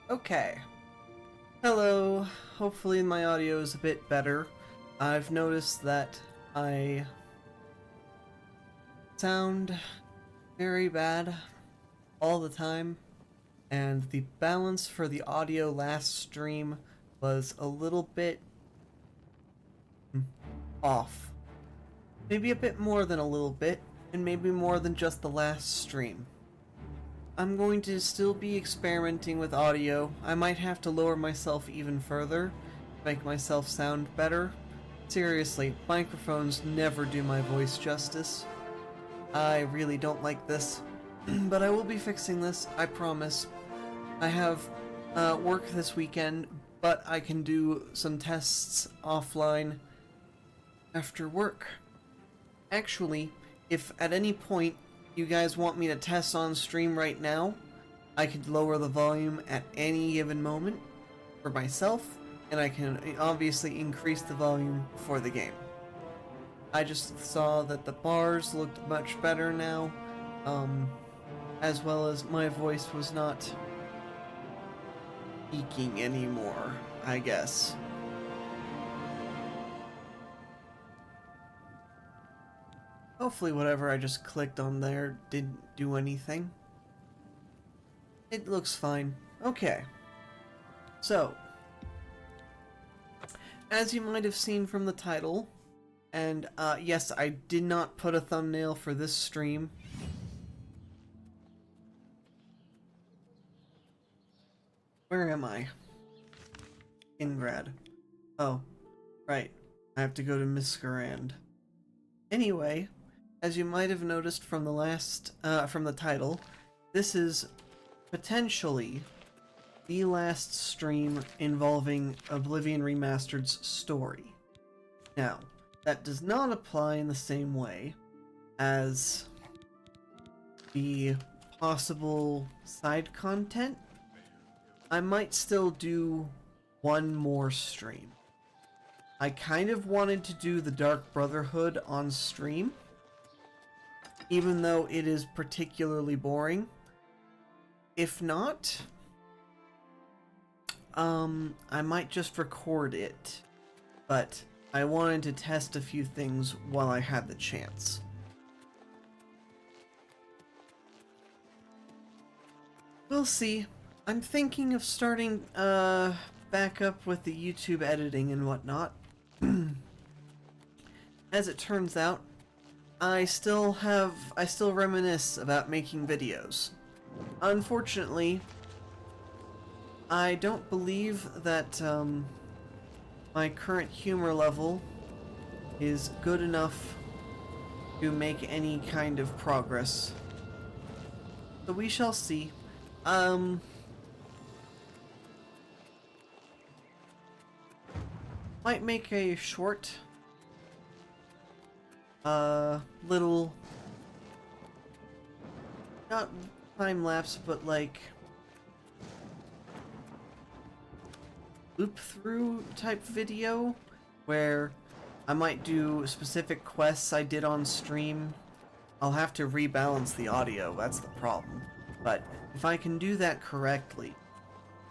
Okay. Hello. Hopefully my audio is a bit better. I've noticed that I sound very bad all the time, and the balance for the audio last stream was a little bit off. Maybe a bit more than a little bit, and maybe more than just the last stream. I'm going to still be experimenting with audio. I might have to lower myself even further, make myself sound better. Seriously, microphones never do my voice justice. I really don't like this, but I will be fixing this, I promise. I have work this weekend, but I can do some tests offline after work. Actually, if at any point you guys want me to test on stream right now, I could lower the volume at any given moment for myself, and I can obviously increase the volume for the game. I just saw that the bars looked much better now, as well as my voice was not peaking anymore, I guess. Hopefully whatever I just clicked on there didn't do anything. It looks fine. Okay. So, as you might have seen from the title, and yes, I did not put a thumbnail for this stream. Where am I? Ingrad. Oh, right. I have to go to Miscarand. Anyway, as you might have noticed from the title, this is potentially the last stream involving Oblivion Remastered's story. Now, that does not apply in the same way as the possible side content. I might still do one more stream. I kind of wanted to do the Dark Brotherhood on stream, even though it is particularly boring. If not, I might just record it, but I wanted to test a few things while I had the chance. We'll see. I'm thinking of starting back up with the YouTube editing and whatnot. As it turns out, I still reminisce about making videos. Unfortunately, I don't believe that my current humor level is good enough to make any kind of progress. So we shall see. Might make a short, little, not time lapse, but like loop through type video where I might do specific quests I did on stream. I'll have to rebalance the audio, that's the problem. But if I can do that correctly,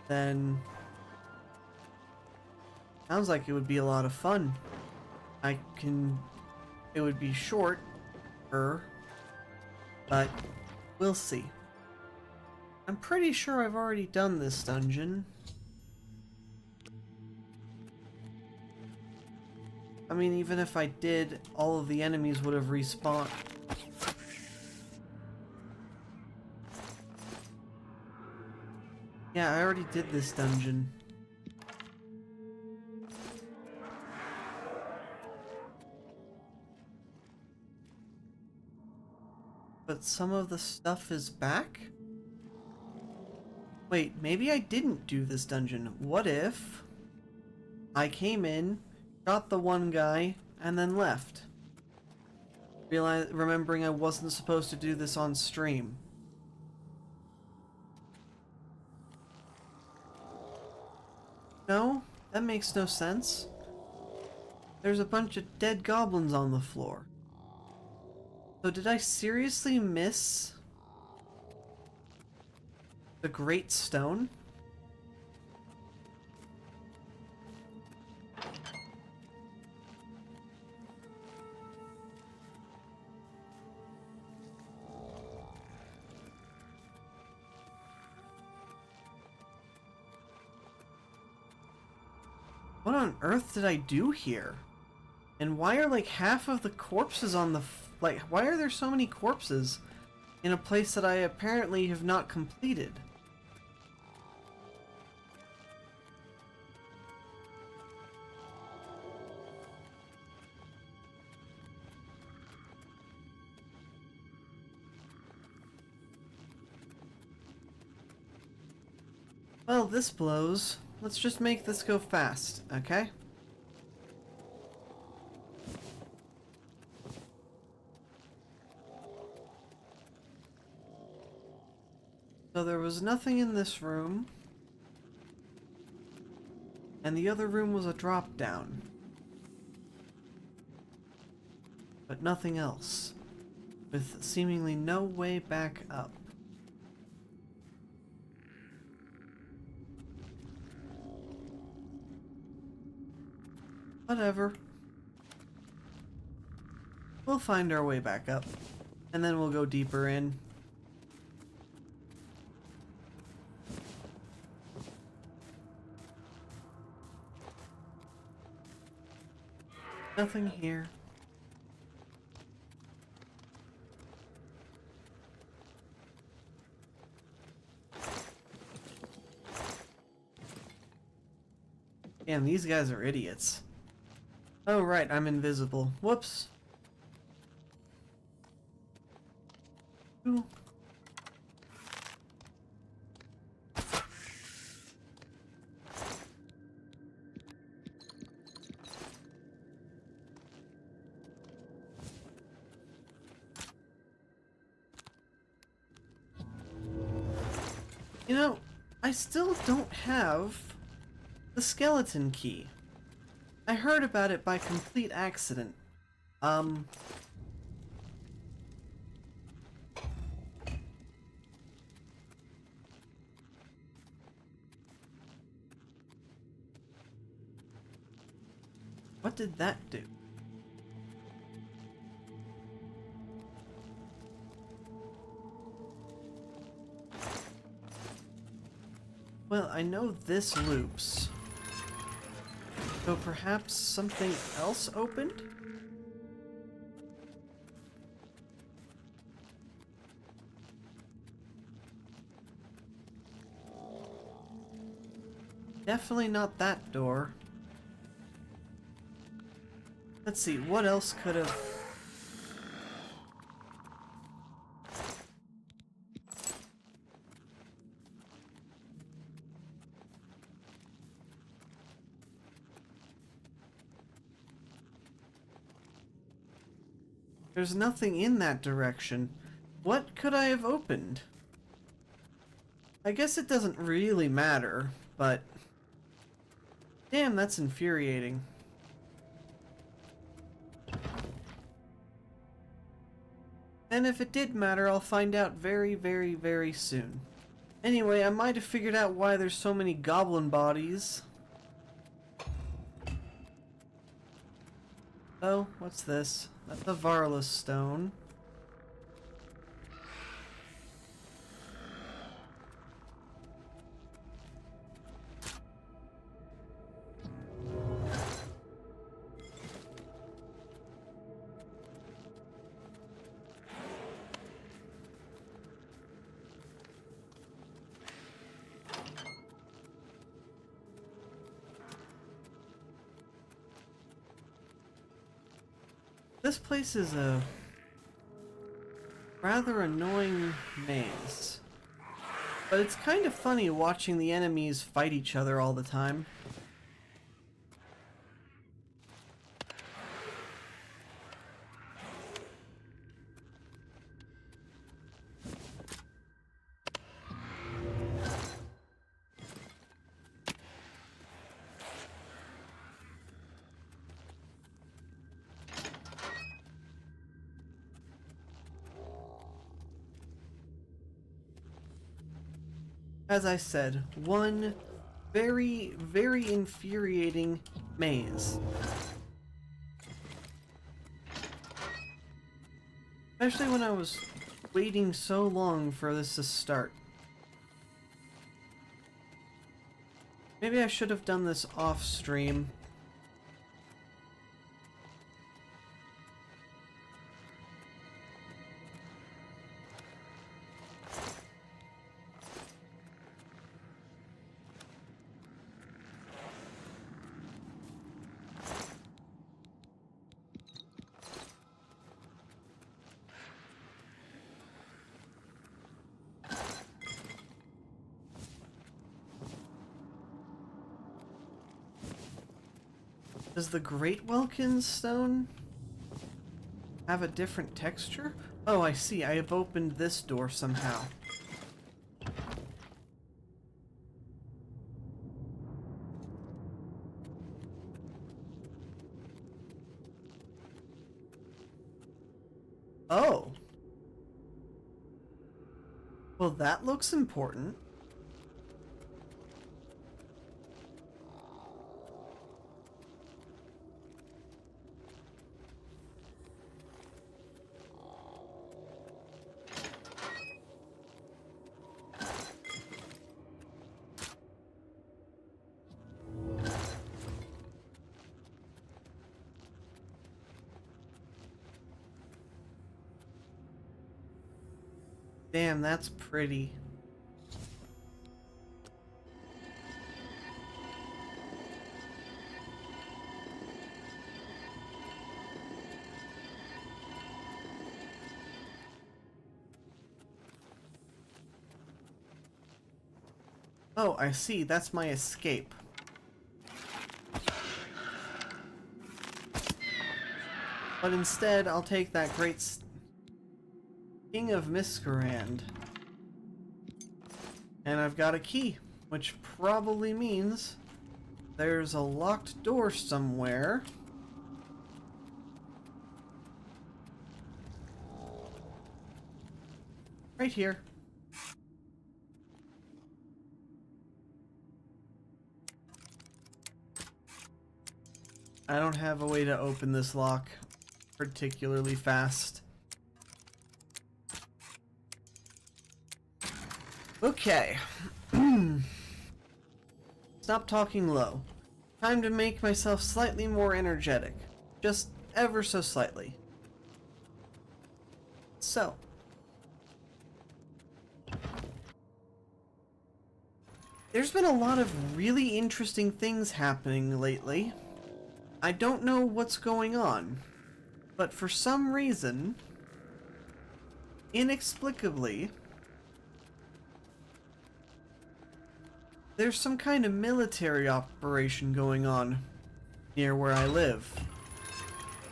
then sounds like it would be a lot of fun. It would be short, but we'll see. I'm pretty sure I've already done this dungeon. I mean, even if I did, all of the enemies would have respawned. Yeah, I already did this dungeon. But some of the stuff is back? Wait, maybe I didn't do this dungeon. What if I came in, shot the one guy, and then left? Remembering I wasn't supposed to do this on stream. No? That makes no sense. There's a bunch of dead goblins on the floor. So did I seriously miss the Great Stone? What on earth did I do here? And why are like half of the corpses on the like, why are there so many corpses in a place that I apparently have not completed? Well, this blows. Let's just make this go fast, okay? So there was nothing in this room. And the other room was a drop down. But nothing else. With seemingly no way back up. Whatever. We'll find our way back up. And then we'll go deeper in. Nothing here. Damn, these guys are idiots. Oh right, I'm invisible. Whoops. Ooh. You know, I still don't have the skeleton key. I heard about it by complete accident. What did that do? Well, I know this loops. So perhaps something else opened? Definitely not that door. Let's see, what else could have... There's nothing in that direction. What could I have opened? I guess it doesn't really matter, but... damn, that's infuriating. And if it did matter, I'll find out very, very, very soon. Anyway, I might have figured out why there's so many goblin bodies. Oh, what's this? That's a Varlus stone. This place is a rather annoying maze. But it's kind of funny watching the enemies fight each other all the time. As I said, one very, very infuriating maze. Especially when I was waiting so long for this to start. Maybe I should have done this off stream. Does the Great Welkin's stone have a different texture? Oh, I see. I have opened this door somehow. Oh. Well, that looks important. Damn, that's pretty. Oh, I see. That's my escape. But instead, I'll take that great King of Miscarand. And I've got a key, which probably means there's a locked door somewhere. Right here. I don't have a way to open this lock particularly fast. Okay. Stop talking low. Time to make myself slightly more energetic. Just ever so slightly. So. There's been a lot of really interesting things happening lately. I don't know what's going on, but for some reason, inexplicably, there's some kind of military operation going on near where I live.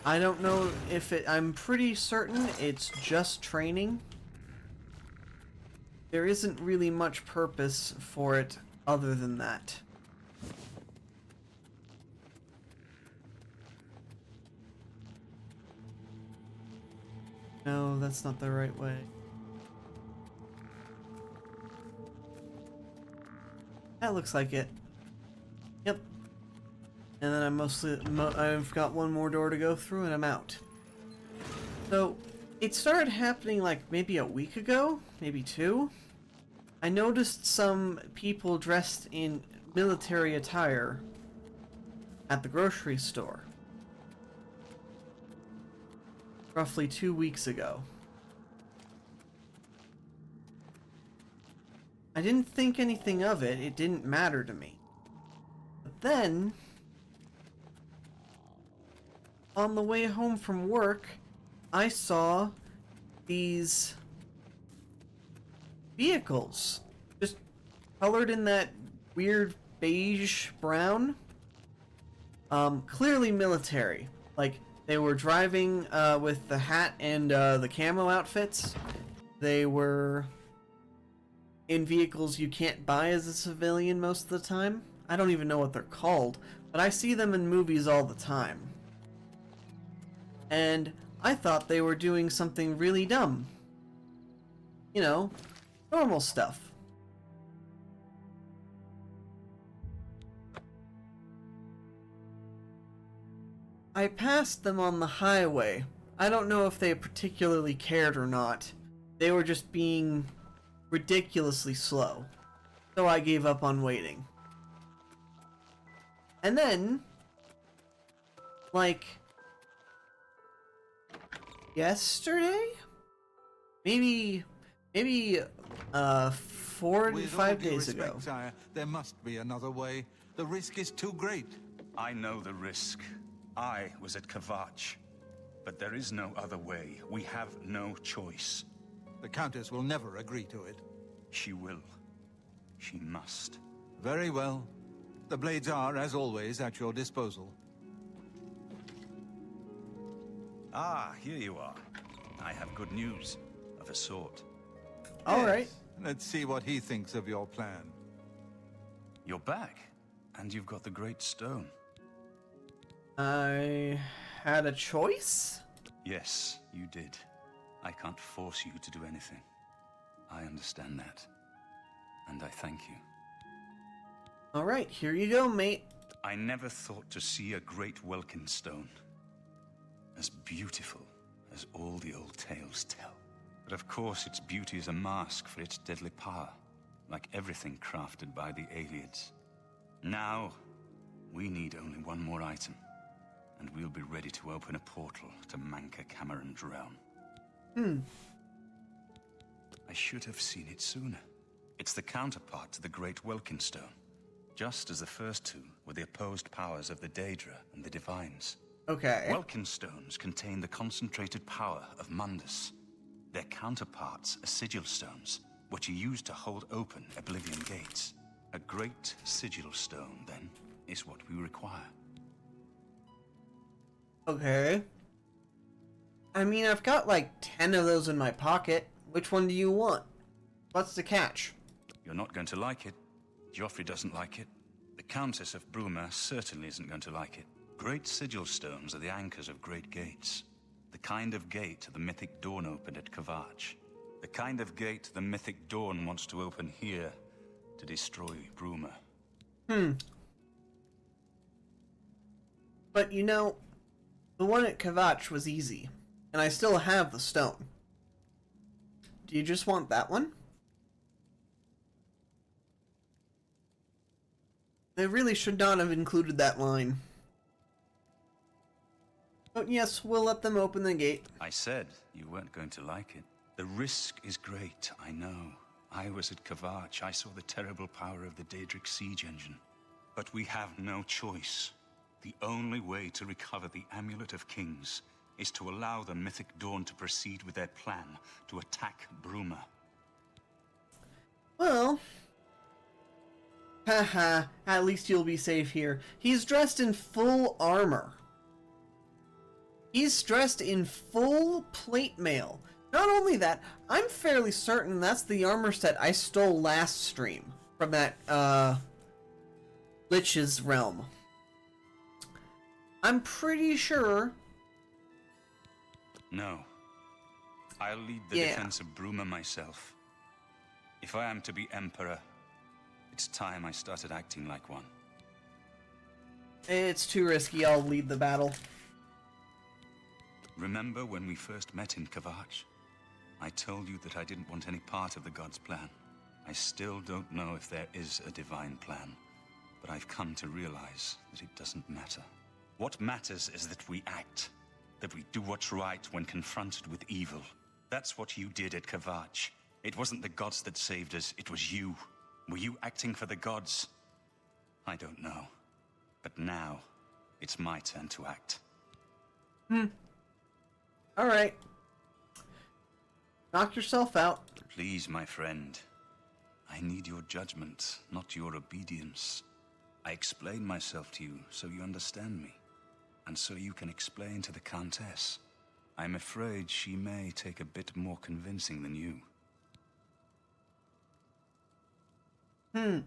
I don't know if it... I'm pretty certain it's just training. There isn't really much purpose for it other than that. No, that's not the right way. That looks like it. Yep. And then I've got one more door to go through and I'm out. So, it started happening like maybe a week ago, maybe 2. I noticed some people dressed in military attire at the grocery store. Roughly 2 weeks ago. I didn't think anything of it, it didn't matter to me. But then, on the way home from work, I saw these vehicles, just colored in that weird beige brown. Clearly military. Like, they were driving with the hat and the camo outfits. They were in vehicles you can't buy as a civilian most of the time. I don't even know what they're called, but I see them in movies all the time. And I thought they were doing something really dumb. You know, normal stuff. I passed them on the highway. I don't know if they particularly cared or not. They were just being ridiculously slow. So I gave up on waiting. And then, like, yesterday? Maybe 4 to 5 days ago. Sire, there must be another way. The risk is too great. I know the risk. I was at Kvatch. But there is no other way. We have no choice. The Countess will never agree to it. She will. She must. Very well. The blades are, as always, at your disposal. Ah, here you are. I have good news, of a sort. All right. Let's see what he thinks of your plan. You're back, and you've got the Great Stone. I had a choice? Yes, you did. I can't force you to do anything. I understand that. And I thank you. Alright, here you go, mate. I never thought to see a great Welkin stone. As beautiful as all the old tales tell. But of course its beauty is a mask for its deadly power. Like everything crafted by the Aliads. Now, we need only one more item. And we'll be ready to open a portal to Manka Cameron's realm. I should have seen it sooner. It's the counterpart to the Great Welkin Stone. Just as the first two were the opposed powers of the Daedra and the Divines. Okay. Welkin stones contain the concentrated power of Mundus. Their counterparts are sigil stones, which are used to hold open Oblivion gates. A great sigil stone, then, is what we require. Okay. I mean, I've got like 10 of those in my pocket. Which one do you want? What's the catch? You're not going to like it. Joffrey doesn't like it. The Countess of Bruma certainly isn't going to like it. Great sigil stones are the anchors of great gates. The kind of gate the mythic Dawn opened at Kvatch. The kind of gate the mythic Dawn wants to open here to destroy Bruma. But you know, the one at Kvatch was easy, and I still have the stone. Do you just want that one? They really should not have included that line. But yes, we'll let them open the gate. I said you weren't going to like it. The risk is great, I know. I was at Kvatch. I saw the terrible power of the Daedric siege engine. But we have no choice. The only way to recover the Amulet of Kings is to allow the Mythic Dawn to proceed with their plan to attack Bruma. Well, haha, at least you'll be safe here. He's dressed in full armor. He's dressed in full plate mail. Not only that, I'm fairly certain that's the armor set I stole last stream from that, Lich's realm. I'm pretty sure. No. I'll lead the defense of Bruma myself. If I am to be Emperor, it's time I started acting like one. It's too risky, I'll lead the battle. Remember when we first met in Kavach? I told you that I didn't want any part of the God's plan. I still don't know if there is a divine plan, but I've come to realize that it doesn't matter. What matters is that we act, that we do what's right when confronted with evil. That's what you did at Kavach. It wasn't the gods that saved us, it was you. Were you acting for the gods? I don't know. But now, it's my turn to act. Alright. Knock yourself out. Please, my friend. I need your judgment, not your obedience. I explain myself to you so you understand me, and so you can explain to the Countess. I'm afraid she may take a bit more convincing than you. So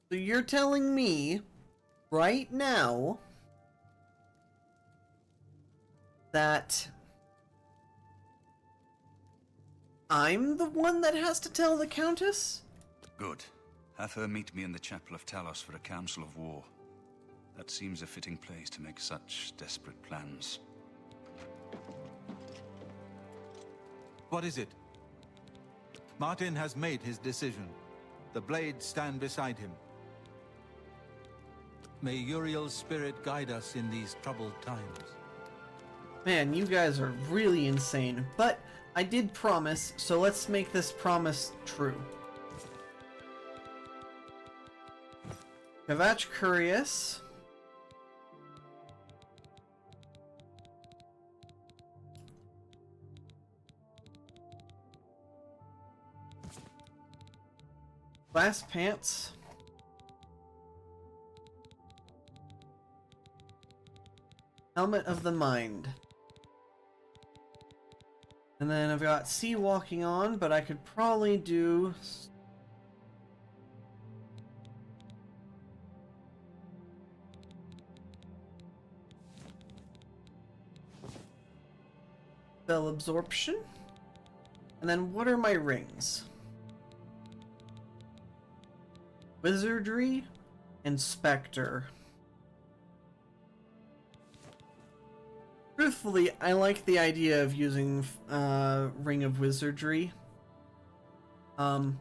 you're telling me, right now, that I'm the one that has to tell the Countess? Good. Have her meet me in the Chapel of Talos for a council of war. That seems a fitting place to make such desperate plans. What is it? Martin has made his decision. The blades stand beside him. May Uriel's spirit guide us in these troubled times. Man, you guys are really insane. But I did promise, so let's make this promise true. Kavach Curious. Glass Pants. Helmet of the Mind. And then I've got Sea Walking On, but I could probably do... Spell Absorption. And then what are my rings? Wizardry and Spectre. Truthfully, I like the idea of using Ring of Wizardry. Hold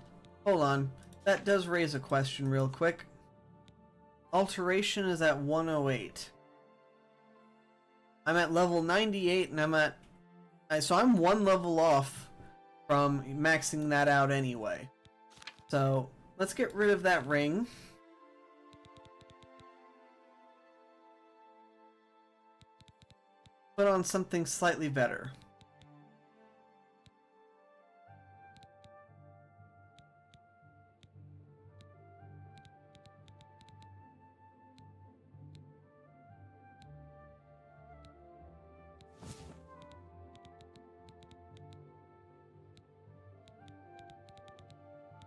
on. That does raise a question real quick. Alteration is at 108. I'm at level 98 and I'm at... So I'm one level off from maxing that out anyway. So, let's get rid of that ring. Put on something slightly better.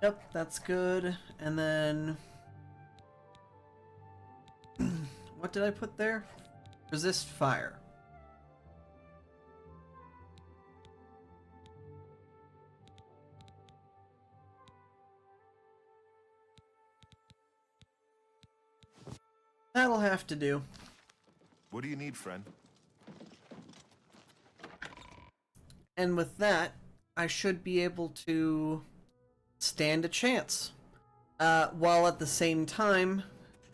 Yep, that's good. And then... what did I put there? Resist fire. That'll have to do. What do you need, friend? And with that, I should be able to stand a chance. While at the same time...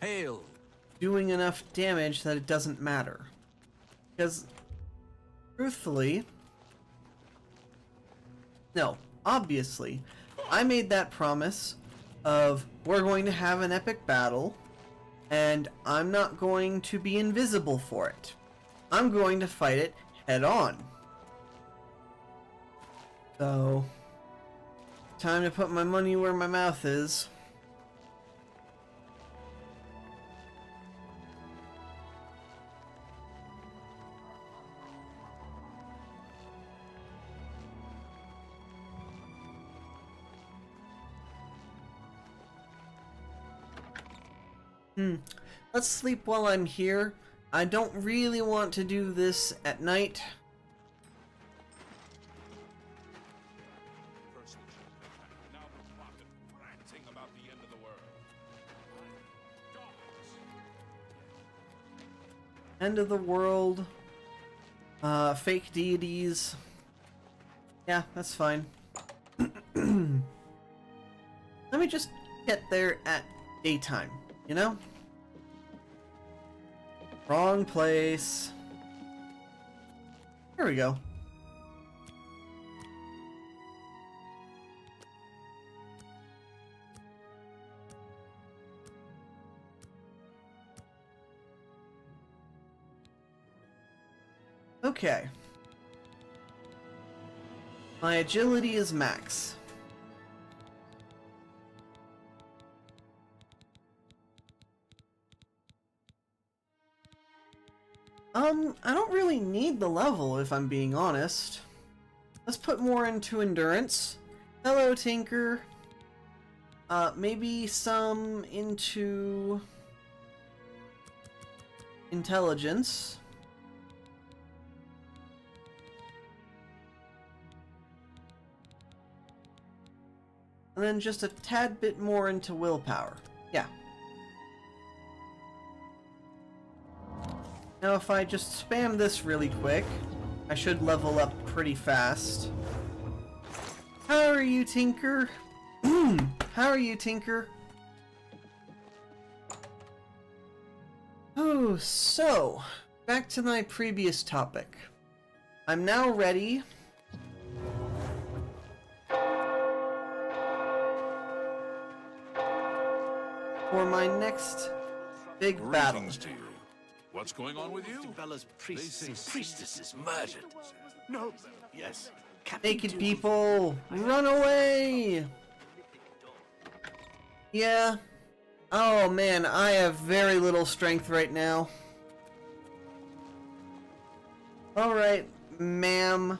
Hail! Doing enough damage that it doesn't matter. Because, truthfully... No, obviously, I made that promise of we're going to have an epic battle, and I'm not going to be invisible for it. I'm going to fight it head on. So, time to put my money where my mouth is. Let's sleep while I'm here. I don't really want to do this at night. Now the prophet ranting about the end of the world. End of the world. Fake deities. Yeah, that's fine. Let me just get there at daytime, you know? Wrong place. Here we go. Okay. My agility is max. I don't really need the level, if I'm being honest. Let's put more into endurance. Hello, Tinker. Maybe some into intelligence. And then just a tad bit more into willpower. Yeah. Now if I just spam this really quick, I should level up pretty fast. How are you, Tinker? How are you, Tinker? Oh, so, back to my previous topic. I'm now ready for my next big battle. Greetings to you. What's going on with you? Bella's priests and priestesses murdered. No, yes. Naked people, run away! Yeah. Oh man, I have very little strength right now. Alright, ma'am.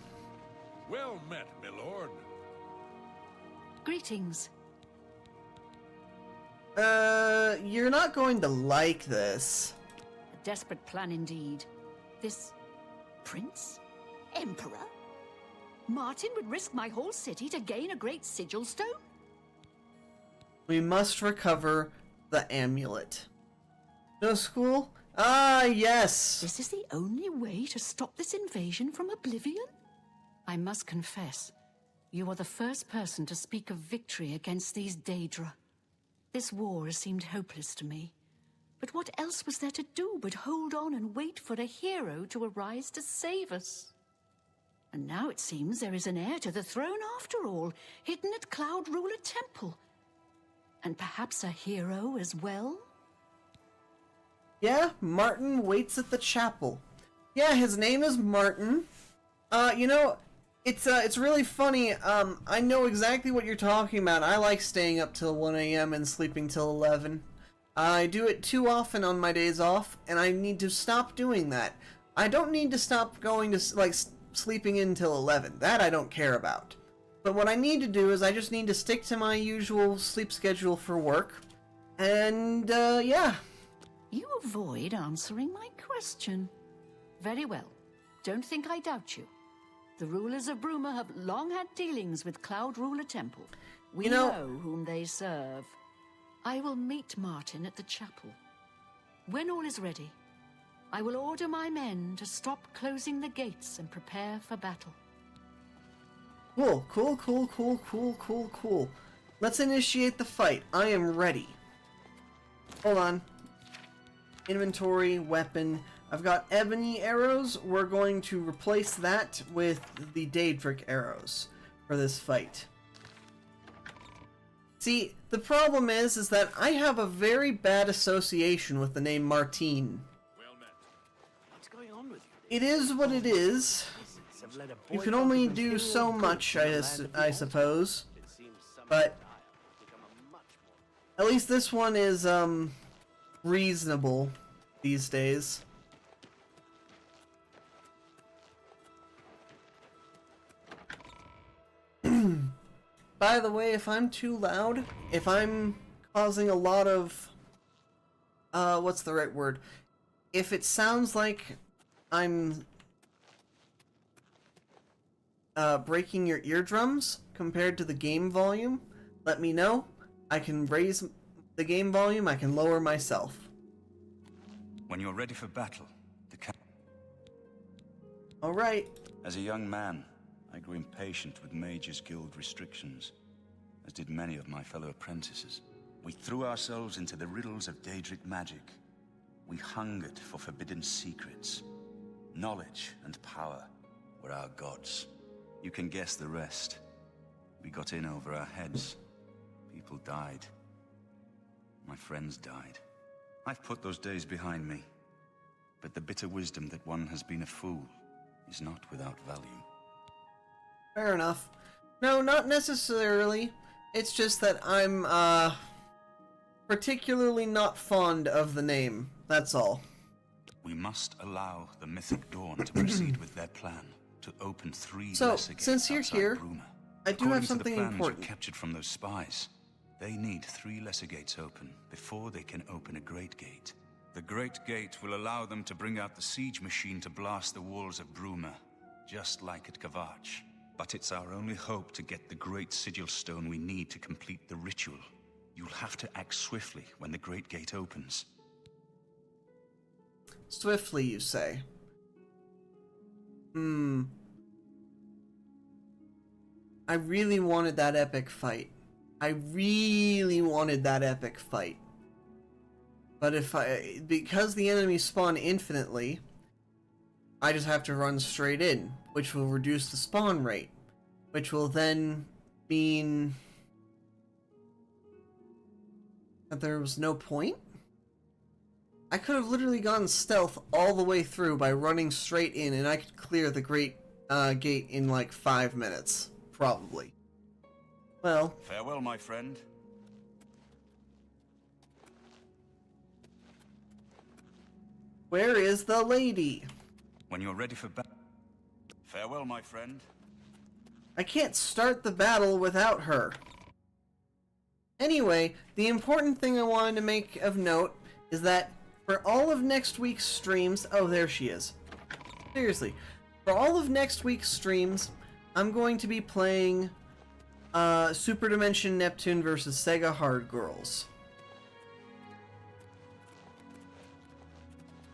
Well met, my lord. Greetings. You're not going to like this. A desperate plan indeed. This prince? Emperor? Martin would risk my whole city to gain a great sigil stone? We must recover the amulet. No school? Ah, yes! This is the only way to stop this invasion from Oblivion? I must confess, you are the first person to speak of victory against these Daedra. This war has seemed hopeless to me. But what else was there to do but hold on and wait for a hero to arise to save us? And now it seems there is an heir to the throne after all, hidden at Cloud Ruler Temple. And perhaps a hero as well? Yeah, Martin waits at the chapel. Yeah, his name is Martin. You know, it's really funny. I know exactly what you're talking about. I like staying up till 1 a.m. and sleeping till 11. I do it too often on my days off, and I need to stop doing that. I don't need to stop going to, like, sleeping in till 11. That I don't care about. But what I need to do is I just need to stick to my usual sleep schedule for work. And, yeah. You avoid answering my question. Very well. Don't think I doubt you. The rulers of Bruma have long had dealings with Cloud Ruler Temple. We know whom they serve. I will meet Martin at the chapel. When all is ready, I will order my men to stop closing the gates and prepare for battle. Cool. Let's initiate the fight. I am ready. Hold on. Inventory, weapon. I've got ebony arrows. We're going to replace that with the Daedric arrows for this fight. See, the problem is that I have a very bad association with the name Martine. Well met. What's going on with you? It is what it is. Have led a You boy can from only the do hero so of much, good in the land of the I old. suppose. It seems some But desire has become a much more at least this one is, reasonable these days. By the way, if I'm too loud, if I'm causing a lot of what's the right word? If it sounds like I'm breaking your eardrums compared to the game volume, let me know. I can raise the game volume, I can lower myself. When you're ready for battle, Alright. As a young man, I grew impatient with Mages Guild restrictions, as did many of my fellow apprentices. We threw ourselves into the riddles of Daedric magic. We hungered for forbidden secrets. Knowledge and power were our gods. You can guess the rest. We got in over our heads. People died. My friends died. I've put those days behind me. But the bitter wisdom that one has been a fool is not without value. Fair enough. No, not necessarily. It's just that I'm, particularly not fond of the name. That's all. We must allow the Mythic Dawn to proceed with their plan to open 3 So, lesser gates since you're outside here, Bruma. I do According have to something the plans important. you captured from those spies, they need 3 lesser gates open before they can open a Great Gate. The Great Gate will allow them to bring out the siege machine to blast the walls of Bruma, just like at Kavach. But it's our only hope to get the great sigil stone we need to complete the ritual. You'll have to act swiftly when the Great Gate opens. Swiftly, you say? I really wanted that epic fight. I really wanted that epic fight. But because the enemies spawn infinitely, I just have to run straight in, which will reduce the spawn rate, which will then mean that there was no point? I could have literally gone stealth all the way through by running straight in, and I could clear the Great Gate in like 5 minutes. Probably. Well. Farewell, my friend. Where is the lady? When you're ready for battle. Farewell, my friend. I can't start the battle without her. Anyway, the important thing I wanted to make of note is that for all of next week's streams... Oh, there she is. Seriously. For all of next week's streams, I'm going to be playing Super Dimension Neptune versus Sega Hard Girls.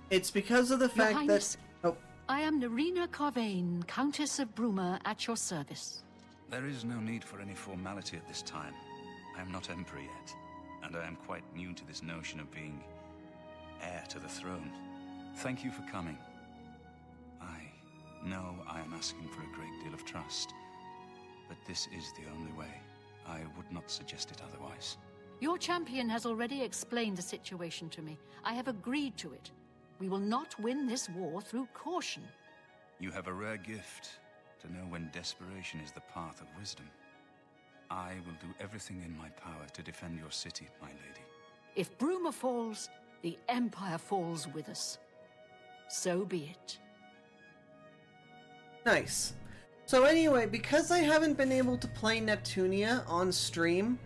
It's because of the fact Highness, that... Oh, I am Narina Carvain, Countess of Bruma, at your service. There is no need for any formality at this time. I am not Emperor yet, and I am quite new to this notion of being heir to the throne. Thank you for coming. I know I am asking for a great deal of trust, but this is the only way. I would not suggest it otherwise. Your champion has already explained the situation to me. I have agreed to it. We will not win this war through caution. You have a rare gift to know when desperation is the path of wisdom. I will do everything in my power to defend your city, my lady. If Bruma falls, the Empire falls with us. So be it. nice. So anyway, because I haven't been able to play Neptunia on stream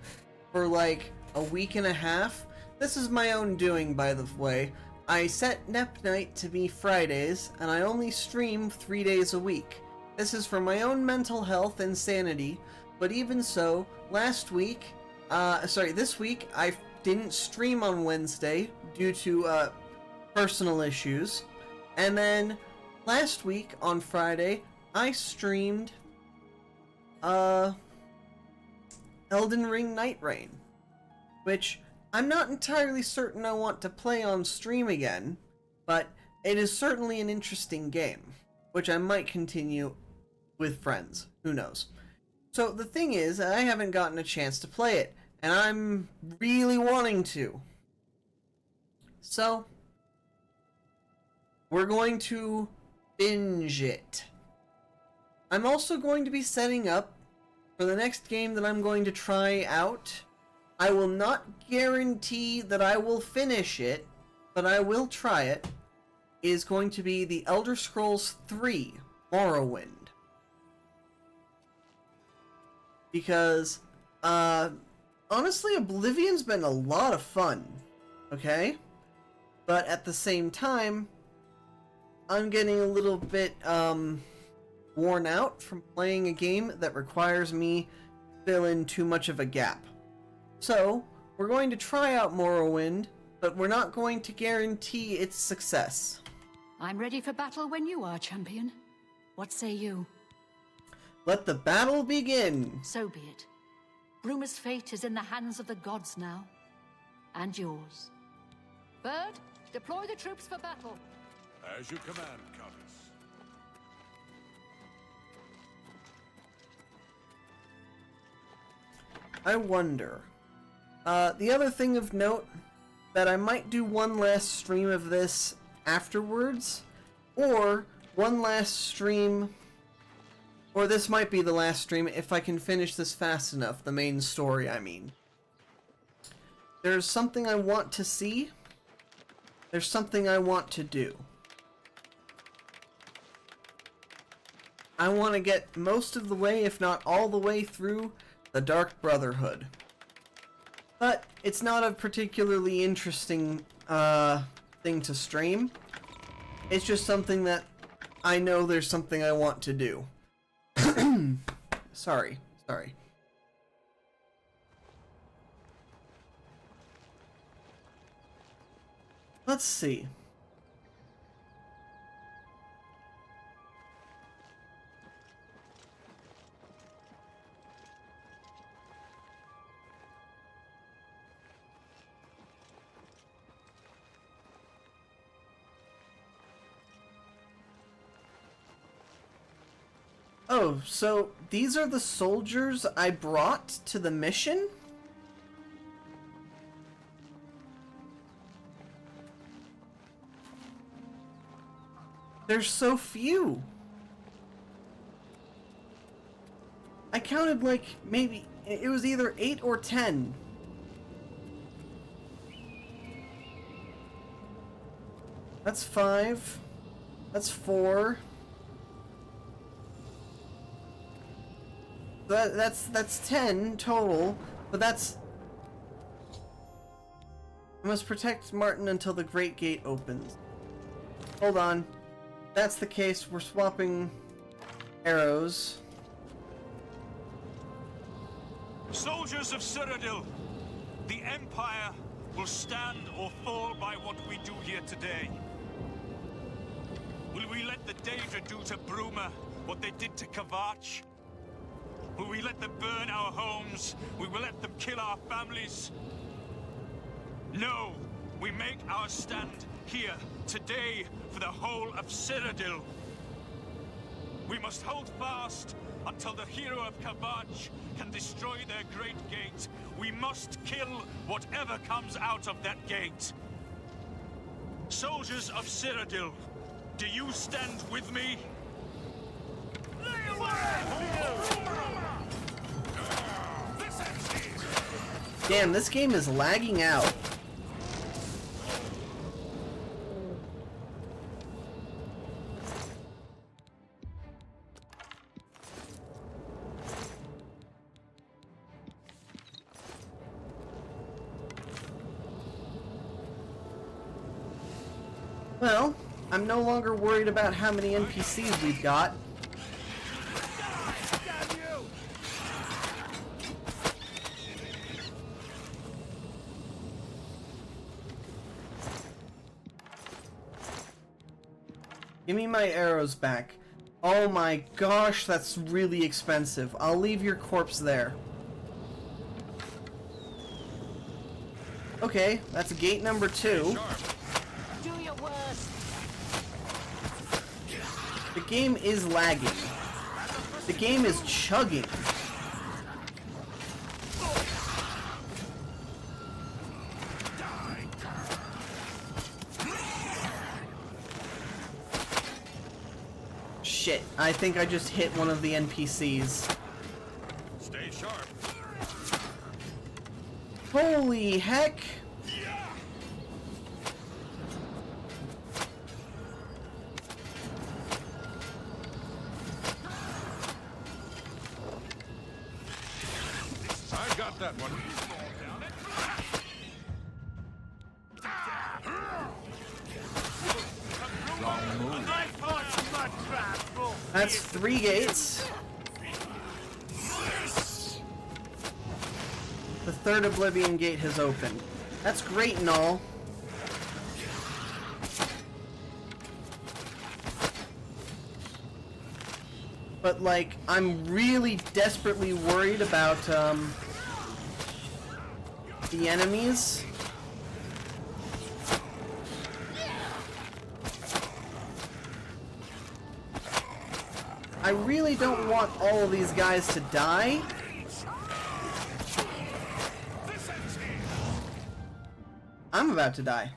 for like a week and a half, this is my own doing, by the way. I set Nep Night to be Fridays, and I only stream 3 days a week. This is for my own mental health and sanity, but even so, this week, I didn't stream on Wednesday due to personal issues, and then last week on Friday, I streamed Elden Ring Night Rain, which I'm not entirely certain I want to play on stream again, but it is certainly an interesting game, which I might continue with friends. Who knows? So the thing is, I haven't gotten a chance to play it, and I'm really wanting to. So, we're going to binge it. I'm also going to be setting up for the next game that I'm going to try out. I will not guarantee that I will finish it, but I will try it. Is going to be the Elder Scrolls 3 Morrowind. Because, honestly, Oblivion's been a lot of fun. Okay? But at the same time, I'm getting a little bit worn out from playing a game that requires me to fill in too much of a gap. So, we're going to try out Morrowind, but we're not going to guarantee its success. I'm ready for battle when you are, champion. What say you? Let the battle begin! So be it. Bruma's fate is in the hands of the gods now. And yours. Bird, deploy the troops for battle. As you command, Countess. I wonder. The other thing of note, that I might do one last stream of this afterwards, or one last stream, or this might be the last stream if I can finish this fast enough, the main story, I mean. There's something I want to see, there's something I want to do. I want to get most of the way, if not all the way through, the Dark Brotherhood. But it's not a particularly interesting thing to stream. It's just something that I know there's something I want to do. Sorry. Let's see. Oh, so these are the soldiers I brought to the mission? There's so few. I counted like maybe it was either 8 or 10. That's 5. That's 4. That's 10 total, but that's... I must protect Martin until the Great Gate opens. Hold on. That's the case. We're swapping arrows. Soldiers of Cyrodiil, the Empire will stand or fall by what we do here today. Will we let the Daedra do to Bruma what they did to Kavach? Will we let them burn our homes? Will we let them kill our families? No! We make our stand here, today, for the whole of Cyrodiil. We must hold fast until the hero of Kavach can destroy their great gate. We must kill whatever comes out of that gate. Soldiers of Cyrodiil, do you stand with me? Damn, this game is lagging out. Well, I'm no longer worried about how many NPCs we've got. Give me my arrows back. Oh my gosh, that's really expensive. I'll leave your corpse there. Okay, that's gate number 2. Do your worst. The game is lagging. The game is chugging. Shit, I think I just hit one of the NPCs. Stay sharp. Holy heck! I got that one. That's 3 gates. The 3rd Oblivion gate has opened. That's great and all. But, like, I'm really desperately worried about, the enemies. I really don't want all of these guys to die. I'm about to die.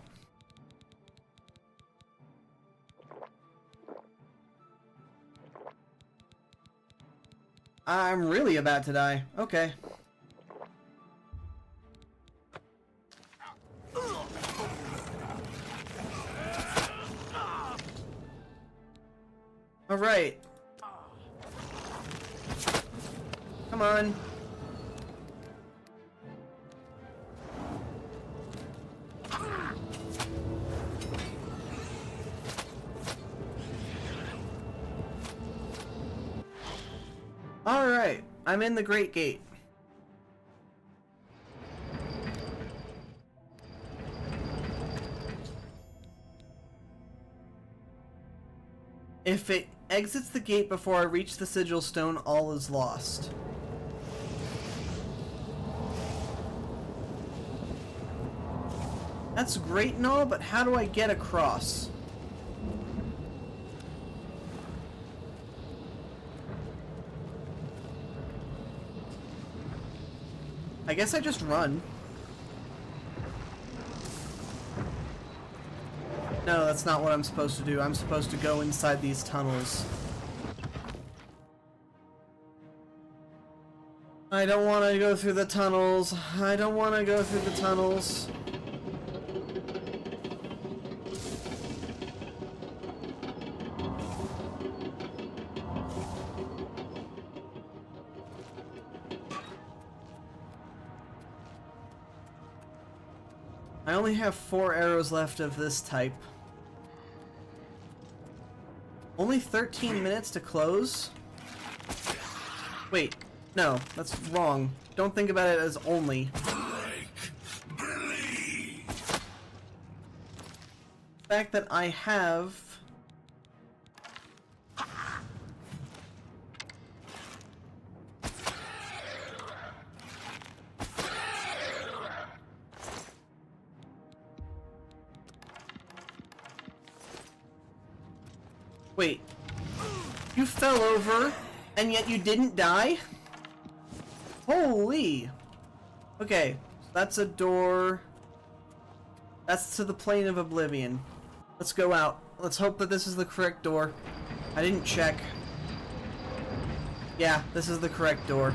I'm really about to die. Okay. All right. Come on. All right. I'm in the Great Gate. If it exits the gate before I reach the sigil stone, all is lost. That's great and all, but how do I get across? I guess I just run. No, that's not what I'm supposed to do. I'm supposed to go inside these tunnels. I don't want to go through the tunnels. I don't want to go through the tunnels. I only have 4 arrows left of this type. Only 13 minutes to close? Wait, no, that's wrong. Don't think about it as only. The fact that I have... Wait, you fell over, and yet you didn't die? Holy! Okay, that's a door. That's to the plane of Oblivion. Let's go out. Let's hope that this is the correct door. I didn't check. Yeah, this is the correct door.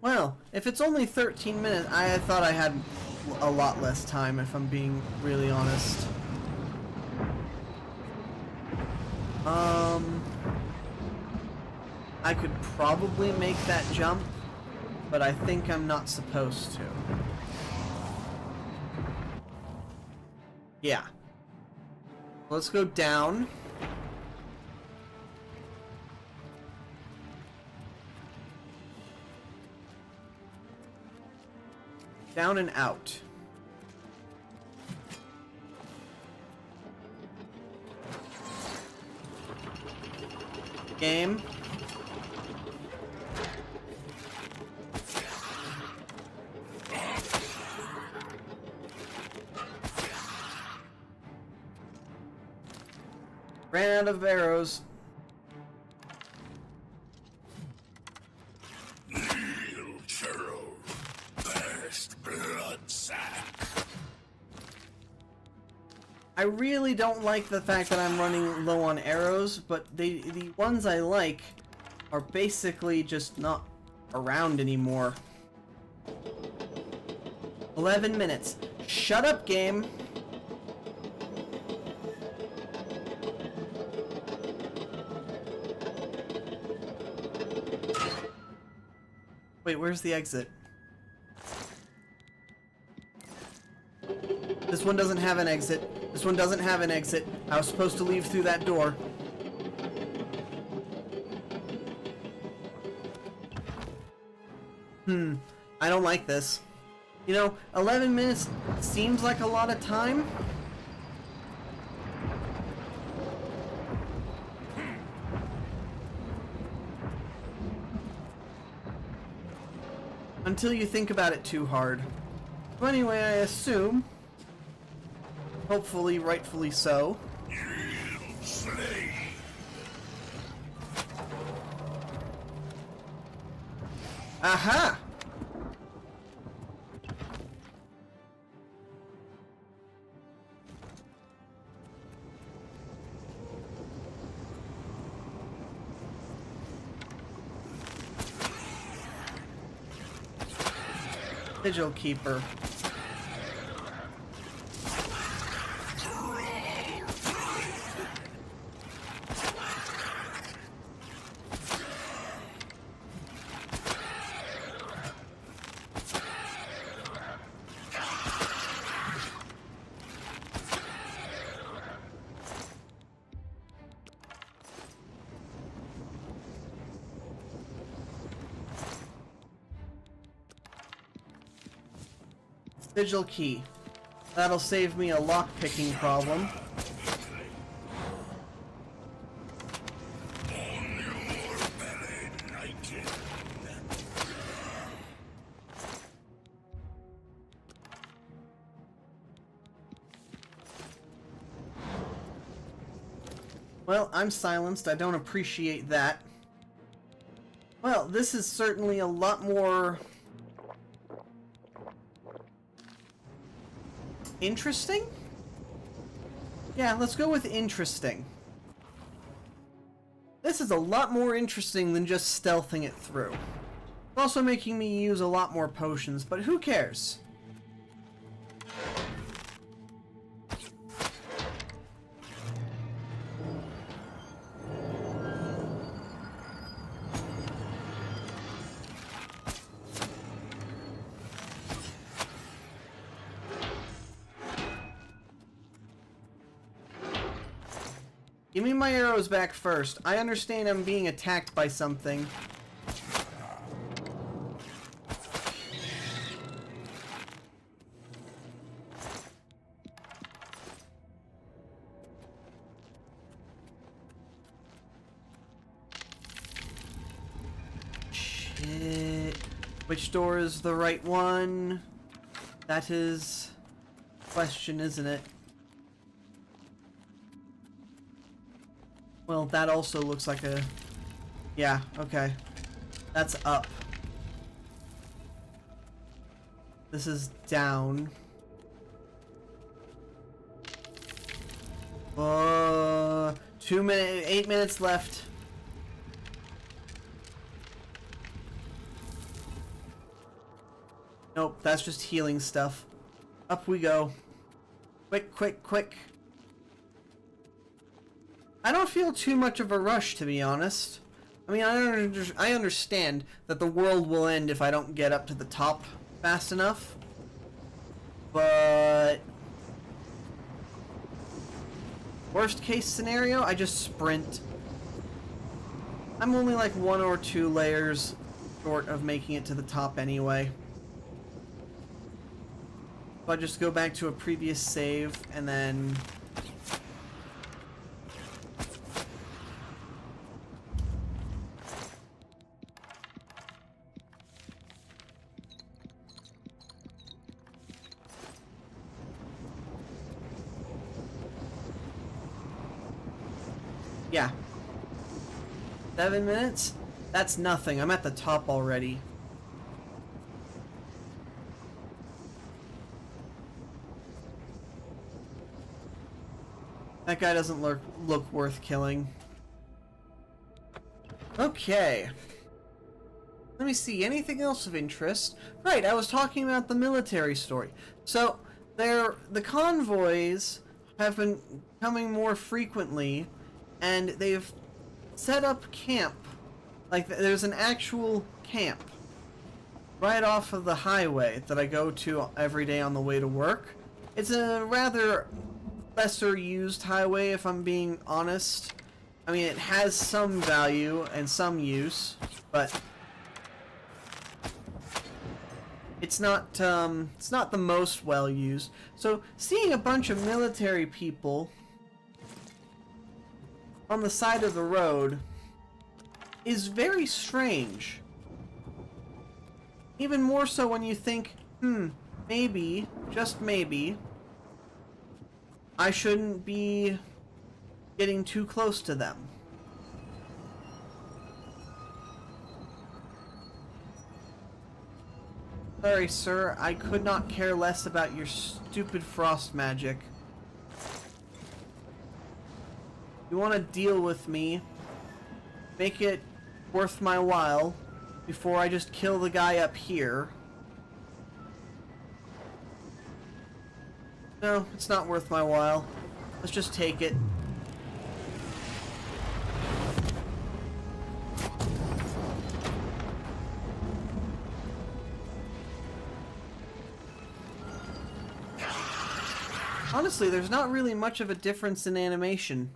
Well, if it's only 13 minutes, I thought I had a lot less time, if I'm being really honest. I could probably make that jump, but I think I'm not supposed to. Yeah. Let's go down. Down and out. Game. Ran out of arrows. I really don't like the fact that I'm running low on arrows, but the ones I like are basically just not around anymore. 11 minutes. Shut up, game. Wait, where's the exit? This one doesn't have an exit. This one doesn't have an exit. I was supposed to leave through that door. I don't like this. You know, 11 minutes seems like a lot of time. Until you think about it too hard. So anyway, I assume, hopefully, rightfully so, aha! Vigil Keeper. Vigil key. That'll save me a lock-picking problem. Well, I'm silenced. I don't appreciate that. Well, this is certainly a lot more interesting? Yeah, let's go with interesting. This is a lot more interesting than just stealthing it through. It's also making me use a lot more potions, but who cares? Give me my arrows back first. I understand I'm being attacked by something. Shit. Which door is the right one? That is the question, isn't it? Well, that also looks like a... Yeah, okay. That's up. This is down. 8 minutes left. Nope, that's just healing stuff. Up we go. Quick, quick, quick. I don't feel too much of a rush, to be honest. I mean, I understand that the world will end if I don't get up to the top fast enough. But... worst case scenario, I just sprint. I'm only like 1 or 2 layers short of making it to the top anyway. So I just go back to a previous save and then... yeah. 7 minutes? That's nothing. I'm at the top already. That guy doesn't look worth killing. Okay. Let me see. Anything else of interest? Right, I was talking about the military story. So, the convoys have been coming more frequently, and they've set up camp. Like, there's an actual camp right off of the highway that I go to every day on the way to work. It's a rather lesser used highway, if I'm being honest. I mean, it has some value and some use, but it's not the most well used. So seeing a bunch of military people on the side of the road is very strange. Even more so when you think, maybe, just maybe, I shouldn't be getting too close to them. Sorry, sir, I could not care less about your stupid frost magic. You want to deal with me, make it worth my while before I just kill the guy up here. No, it's not worth my while. Let's just take it. Honestly, there's not really much of a difference in animation.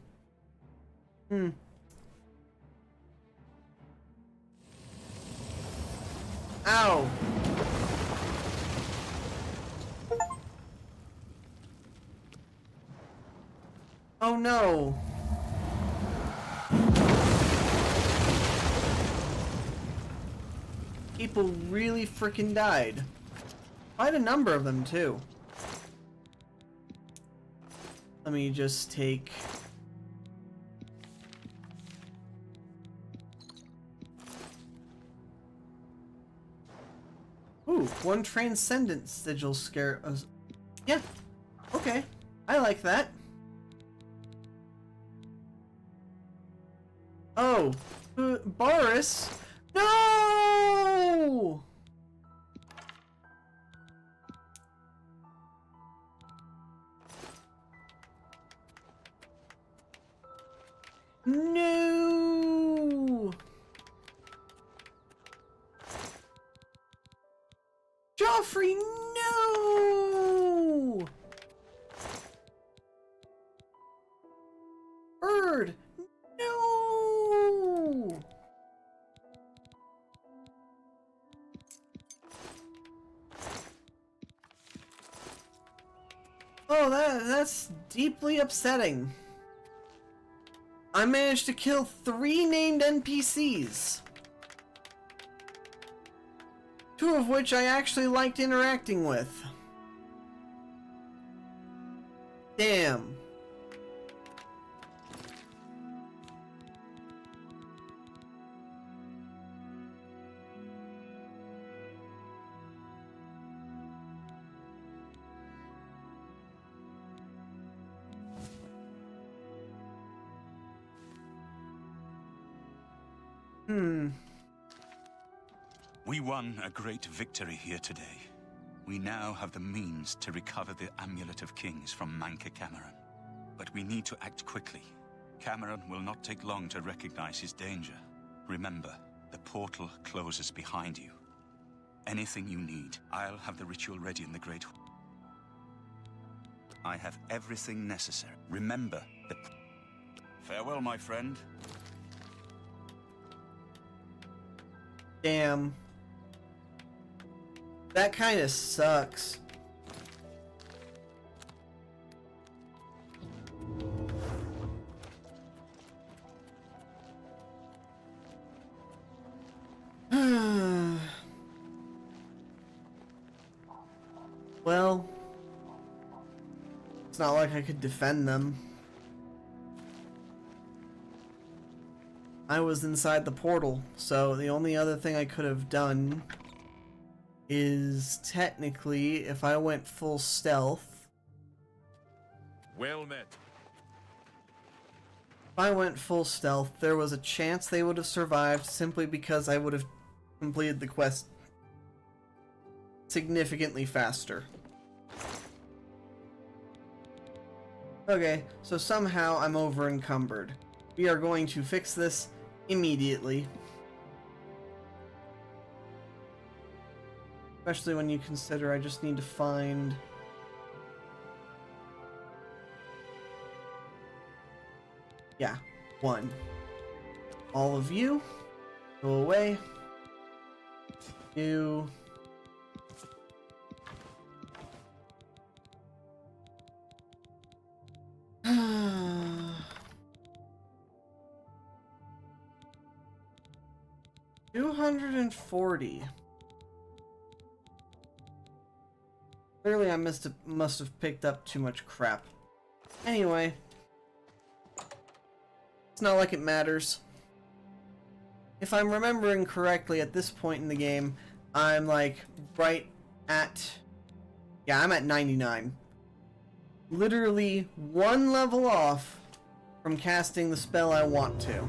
Ow! Oh no! People really freaking died. Quite a number of them, too. Let me just take... Ooh, one transcendent sigil scare... yeah, okay. I like that. Oh, Boris? No! No! Joffrey, no! Bird, no! Oh, that's deeply upsetting. I managed to kill 3 named NPCs. 2 of which I actually liked interacting with. Damn. We won a great victory here today. We now have the means to recover the Amulet of Kings from Manca Cameron. But we need to act quickly. Cameron will not take long to recognize his danger. Remember, the portal closes behind you. Anything you need, I'll have the ritual ready in the Great Hall. I have everything necessary. Remember the... Farewell, my friend. Damn. That kind of sucks. Well, it's not like I could defend them. I was inside the portal, so the only other thing I could have done is technically, if I went full stealth. Well met. If I went full stealth, there was a chance they would have survived simply because I would have completed the quest significantly faster. Okay, so somehow I'm over encumbered. We are going to fix this immediately. Especially when you consider I just need to find... Yeah, 1. All of you, go away. You... 240. Clearly I must have picked up too much crap. Anyway. It's not like it matters. If I'm remembering correctly, at this point in the game, I'm like right at... Yeah, I'm at 99. Literally one level off from casting the spell I want to.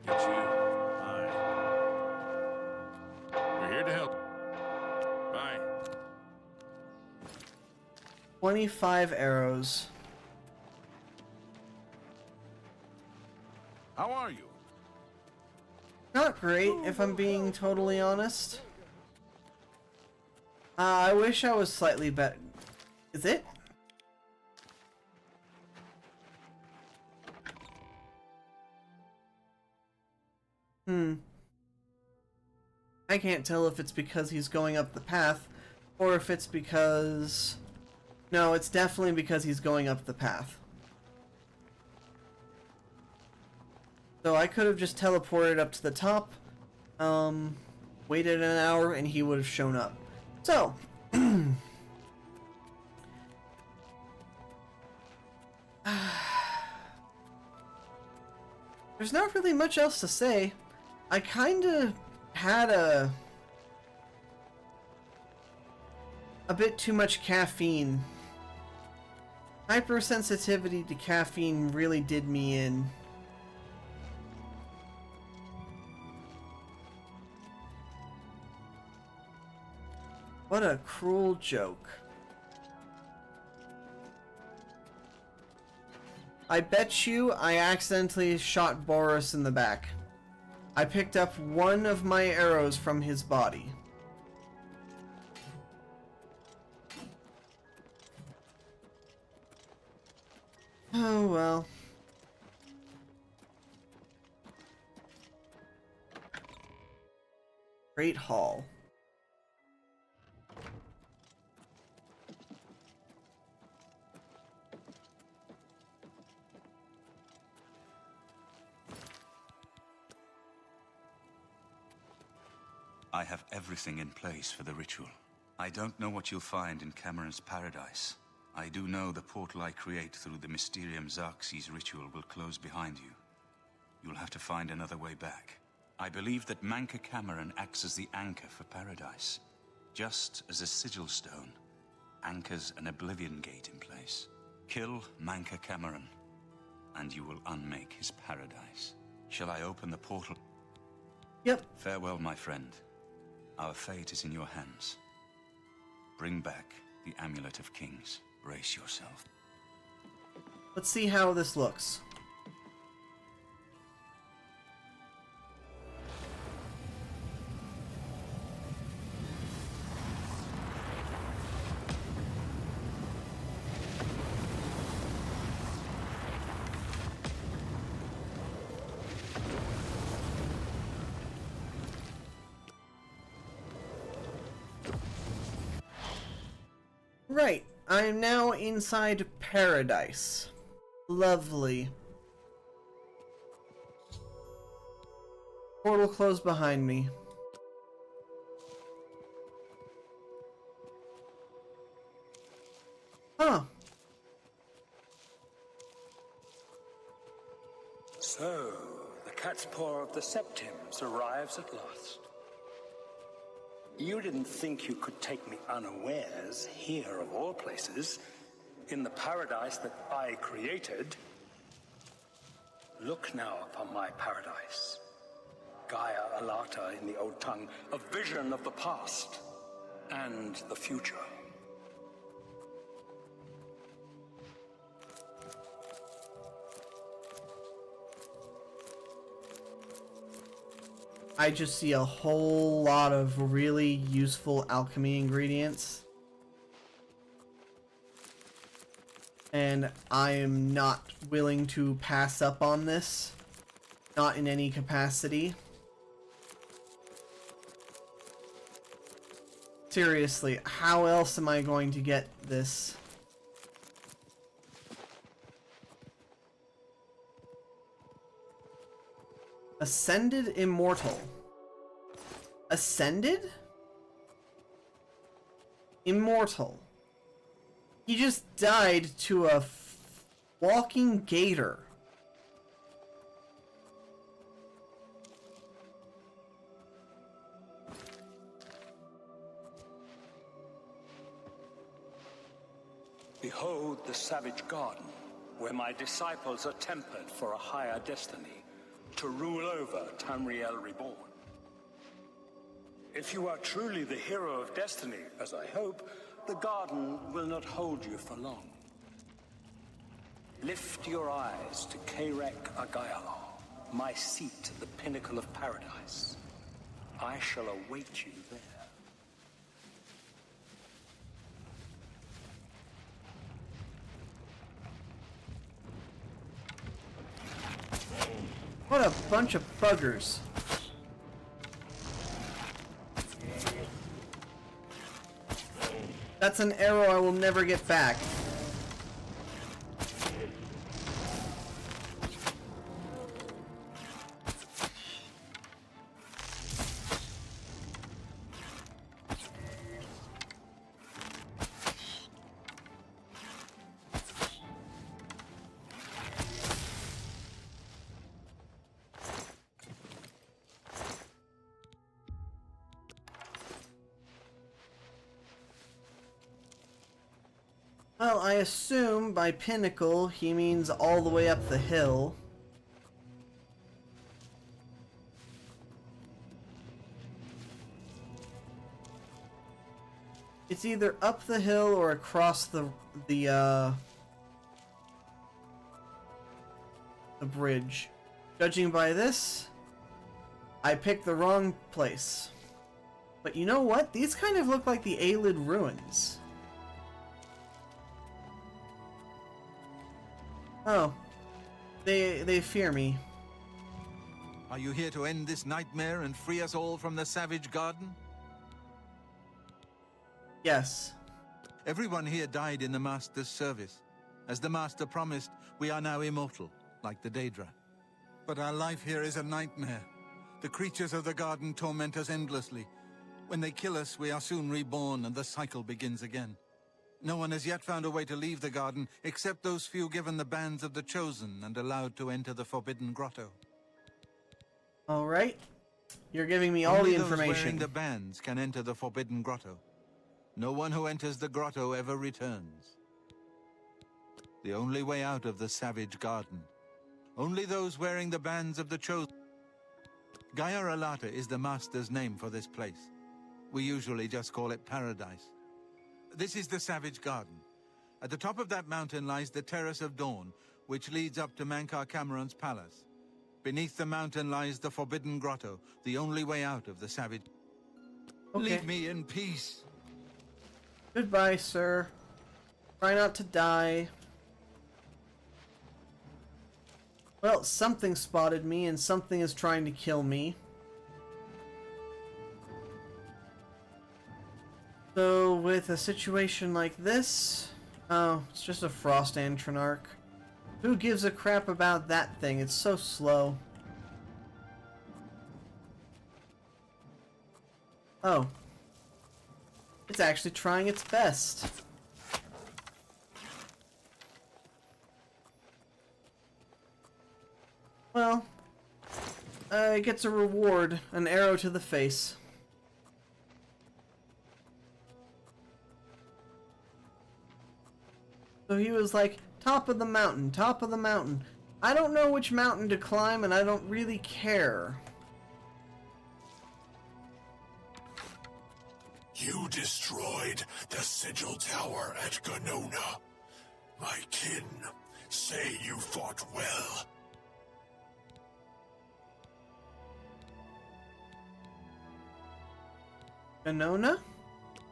Get you. Aye. We're here to help. Bye. 25 arrows. How are you? Not great, if I'm being totally honest. I wish I was slightly better. Is it? I can't tell if it's because he's going up the path, or if it's because... No, it's definitely because he's going up the path. So I could have just teleported up to the top, waited an hour, and he would have shown up. So... There's not really much else to say. I kinda had a bit too much caffeine. Hypersensitivity to caffeine really did me in. What a cruel joke. I bet you I accidentally shot Boris in the back. I picked up one of my arrows from his body. Oh well. Great Hall. I have everything in place for the ritual. I don't know what you'll find in Cameron's paradise. I do know the portal I create through the Mysterium Xerxes ritual will close behind you. You'll have to find another way back. I believe that Manca Cameron acts as the anchor for paradise. Just as a sigil stone anchors an Oblivion gate in place. Kill Manca Cameron, and you will unmake his paradise. Shall I open the portal? Yep. Farewell, my friend. Our fate is in your hands. Bring back the Amulet of Kings. Brace yourself. Let's see how this looks. Right, I am now inside paradise. Lovely. Portal closed behind me. Huh. So, the cat's paw of the Septims arrives at last. You didn't think you could take me unawares, here of all places, in the paradise that I created. Look now upon my paradise. Gaia Alata in the old tongue, a vision of the past and the future. I just see a whole lot of really useful alchemy ingredients. And I am not willing to pass up on this. Not in any capacity. Seriously, how else am I going to get this? Ascended Immortal. Ascended? Immortal. He just died to a walking gator. Behold the savage garden, where my disciples are tempered for a higher destiny, to rule over Tamriel Reborn. If you are truly the hero of destiny, as I hope, the garden will not hold you for long. Lift your eyes to Karek Agayala, my seat at the pinnacle of paradise. I shall await you there. What a bunch of buggers. That's an arrow I will never get back. Well, I assume by pinnacle he means all the way up the hill. It's either up the hill or across the bridge. Judging by this, I picked the wrong place. But you know what? These kind of look like the Aelid ruins. Oh. They fear me. Are you here to end this nightmare and free us all from the savage garden? Yes. Everyone here died in the Master's service. As the Master promised, we are now immortal, like the Daedra. But our life here is a nightmare. The creatures of the garden torment us endlessly. When they kill us, we are soon reborn and the cycle begins again. No one has yet found a way to leave the garden, except those few given the bands of the Chosen and allowed to enter the Forbidden Grotto. Alright. You're giving me all Only the those wearing information. the bands can enter the Forbidden Grotto. No one who enters the grotto ever returns. The only way out of the savage garden. Only those wearing the bands of the Chosen. Gaia Alata is the Master's name for this place. We usually just call it Paradise. This is the Savage Garden. At the top of that mountain lies the Terrace of Dawn, which leads up to Mankar Cameron's palace. Beneath the mountain lies the Forbidden Grotto, the only way out of the Savage... Okay. Leave me in peace. Goodbye, sir. Try not to die. Well, something spotted me and something is trying to kill me. So, with a situation like this... Oh, it's just a Frost Antronarch. Who gives a crap about that thing? It's so slow. Oh. It's actually trying its best. Well, it gets a reward, an arrow to the face. So he was like, top of the mountain, top of the mountain. I don't know which mountain to climb, and I don't really care. You destroyed the Sigil Tower at Ganona. My kin say you fought well. Ganona?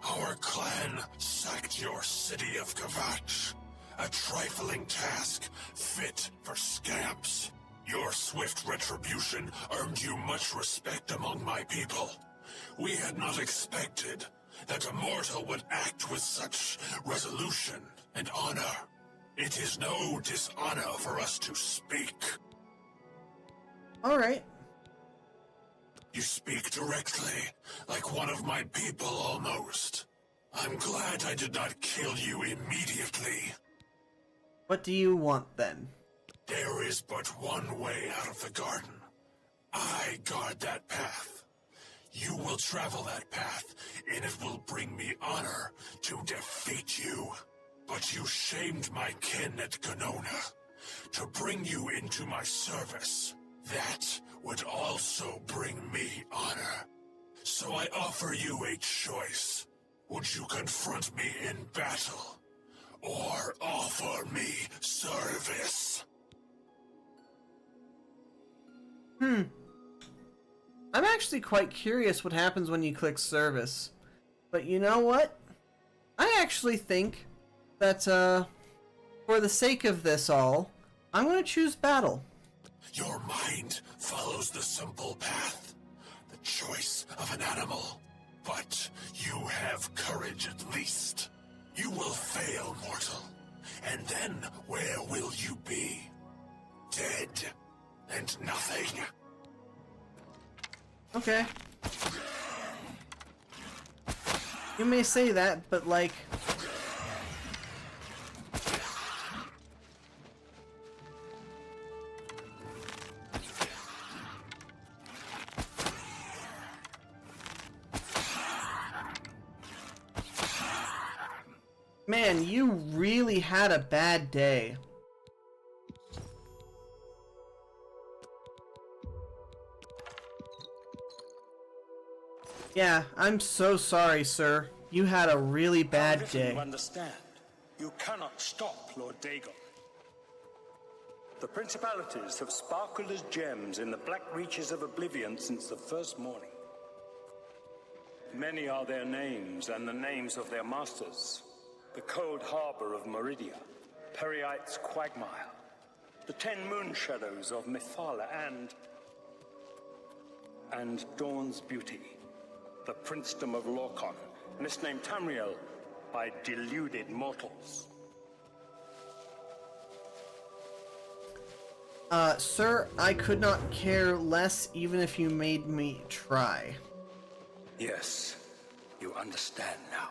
Our clan sacked your city of Kavach. A trifling task, fit for scamps. Your swift retribution earned you much respect among my people. We had not expected that a mortal would act with such resolution and honor. It is no dishonor for us to speak. Alright. You speak directly, like one of my people almost. I'm glad I did not kill you immediately. What do you want then? There is but one way out of the garden. I guard that path. You will travel that path, and it will bring me honor to defeat you. But you shamed my kin at Ganona. To bring you into my service, that would also bring me honor. So I offer you a choice. Would you confront me in battle, or offer me service? I'm actually quite curious what happens when you click service. But you know what? I actually think that, for the sake of this all, I'm gonna choose battle. Your mind follows the simple path, the choice of an animal. But you have courage at least. You will fail, mortal. And then where will you be? Dead and nothing. Okay. You may say that, but like... Man, you really had a bad day. Yeah, I'm so sorry, sir. You had a really bad day. You understand. You cannot stop Lord Dagon. The principalities have sparkled as gems in the black reaches of Oblivion since the first morning. Many are their names and the names of their masters. The cold harbor of Meridia, Periite's quagmire, the 10 moon shadows of Mephala, and Dawn's beauty, the princedom of Lorcon, misnamed Tamriel by deluded mortals. Sir, I could not care less even if you made me try. Yes, you understand now.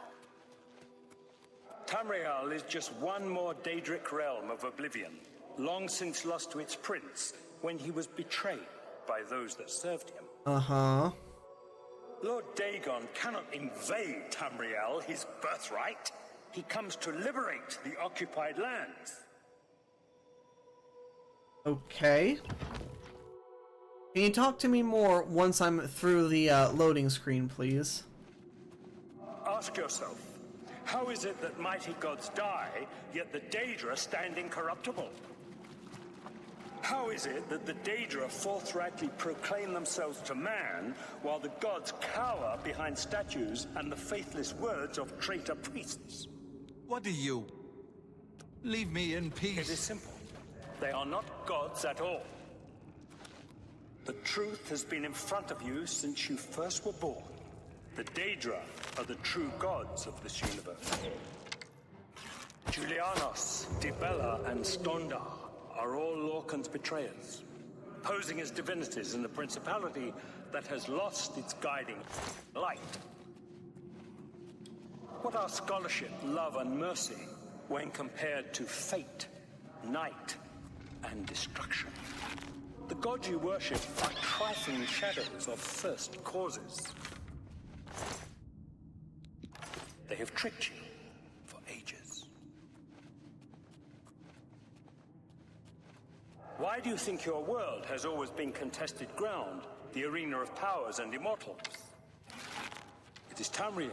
Tamriel is just one more Daedric realm of Oblivion, long since lost to its prince when he was betrayed by those that served him. Uh-huh. Lord Dagon cannot invade Tamriel, his birthright. He comes to liberate the occupied lands. Okay. Can you talk to me more once I'm through the loading screen, please? Ask yourself, how is it that mighty gods die, yet the Daedra stand incorruptible? How is it that the Daedra forthrightly proclaim themselves to man, while the gods cower behind statues and the faithless words of traitor priests? What do you? Leave me in peace. It is simple. They are not gods at all. The truth has been in front of you since you first were born. The Daedra are the true gods of this universe. Julianos, Dibella, and Stondar are all Lorcan's betrayers, posing as divinities in the principality that has lost its guiding light. What are scholarship, love, and mercy when compared to fate, night, and destruction? The gods you worship are trifling shadows of first causes. They have tricked you for ages. Why do you think your world has always been contested ground, the arena of powers and immortals? It is Tamriel,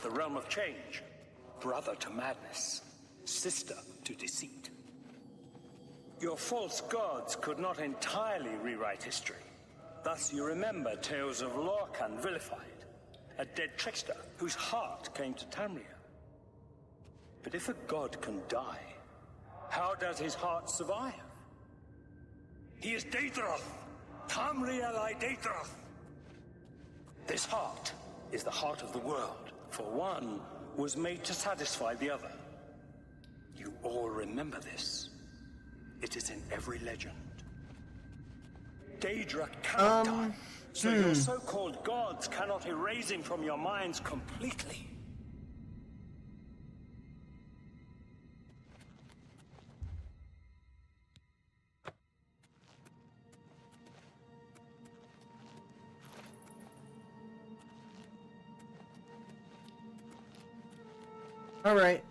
the realm of change, brother to madness, sister to deceit. Your false gods could not entirely rewrite history. Thus you remember tales of Lorcan vilified, a dead trickster whose heart came to Tamriel. But if a god can die, how does his heart survive? He is Daedroth, Tamriel I Daedroth. This heart is the heart of the world, for one was made to satisfy the other. You all remember this. It is in every legend. Daedra cannot die, so your so-called gods cannot erase him from your minds completely. Alright.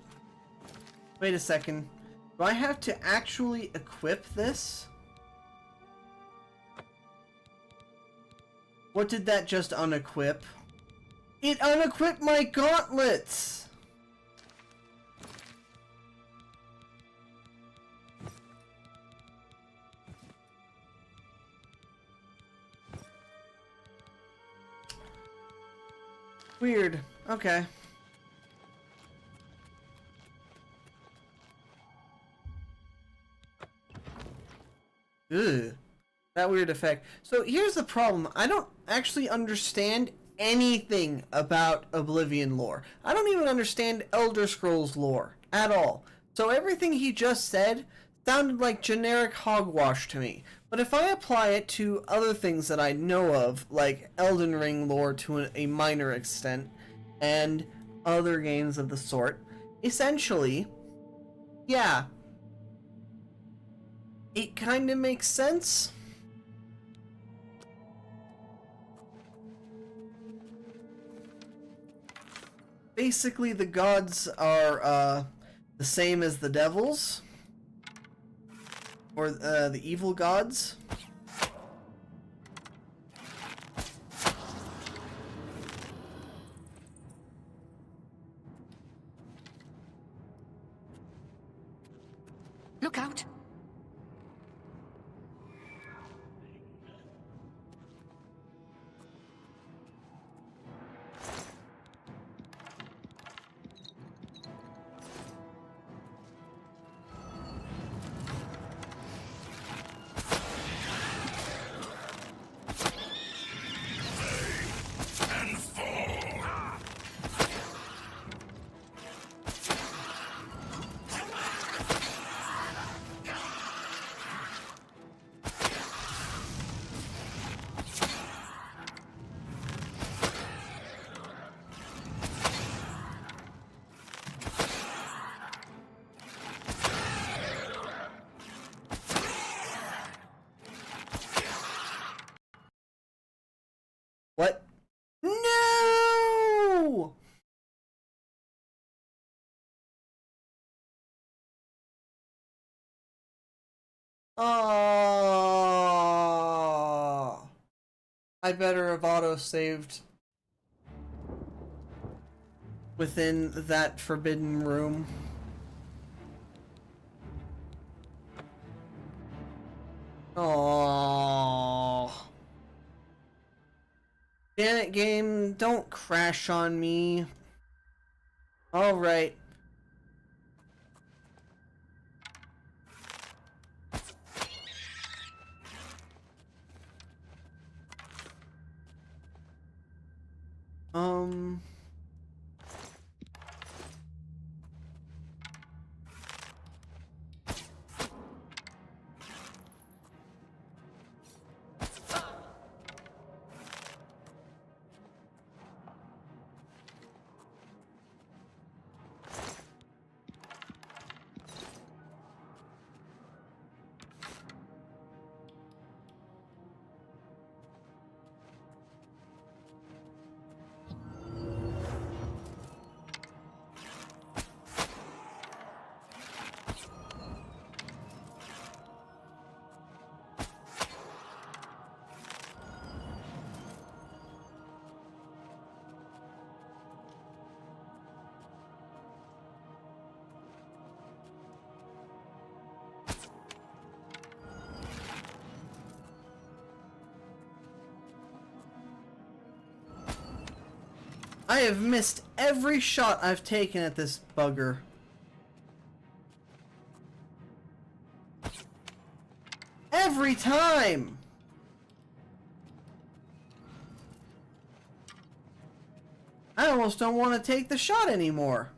Wait a second. Do I have to actually equip this? What did that just unequip? It unequipped my gauntlets! Weird. Okay. Ugh. That weird effect. So here's the problem. I don't actually understand anything about Oblivion lore. I don't even understand Elder Scrolls lore at all. So everything he just said sounded like generic hogwash to me. But if I apply it to other things that I know of, like Elden Ring lore to a minor extent, and other games of the sort, essentially, yeah, it kind of makes sense. Basically, the gods are the same as the devils, or the evil gods. Look out! What? No! Oh, I better have auto-saved within that forbidden room. Oh. Damn it, game, don't crash on me. Alright. I have missed every shot I've taken at this bugger. Every time! I almost don't want to take the shot anymore.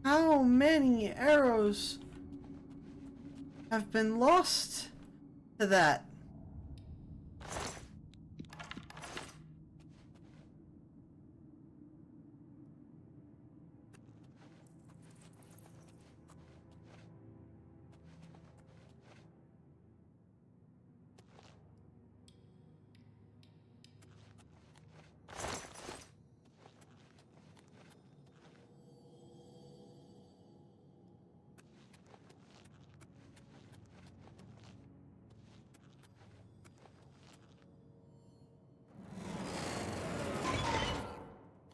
How many arrows have been lost to that?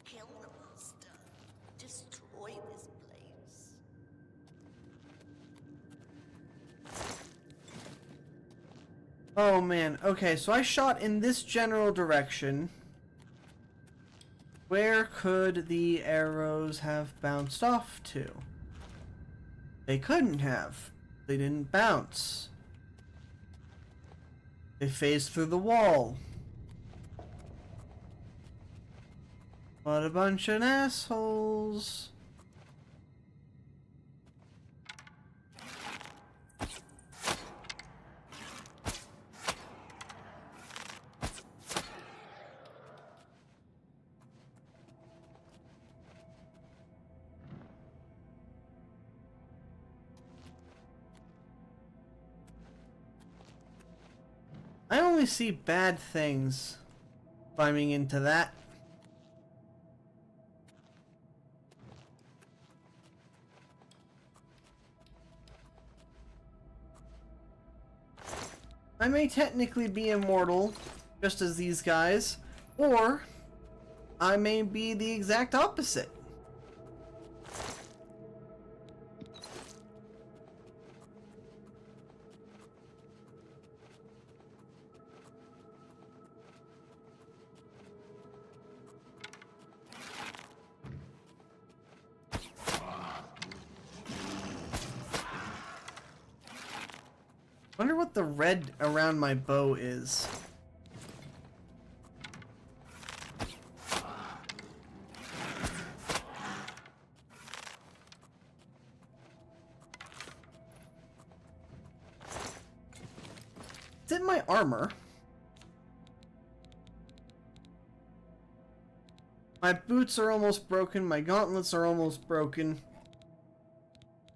Kill the master. Destroy this place. Oh man, okay, so I shot in this general direction. Where could the arrows have bounced off to? They couldn't have. They didn't bounce. They phased through the wall. What a bunch of assholes. I only see bad things climbing into that. I may technically be immortal, just as these guys, or I may be the exact opposite. Wonder what the red around my bow is. It's in my armor. My boots are almost broken, my gauntlets are almost broken,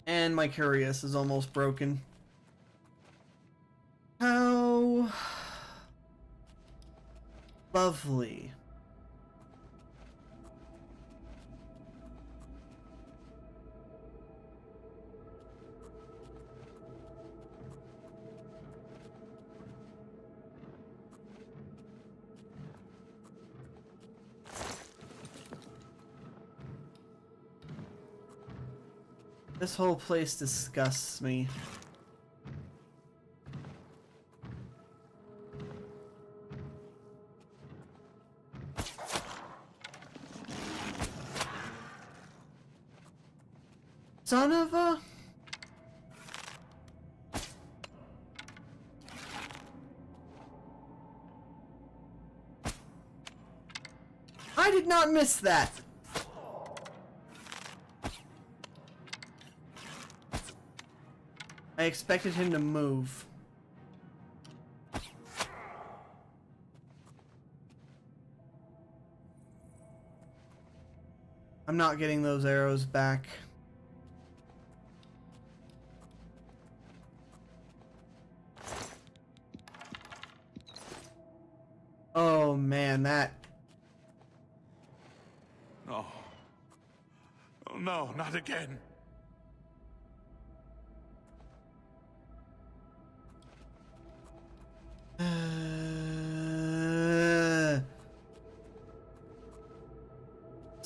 and my cuirass is almost broken. How lovely. This whole place disgusts me. Son of a... I did not miss that! I expected him to move. I'm not getting those arrows back. Oh man, that... No. Oh no, not again.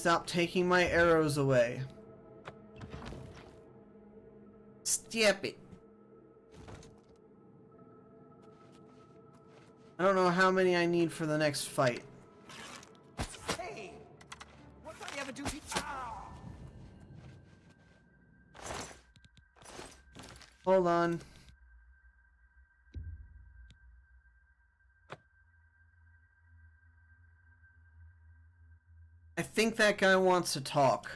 Stop taking my arrows away. Stop it. I don't know how many I need for the next fight. Hey! What did I ever do to you? Ah! Hold on. I think that guy wants to talk.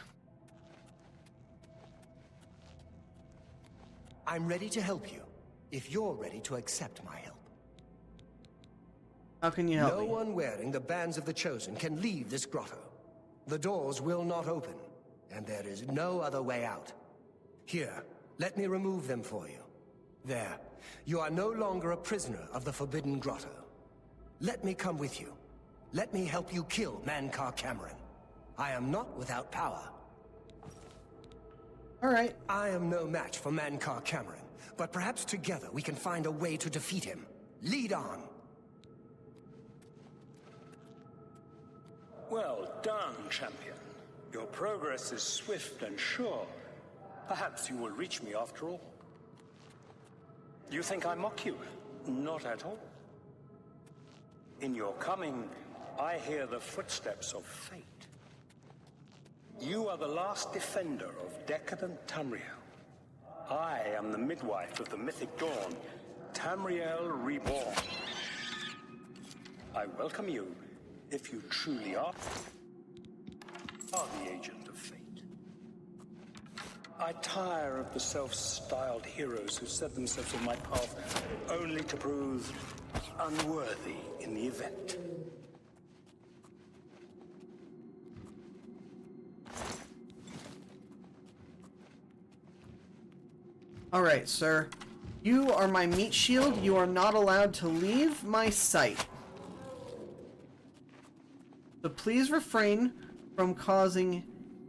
I'm ready to help you, if you're ready to accept my help. How can you help No me? one wearing the bands of the Chosen can leave this grotto. The doors will not open, and there is no other way out. Here, let me remove them for you. There, you are no longer a prisoner of the Forbidden Grotto. Let me come with you. Let me help you kill Mankar Cameron. I am not without power. Alright. I am no match for Mankar Cameron, but perhaps together we can find a way to defeat him. Lead on. Well done, champion. Your progress is swift and sure. Perhaps you will reach me after all. You think I mock you? Not at all. In your coming, I hear the footsteps of fate. You are the last defender of decadent Tamriel. I am the midwife of the mythic dawn, Tamriel Reborn. I welcome you, if you truly are the agent of fate. I tire of the self-styled heroes who set themselves on my path only to prove unworthy in the event. Alright, sir. You are my meat shield. You are not allowed to leave my sight. So please refrain from causing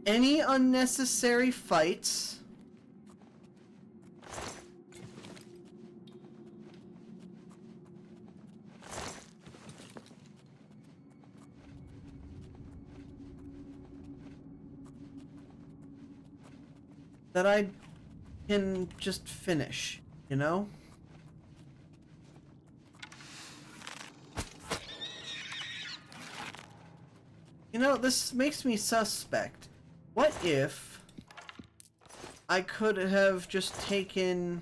any unnecessary fights. That I can just finish, you know? You know, this makes me suspect. What if I could have just taken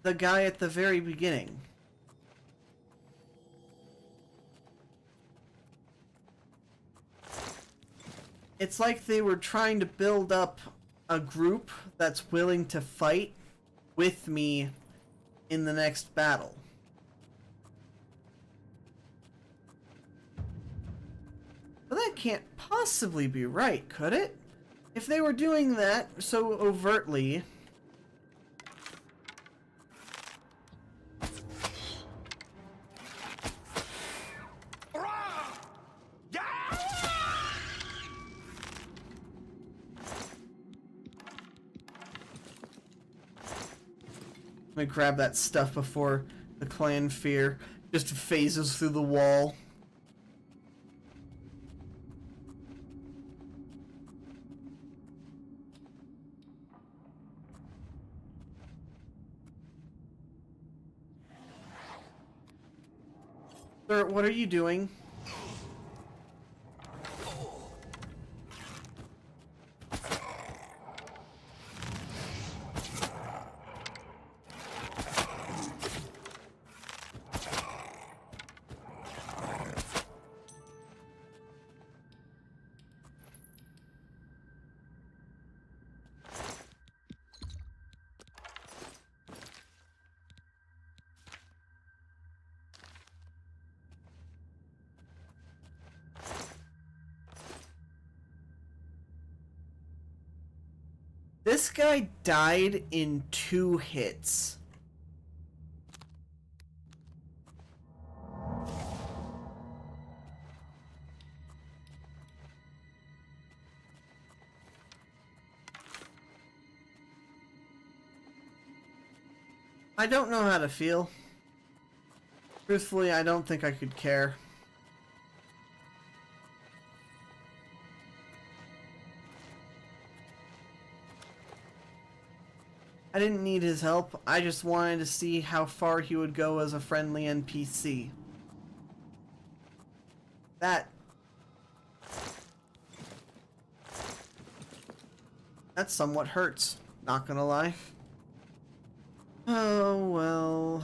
the guy at the very beginning? It's like they were trying to build up a group that's willing to fight with me in the next battle. But that can't possibly be right, could it? If they were doing that so overtly... Let me grab that stuff before the clan fear just phases through the wall. Sir, what are you doing? This guy died in 2 hits. I don't know how to feel. Truthfully, I don't think I could care. I didn't need his help. I just wanted to see how far he would go as a friendly NPC. That somewhat hurts, not gonna lie. Oh, well.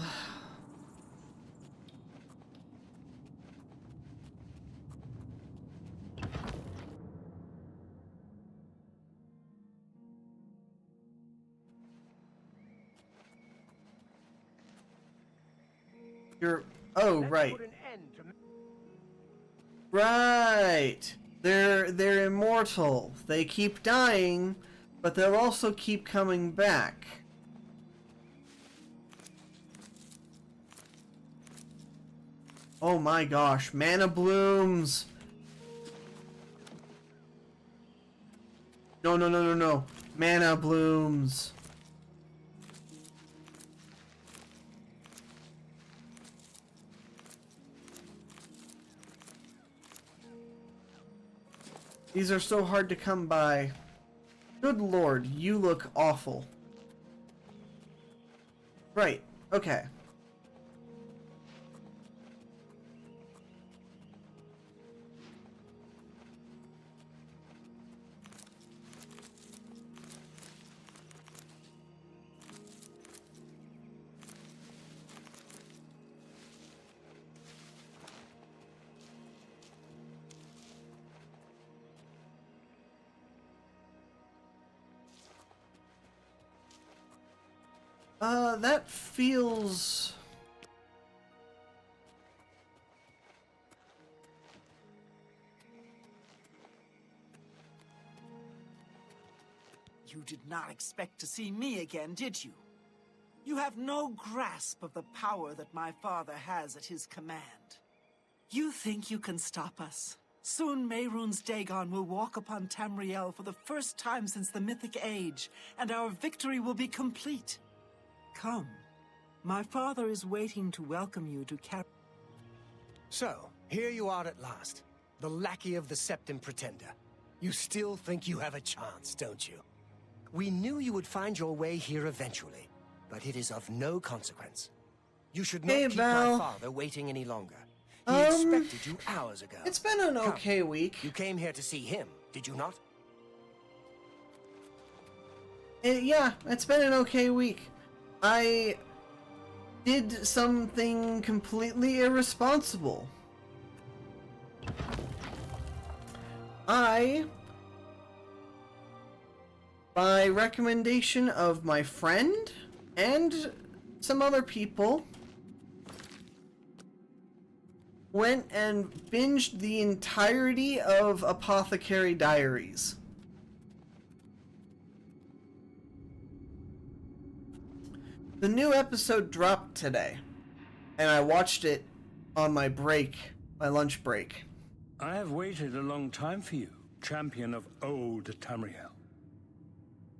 Oh, right. Right. They're immortal. They keep dying, but they'll also keep coming back. Oh my gosh, mana blooms. No, no, no, no, no. Mana blooms. These are so hard to come by. Good lord, you look awful. Right, okay. That feels... You did not expect to see me again, did you? You have no grasp of the power that my father has at his command. You think you can stop us? Soon Mehrunes Dagon will walk upon Tamriel for the first time since the Mythic Age, and our victory will be complete. Come. My father is waiting to welcome you to So, here you are at last. The lackey of the Septim Pretender. You still think you have a chance, don't you? We knew you would find your way here eventually, but it is of no consequence. You should not keep my father waiting any longer. He expected you hours ago. It's been an okay week. You came here to see him, did you not? Yeah, it's been an okay week. I did something completely irresponsible. By recommendation of my friend and some other people, went and binged the entirety of Apothecary Diaries. The new episode dropped today, and I watched it on my break, my lunch break. I have waited a long time for you, champion of old Tamriel.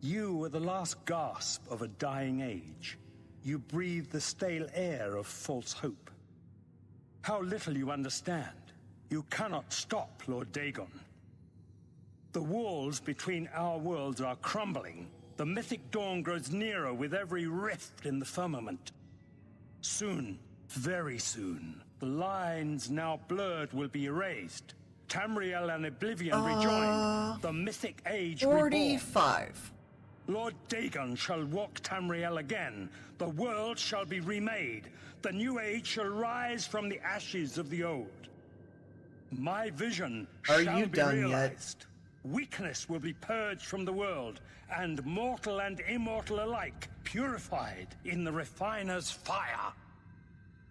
You were the last gasp of a dying age. You breathed the stale air of false hope. How little you understand. You cannot stop Lord Dagon. The walls between our worlds are crumbling. The mythic dawn grows nearer with every rift in the firmament. Soon, very soon, the lines now blurred will be erased. Tamriel and Oblivion rejoined. The mythic age 45. Reborn. Lord Dagon shall walk Tamriel again. The world shall be remade. The new age shall rise from the ashes of the old. My vision shall be realized. Weakness will be purged from the world, and mortal and immortal alike purified in the refiner's fire.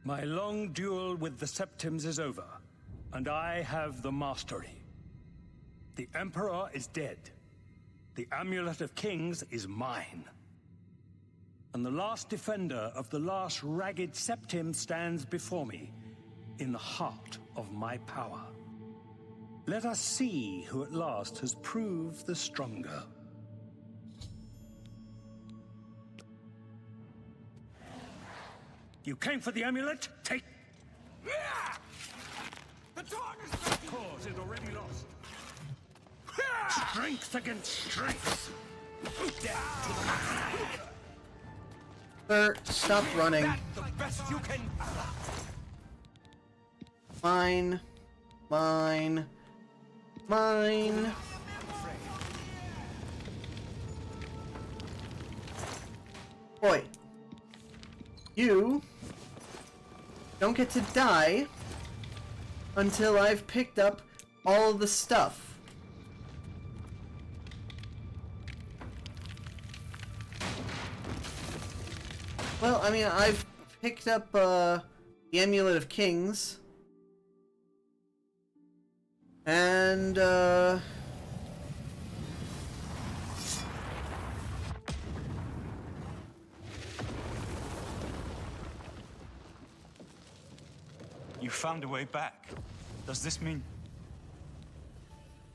My long duel with the Septims is over, and I have the mastery. The Emperor is dead. The Amulet of Kings is mine. And the last defender of the last ragged Septim stands before me, in the heart of my power. Let us see who at last has proved the stronger. You came for the amulet? Take... The dawn is breaking! Cause is already lost. Strength against strength. Death to the master. Sir, stop running. The best you can. Mine. Mine. Mine. Boy. You don't get to die until I've picked up all of the stuff. Well, I mean, I've picked up the Amulet of Kings. And You found a way back. Does this mean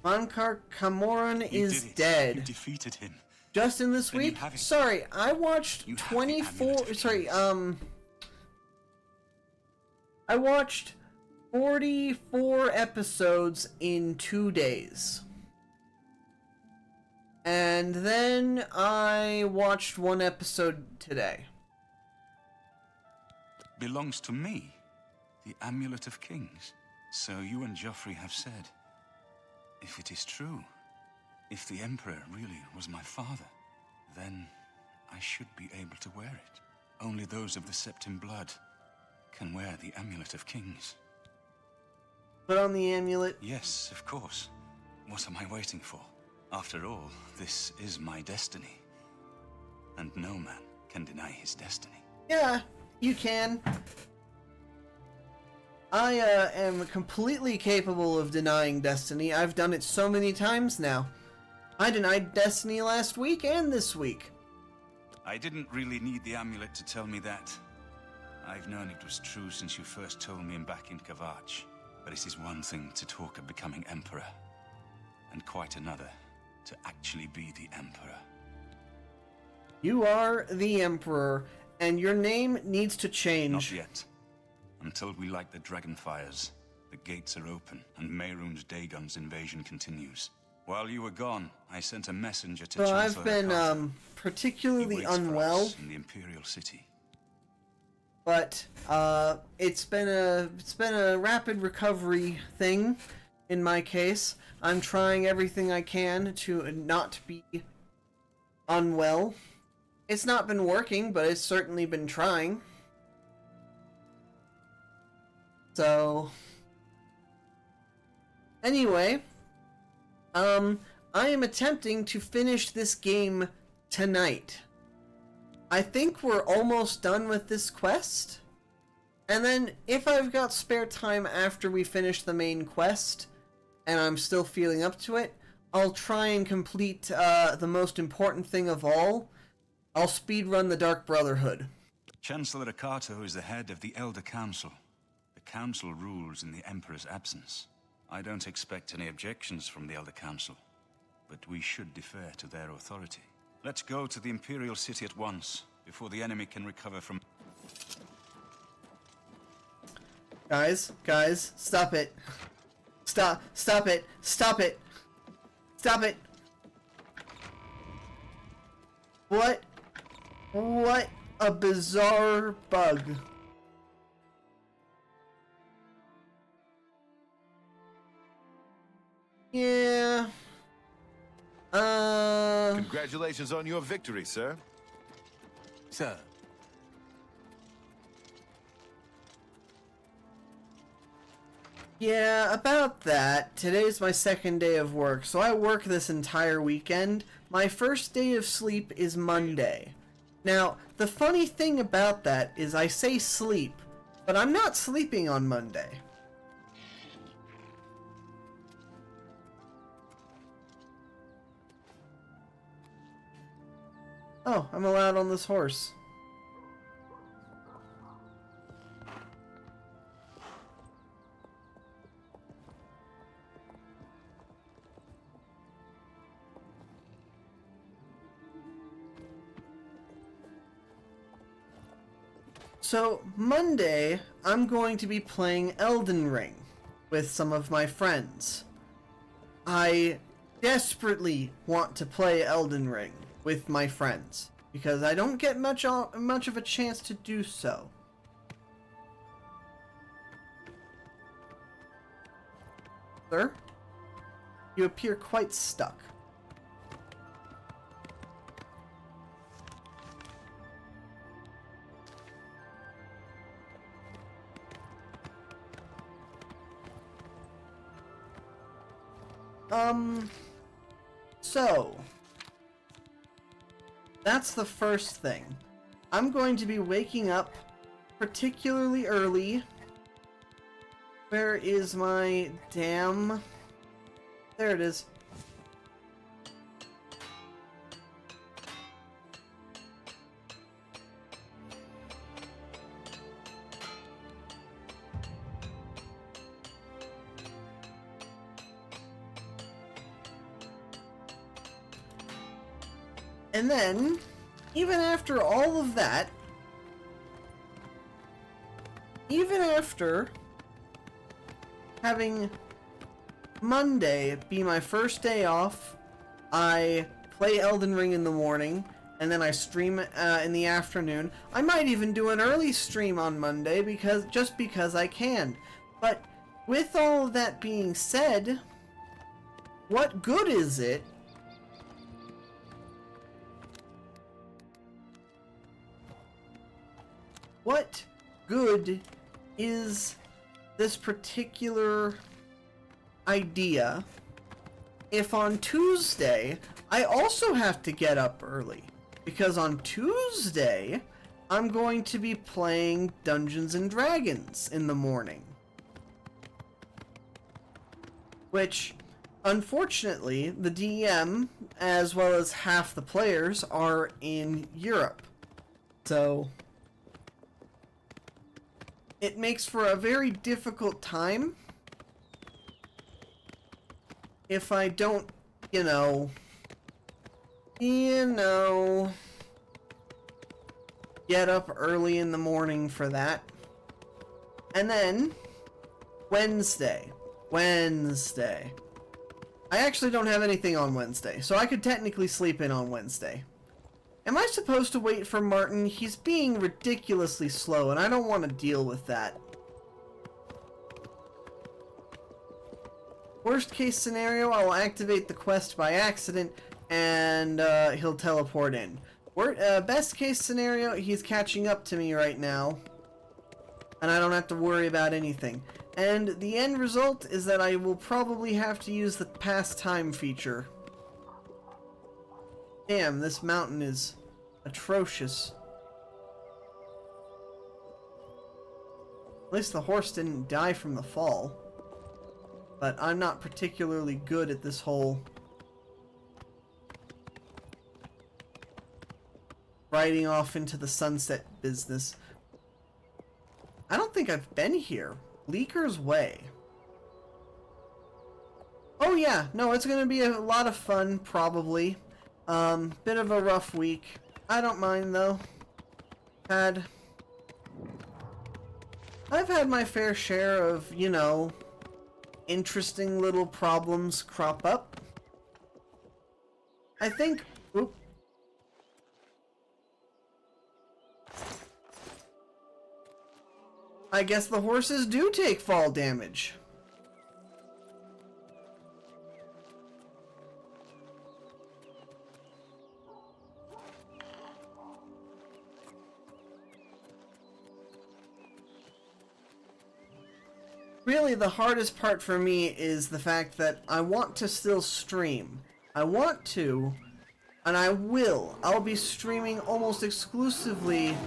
Monkar Camoran you is did it? dead. You defeated him. Just in this Then you week? have it. Sorry, I watched You have the 24. Amulet of Sorry, Kings. I watched 44 episodes in 2 days. And then I watched one episode today. Belongs to me. The Amulet of Kings. So you and Joffrey have said. If it is true, if the Emperor really was my father, then I should be able to wear it. Only those of the Septim blood can wear the Amulet of Kings. Put on the amulet. Yes, of course. What am I waiting for? After all, this is my destiny. And no man can deny his destiny. Yeah, you can. I am completely capable of denying destiny. I've done it so many times now. I denied destiny last week and this week. I didn't really need the amulet to tell me that. I've known it was true since you first told me back in Kavach. But it is one thing to talk of becoming Emperor, and quite another to actually be the Emperor. You are the Emperor, and your name needs to change. Not yet. Until we light the Dragonfires, the gates are open, and Mehrunes Dagon's invasion continues. While you were gone, I sent a messenger to So Chancellor I've been Akata. particularly He waits for unwell, us in the Imperial City. but it's been a rapid recovery thing. In my case, I'm trying everything I can to not be unwell. It's not been working, but it's certainly been trying. So, anyway, I am attempting to finish this game tonight. I think we're almost done with this quest. And then, if I've got spare time after we finish the main quest, and I'm still feeling up to it, I'll try and complete the most important thing of all. I'll speedrun the Dark Brotherhood. Chancellor Akata is the head of the Elder Council. The Council rules in the Emperor's absence. I don't expect any objections from the Elder Council, but we should defer to their authority. Let's go to the Imperial City at once, before the enemy can recover from... Guys, stop it. Stop it. Stop it. Stop it. What a bizarre bug. Yeah. Congratulations on your victory, sir. Sir, Yeah, about that. Today's my second day of work, so I work this entire weekend. My first day of sleep is Monday. Now, the funny thing about that is I say sleep, but I'm not sleeping on Monday. Oh, I'm allowed on this horse. So, Monday, I'm going to be playing Elden Ring with some of my friends. I desperately want to play Elden Ring with my friends. because I don't get much of a chance to do so. Sir, you appear quite stuck. So that's the first thing. I'm going to be waking up particularly early. Where is my damn... There it is. And then, even after all of that, even after having Monday be my first day off, I play Elden Ring in the morning, and then I stream in the afternoon. I might even do an early stream on Monday just because I can. But with all of that being said, what good is it what good is this particular idea if on Tuesday I also have to get up early? Because on Tuesday I'm going to be playing Dungeons and Dragons in the morning, which unfortunately the DM as well as half the players are in Europe, so it makes for a very difficult time if I don't, you know, get up early in the morning for that. And then Wednesday. I actually don't have anything on Wednesday, so I could technically sleep in on Wednesday. Am I supposed to wait for Martin? He's being ridiculously slow, and I don't want to deal with that. Worst case scenario, I'll activate the quest by accident, and he'll teleport in. Best case scenario, he's catching up to me right now, and I don't have to worry about anything. And the end result is that I will probably have to use the past time feature. Damn, this mountain is atrocious. At least the horse didn't die from the fall. But I'm not particularly good at this whole riding off into the sunset business. I don't think I've been here. Leaker's Way. Oh yeah, no, it's gonna be a lot of fun, probably. Bit of a rough week. I don't mind though. I've had my fair share of, you know, interesting little problems crop up. I think... Oop. I guess the horses do take fall damage. Really, the hardest part for me is the fact that I want to still stream. I want to, and I will. I'll be streaming almost exclusively.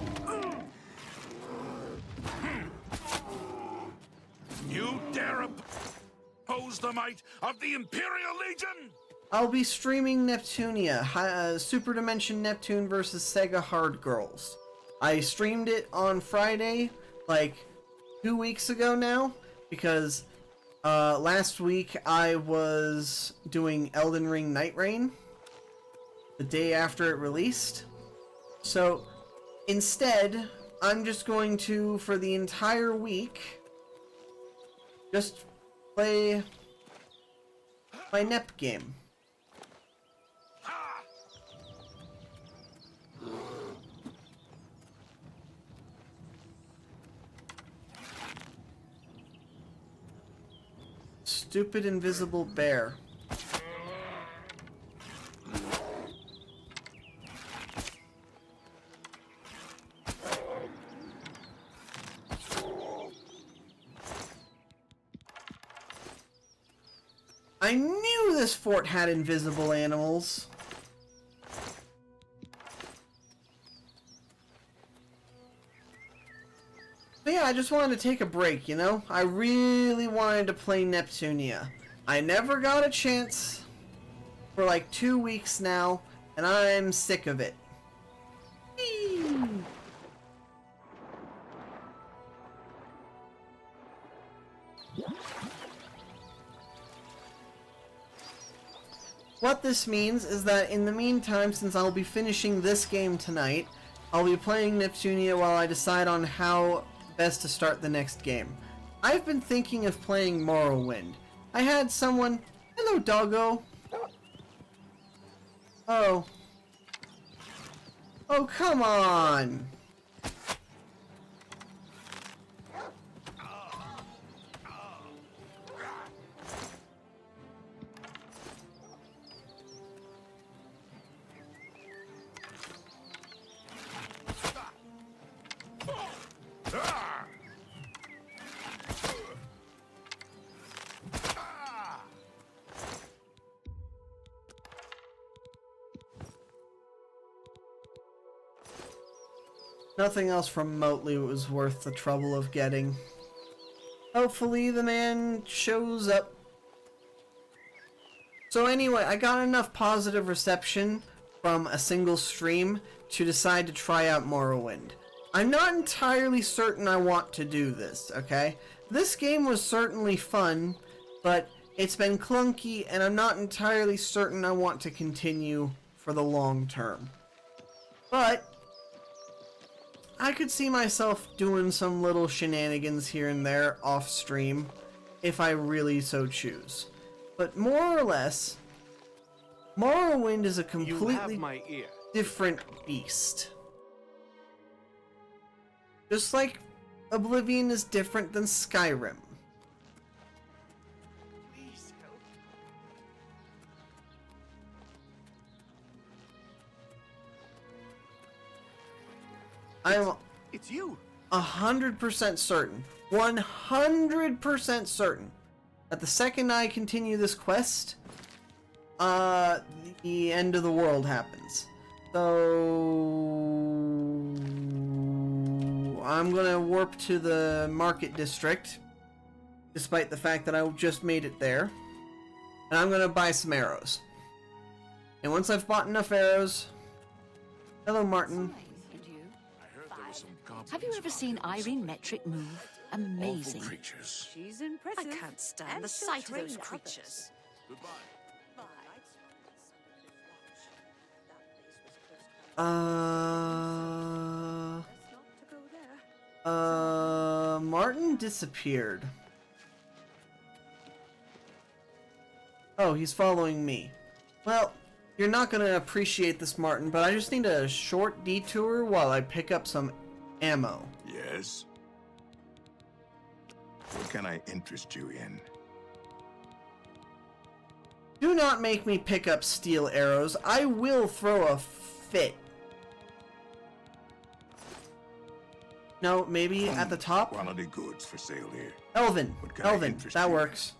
You dare oppose the might of the Imperial Legion? I'll be streaming Neptunia, Super Dimension Neptune versus Sega Hard Girls. I streamed it on Friday, like 2 weeks ago now. Because last week I was doing Elden Ring Night Rain the day after it released. So instead, I'm just going to, for the entire week, just play my Nep game. Stupid invisible bear. I knew this fort had invisible animals. But yeah, I just wanted to take a break, you know? I really wanted to play Neptunia. I never got a chance for like 2 weeks now, and I'm sick of it. Whee! What this means is that in the meantime, since I'll be finishing this game tonight, I'll be playing Neptunia while I decide on how best to start the next game. I've been thinking of playing Morrowind. I had someone... Hello, doggo. Oh. Oh, come on. Nothing else remotely was worth the trouble of getting. Hopefully the man shows up. So anyway, I got enough positive reception from a single stream to decide to try out Morrowind. I'm not entirely certain I want to do this, okay? This game was certainly fun, but it's been clunky and I'm not entirely certain I want to continue for the long term. But I could see myself doing some little shenanigans here and there off stream if I really so choose. But more or less, Morrowind is a completely different beast. Just like Oblivion is different than Skyrim. Please help. It's you. 100% certain. 100% certain that the second I continue this quest, the end of the world happens. So I'm gonna warp to the market district, despite the fact that I just made it there, and I'm gonna buy some arrows. And once I've bought enough arrows, hello Martin. Have you ever seen Irene Metric move? Amazing. Awful creatures. She's impressive. I can't stand the sight of those creatures. Martin disappeared. Oh, he's following me. Well, you're not gonna appreciate this, Martin, but I just need a short detour while I pick up some ammo. Yes? What can I interest you in? Do not make me pick up steel arrows. I will throw a fit. No, maybe at the top? Quality goods for sale here. Elvin. What can I Elvin. interest That you in? works.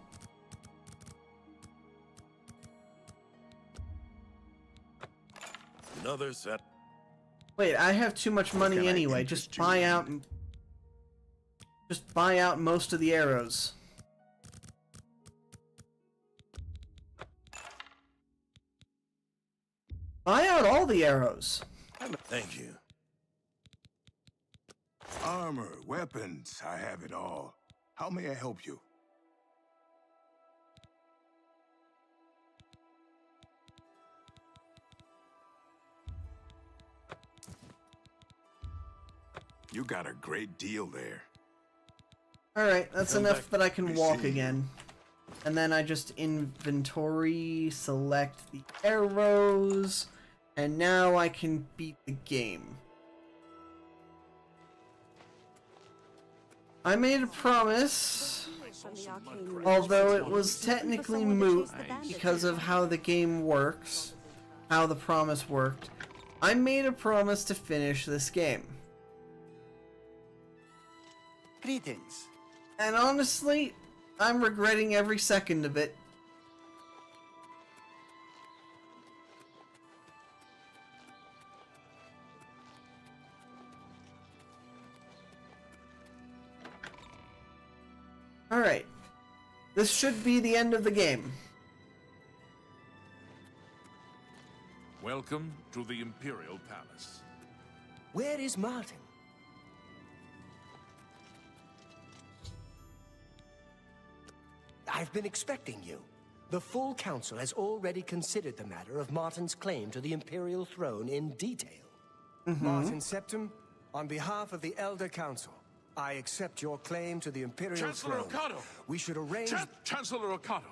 Another set. Wait, I have too much money can I anyway. Just interest you buy in? out and just buy out most of the arrows. Buy out all the arrows. Thank you. Armor, weapons, I have it all. How may I help you? You got a great deal there. Alright, that's Come enough back. that I can We walk see you. again. And then I just inventory, select the arrows, and now I can beat the game. I made a promise Although it was technically moot because of how the game works, how the promise worked, I made a promise to finish this game. Greetings. And honestly, I'm regretting every second of it. Alright. This should be the end of the game. Welcome to the Imperial Palace. Where is Martin? I've been expecting you. The full council has already considered the matter of Martin's claim to the Imperial throne in detail. Martin Septim, on behalf of the Elder Council, I accept your claim to the Imperial Chancellor throne. Okado! We should arrange... Chancellor Okado!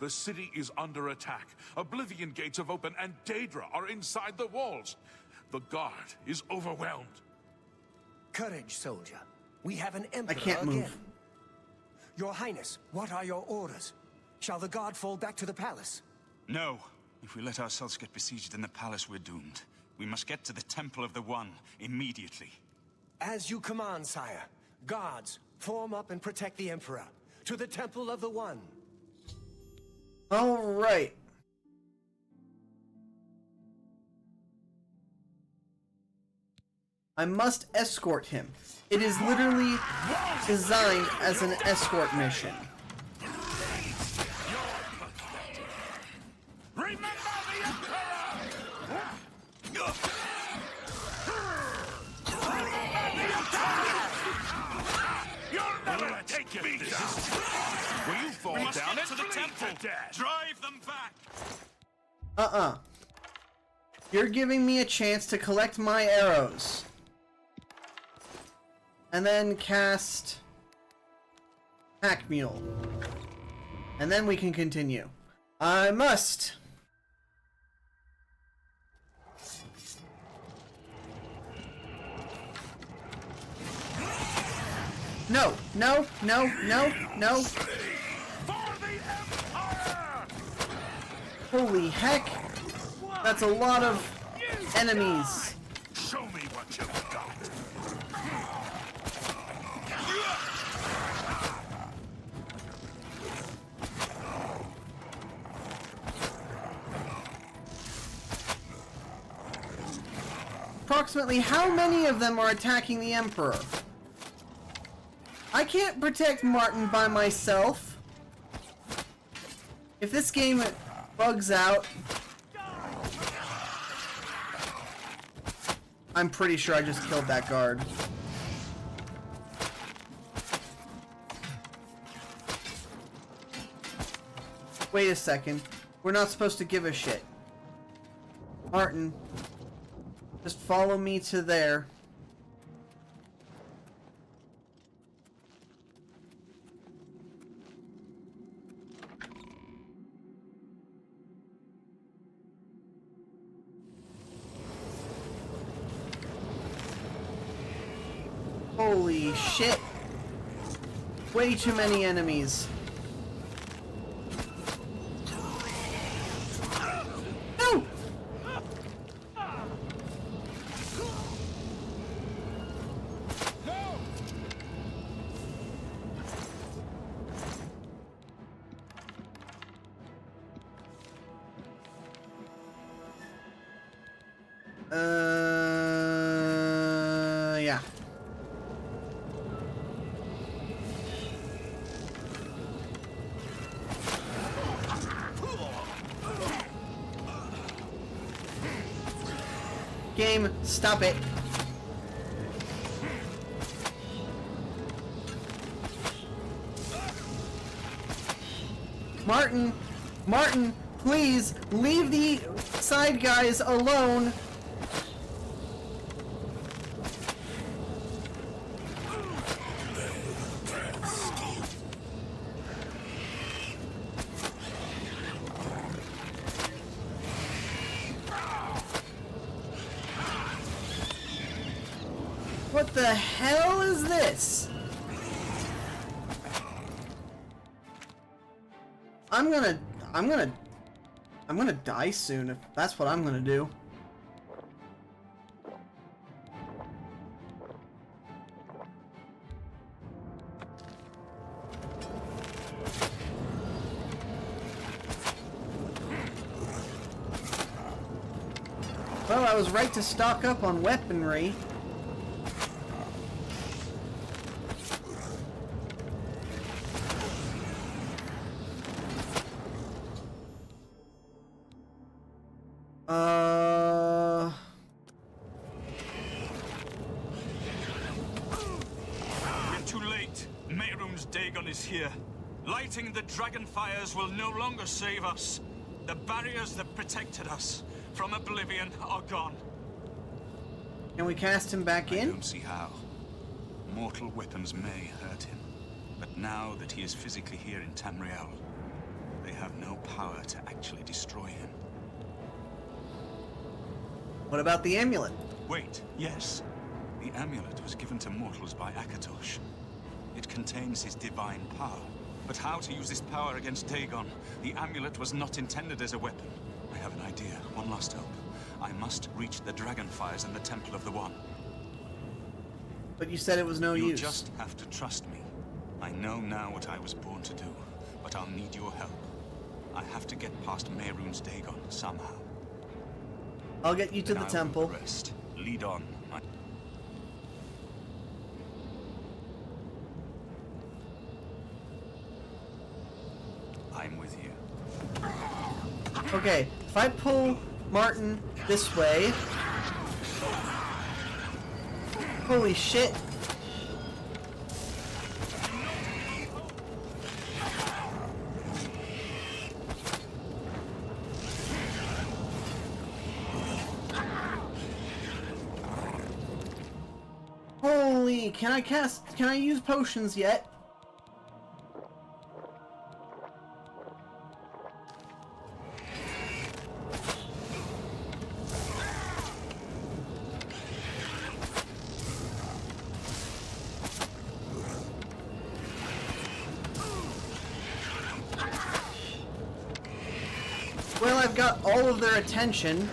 The city is under attack. Oblivion gates have opened and Daedra are inside the walls. The guard is overwhelmed. Courage, soldier. We have an emperor I can't again. move. Your Highness, what are your orders? Shall the guard fall back to the palace? No. If we let ourselves get besieged in the palace, we're doomed. We must get to the Temple of the One immediately. As you command, sire. Guards, form up and protect the Emperor. To the Temple of the One. Alright. I must escort him. It is literally designed as an escort mission. Remember the Emperor! You'll never take your beat down! Will you fall must down get and to the bleed temple. to death? Drive them back! You're giving me a chance to collect my arrows. And then cast Pack Mule. And then we can continue. I must! No, no, no, no, no. Holy heck! That's a lot of enemies. Show me what you've got. Approximately how many of them are attacking the Emperor? I can't protect Martin by myself. If this game bugs out, I'm pretty sure I just killed that guard. Wait a second. We're not supposed to give a shit. Martin, just follow me to there. Holy shit! Way too many enemies. No! Yeah. Game, stop it. Martin, please leave the side guys alone. What the hell is this? I'm gonna die soon if that's what I'm gonna do. Well, I was right to stock up on weaponry. We're too late. Mehrunes Dagon is here. Lighting the dragon fires will no longer save us. The barriers that protected us from Oblivion are gone. Can we cast him back in? I don't see how. Mortal weapons may hurt him, but now that he is physically here in Tamriel, they have no power to actually destroy him. What about the amulet? Wait, yes. The amulet was given to mortals by Akatosh. It contains his divine power. But how to use this power against Dagon? The amulet was not intended as a weapon. I have an idea. One last hope. I must reach the dragonfires in the Temple of the One. But you said it was no use. You just have to trust me. I know now what I was born to do, but I'll need your help. I have to get past Mehrunes Dagon somehow. I'll get you to the temple. Rest. Lead on. I'm with you. Okay, if I pull Martin this way... Holy shit! Holy, can I use potions yet? Well, I've got all of their attention.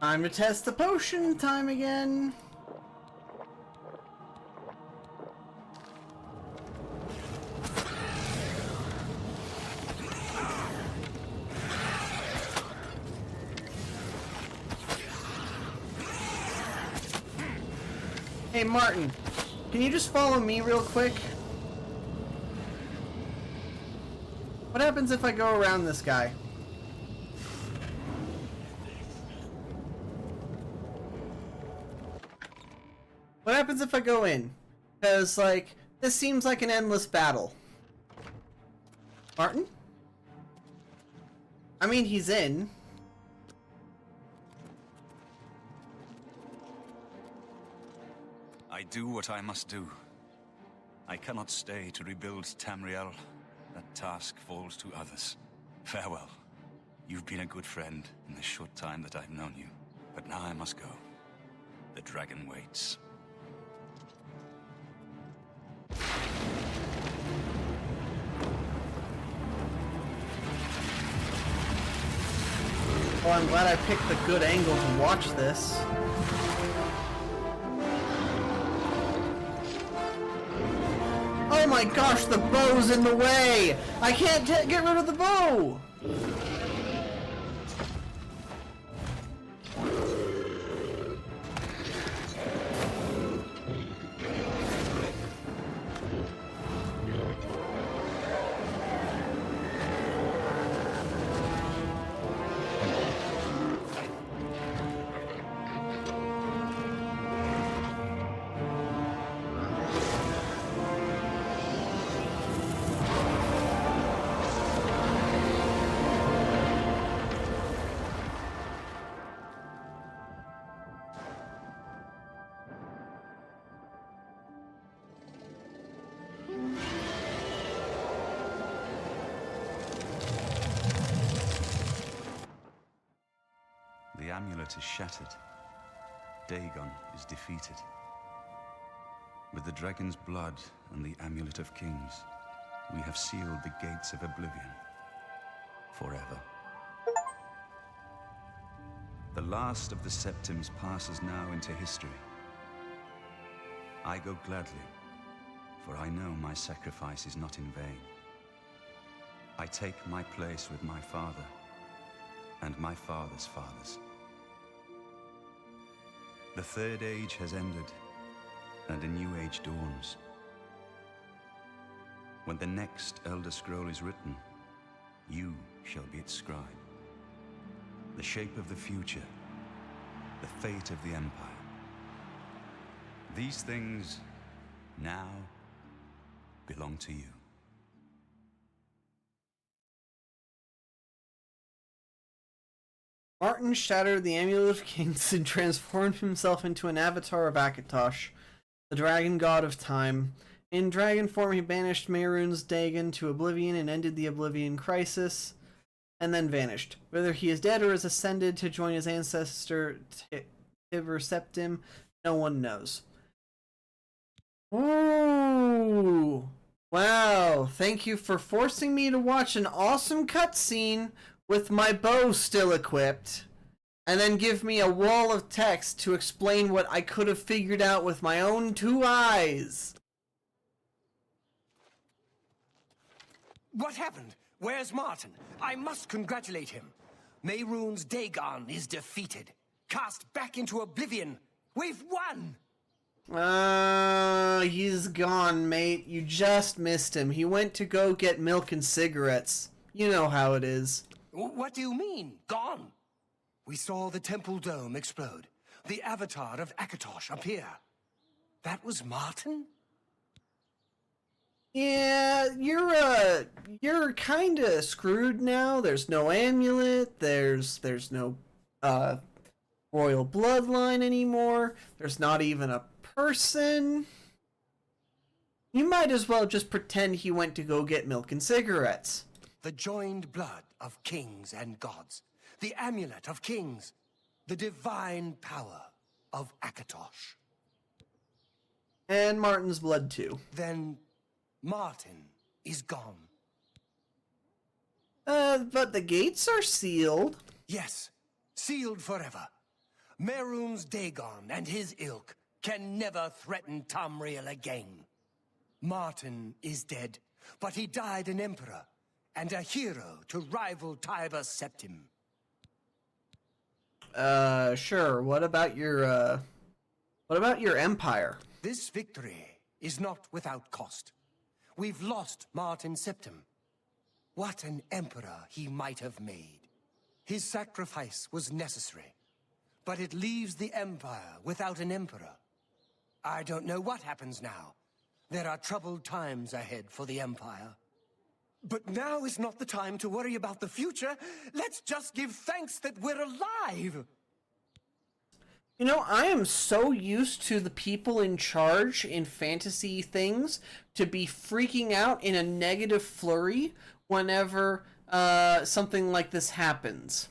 Time to test the potion time again. Hey Martin, can you just follow me real quick? What happens if I go around this guy? What happens if I go in? Because, like, this seems like an endless battle. Martin? I mean, he's in. I do what I must do. I cannot stay to rebuild Tamriel. That task falls to others. Farewell. You've been a good friend in the short time that I've known you. But now I must go. The dragon waits. Well, I'm glad I picked the good angle to watch this. Oh my gosh, the bow's in the way! I can't get rid of the bow! amulet is shattered, Dagon is defeated. With the dragon's blood and the Amulet of Kings, we have sealed the gates of Oblivion forever. The last of the Septims passes now into history. I go gladly, for I know my sacrifice is not in vain. I take my place with my father and my father's fathers. The Third Age has ended, and a new age dawns. When the next Elder Scroll is written, you shall be its scribe. The shape of the future, the fate of the Empire. These things now belong to you. Martin shattered the Amulet of Kings and transformed himself into an avatar of Akatosh, the dragon god of time. In dragon form, he banished Mehrunes Dagon to Oblivion and ended the Oblivion crisis, and then vanished. Whether he is dead or has ascended to join his ancestor Tiber Septim, no one knows. Ooh! Wow, thank you for forcing me to watch an awesome cutscene with my bow still equipped, and then give me a wall of text to explain what I could have figured out with my own 2 eyes. What happened? Where's Martin? I must congratulate him. Mehrunes Dagon is defeated. Cast back into Oblivion. We've won! He's gone, mate. You just missed him. He went to go get milk and cigarettes. You know how it is. What do you mean, gone? We saw the temple dome explode. The avatar of Akatosh appear. That was Martin? Yeah, you're kinda screwed now. There's no amulet, there's no, royal bloodline anymore. There's not even a person. You might as well just pretend he went to go get milk and cigarettes. The joined blood of kings and gods. The amulet of kings. The divine power of Akatosh. And Martin's blood too. Then Martin is gone. But the gates are sealed. Yes, sealed forever. Mehrunes Dagon and his ilk can never threaten Tamriel again. Martin is dead, but he died an emperor and a hero to rival Tiber Septim. Sure. What about your empire? This victory is not without cost. We've lost Martin Septim. What an emperor he might have made. His sacrifice was necessary, but it leaves the empire without an emperor. I don't know what happens now. There are troubled times ahead for the empire. But now is not the time to worry about the future. Let's just give thanks that we're alive. You know, I am so used to the people in charge in fantasy things to be freaking out in a negative flurry whenever something like this happens.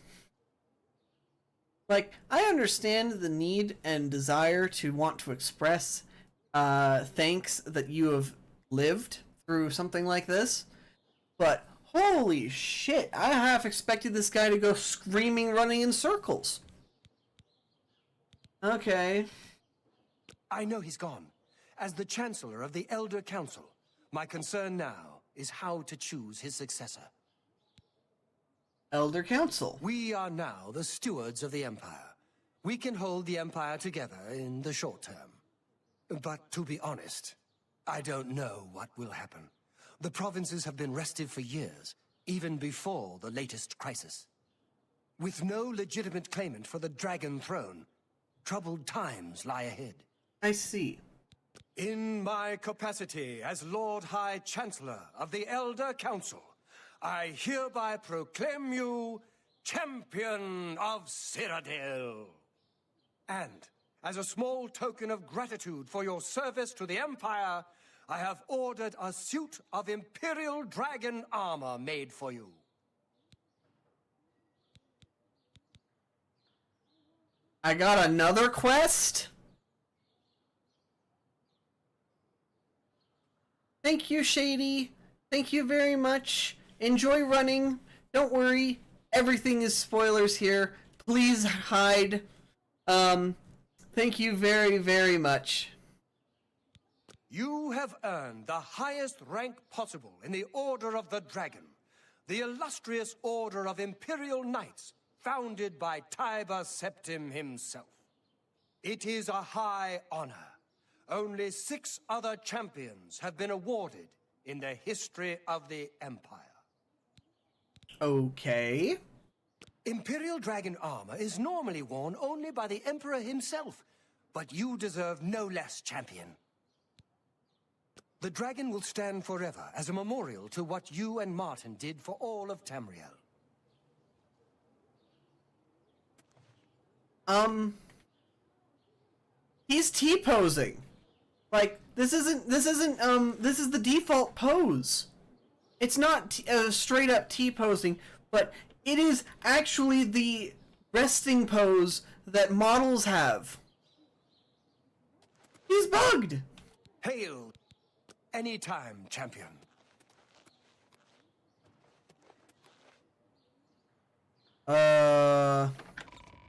Like, I understand the need and desire to want to express thanks that you have lived through something like this, but holy shit, I half expected this guy to go screaming, running in circles. Okay. I know he's gone. As the Chancellor of the Elder Council, my concern now is how to choose his successor. Elder Council. We are now the stewards of the Empire. We can hold the Empire together in the short term. But to be honest, I don't know what will happen. The provinces have been restive for years, even before the latest crisis. With no legitimate claimant for the Dragon Throne, troubled times lie ahead. I see. In my capacity as Lord High Chancellor of the Elder Council, I hereby proclaim you Champion of Cyrodiil. And, as a small token of gratitude for your service to the Empire, I have ordered a suit of Imperial Dragon armor made for you. I got another quest? Thank you, Shady. Thank you very much. Enjoy running. Don't worry. Everything is spoilers here. Please hide. Thank you very, very much. You have earned the highest rank possible in the Order of the Dragon, the illustrious Order of Imperial Knights, founded by Tiber Septim himself. It is a high honor. Only 6 other champions have been awarded in the history of the Empire. Okay. Imperial Dragon armor is normally worn only by the Emperor himself, but you deserve no less, champion. The dragon will stand forever as a memorial to what you and Martin did for all of Tamriel. He's T-posing. Like, this is the default pose. It's not straight up T-posing, but it is actually the resting pose that models have. He's bugged! Hail! Anytime, champion.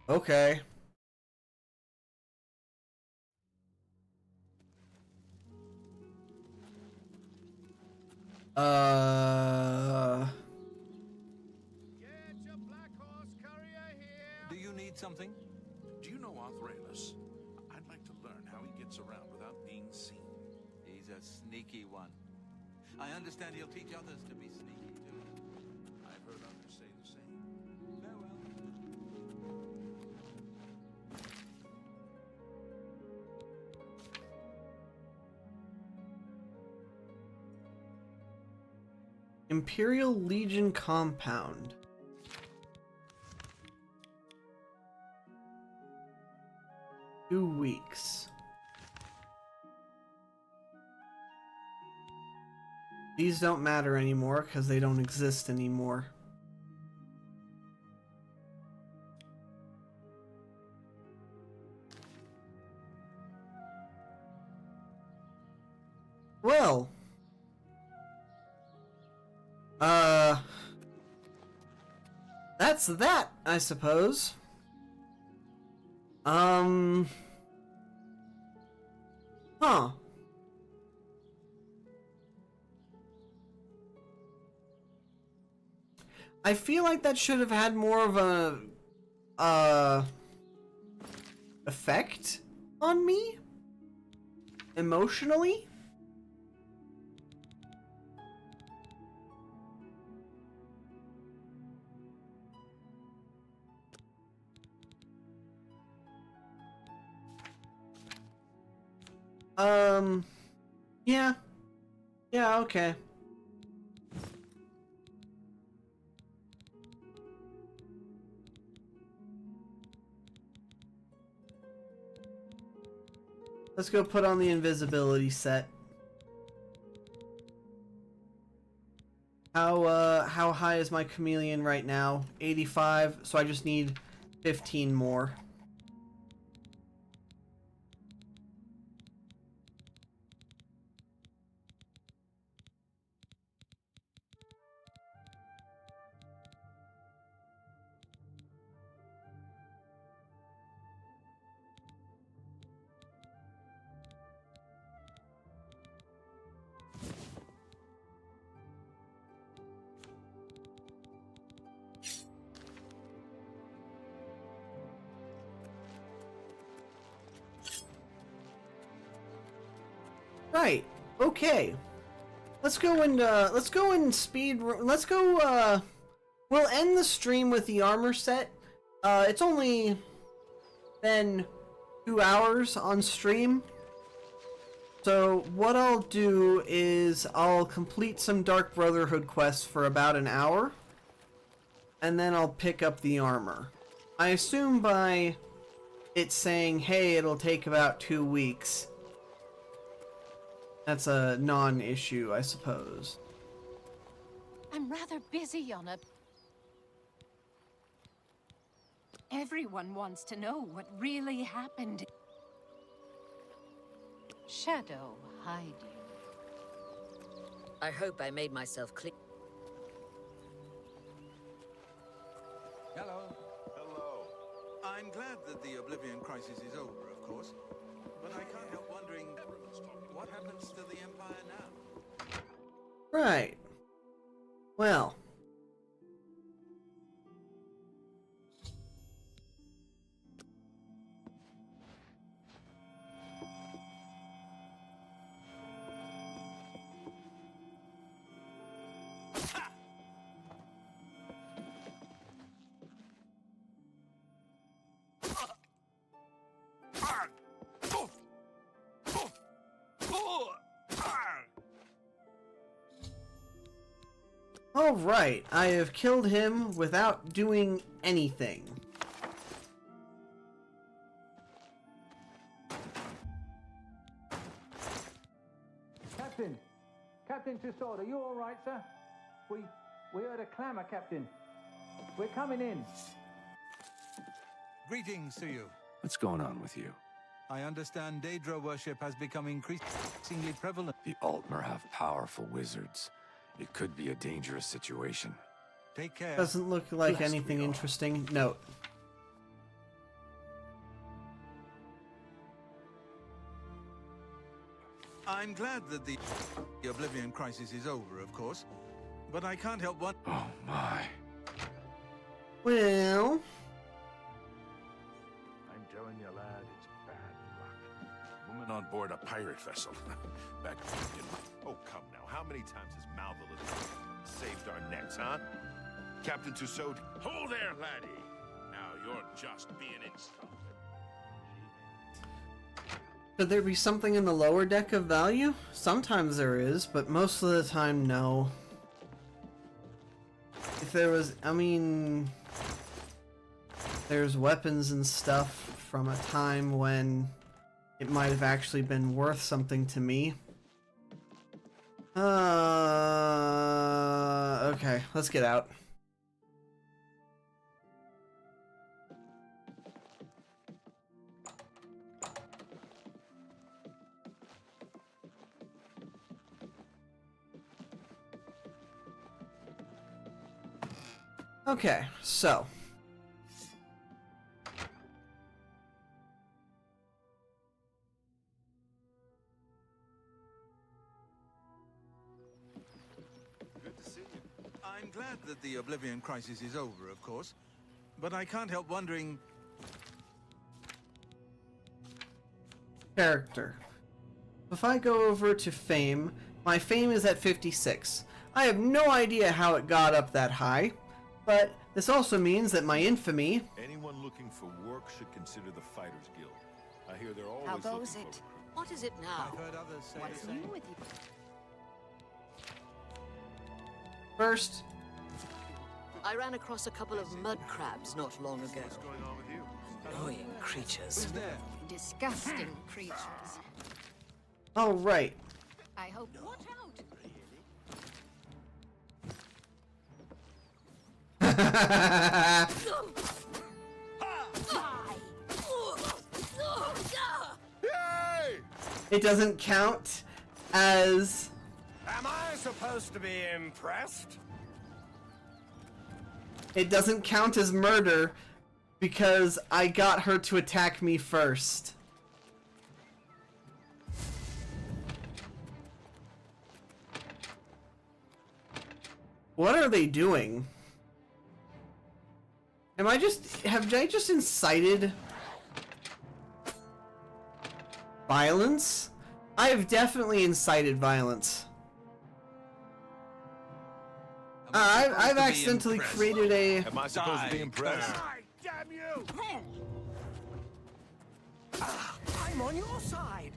Okay. Do you need something? Do you know Arthralis? I'd like to learn how he gets around without being seen. He's a sneaky one. I understand he'll teach others to be sneaky too. I've heard others say the same. Farewell. Imperial Legion compound. Two weeks. These don't matter anymore because they don't exist anymore. Well. That's that, I suppose. Huh. I feel like that should have had more of a, effect on me? Emotionally? Yeah. Yeah, okay. Let's go put on the invisibility set. How high is my chameleon right now? 85, so I just need 15 more. Right. Okay. Let's go and speed. Let's go. We'll end the stream with the armor set. It's only been 2 hours on stream. So what I'll do is I'll complete some Dark Brotherhood quests for about an hour, and then I'll pick up the armor. I assume by it saying, hey, it'll take about 2 weeks. That's a non-issue, I suppose. I'm rather busy on a... Everyone wants to know what really happened. Shadow, hide you. I hope I made myself clear. Hello. Hello. I'm glad that the Oblivion crisis is over, of course. But I can't help wondering, what happens to the Empire now? Right. Well. Alright, I have killed him without doing anything. Captain! Captain Tussaud, are you all right, sir? We heard a clamor, Captain. We're coming in. Greetings to you. What's going on with you? I understand Daedra worship has become increasingly prevalent. The Altmer have powerful wizards. It could be a dangerous situation. Take care. Doesn't look like anything interesting. Note. I'm glad that the Oblivion crisis is over, of course. But I can't help what. Oh my. Well. I'm telling you, lad, it's bad luck. Woman on board a pirate vessel. Back in. Oh, come now. How many times has Malvolus saved our necks, huh? Captain Tussaud. Hold there, laddie. Now you're just being insulted. Could there be something in the lower deck of value? Sometimes there is, but most of the time, no. If there was, I mean, there's weapons and stuff from a time when it might have actually been worth something to me. Okay, let's get out. Okay, so. Good to see you. I'm glad that the Oblivion crisis is over, of course. But I can't help wondering. Character. If I go over to fame, my fame is at 56. I have no idea how it got up that high, but this also means that my infamy... Anyone looking for work should consider the Fighters Guild. I hear they're always How goes looking it? for What is it now? I've heard others say What's the same. new with you? First, I ran across a couple of mud crabs not long ago. what's going on with you. Annoying creatures. Who's there? Disgusting creatures. all right. I hope. Watch out! It doesn't count as... Am I supposed to be impressed? It doesn't count as murder because I got her to attack me first. What are they doing? Have I just incited violence? I have definitely incited violence. I've accidentally created a... Am I supposed to be impressed? Damn you! I'm on your side.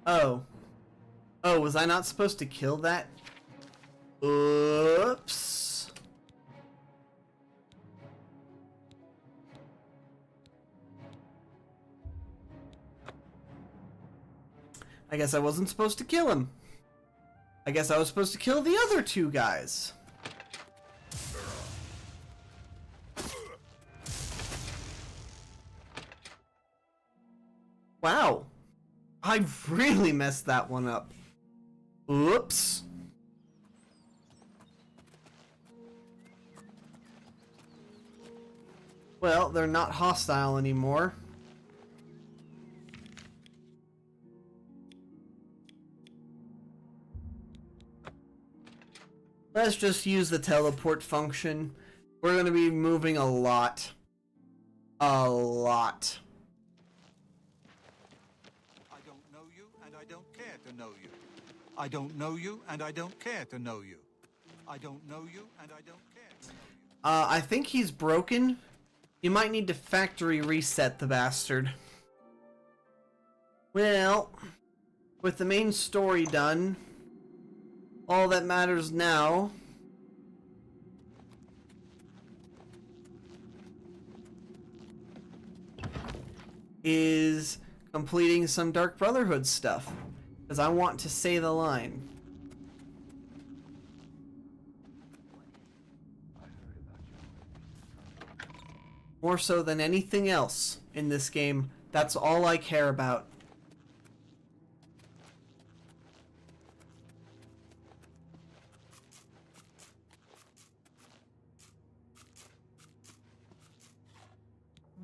Oh. Oh, was I not supposed to kill that? Oops. I guess I wasn't supposed to kill him. I guess I was supposed to kill the other two guys. Wow. I really messed that one up. Oops. Well, they're not hostile anymore. Let's just use the teleport function. We're going to be moving a lot. A lot. I don't know you, and I don't care to know you. I don't know you, and I don't care to know you. I don't know you, and I don't care to know you. I think he's broken. You might need to factory reset the bastard. Well, with the main story done, all that matters now is completing some Dark Brotherhood stuff, because I want to say the line. More so than anything else in this game, that's all I care about.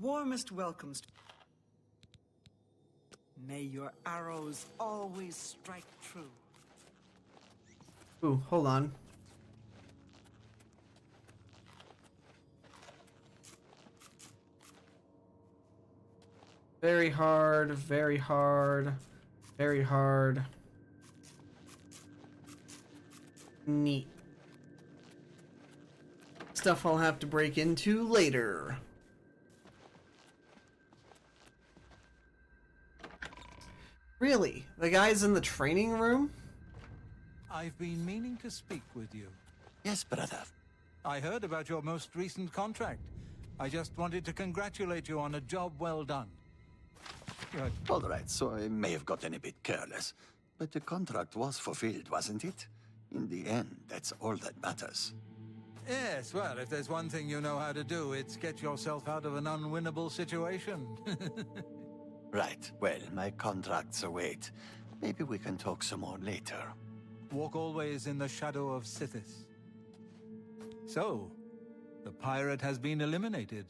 Warmest welcomes. May your arrows always strike true. Ooh, hold on. Very hard, very hard, very hard. Neat. Stuff I'll have to break into later. Really? The guy's in the training room? I've been meaning to speak with you. Yes, brother. I heard about your most recent contract. I just wanted to congratulate you on a job well done. Good. All right, so I may have gotten a bit careless, but the contract was fulfilled, wasn't it? In the end, that's all that matters. Yes, well, if there's one thing you know how to do, it's get yourself out of an unwinnable situation. Right, well, my contracts await. Maybe we can talk some more later. Walk always in the shadow of Sithis. So, the pirate has been eliminated.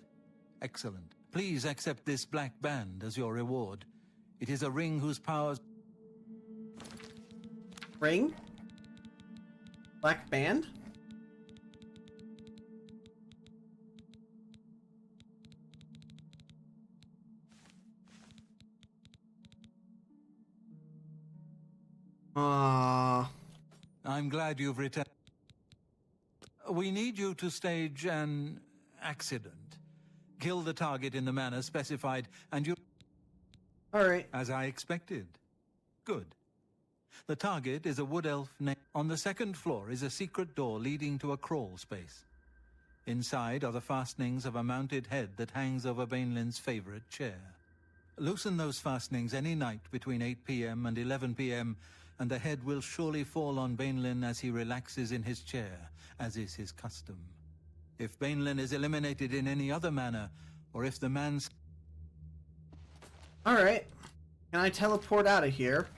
Excellent. Please accept this black band as your reward. It is a ring whose powers... Ring? Black band? I'm glad you've returned. We need you to stage an accident. Kill the target in the manner specified, and you... Alright. As I expected. Good. The target is a wood elf named... On the second floor is a secret door leading to a crawl space. Inside are the fastenings of a mounted head that hangs over Bainlin's favorite chair. Loosen those fastenings any night between 8 p.m. and 11 p.m., and the head will surely fall on Bainlin as he relaxes in his chair, as is his custom. If Bainlin is eliminated in any other manner, or if the man's... Alright. Can I teleport out of here?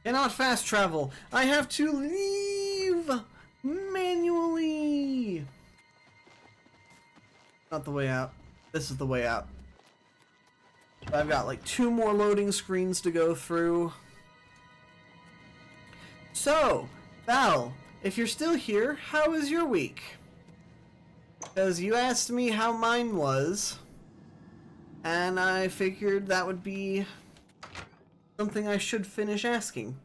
Cannot fast travel. I have to leave manually. Not the way out. This is the way out. I've got like 2 more loading screens to go through. So, Val, if you're still here, how was your week? Because you asked me how mine was, and I figured that would be something I should finish asking.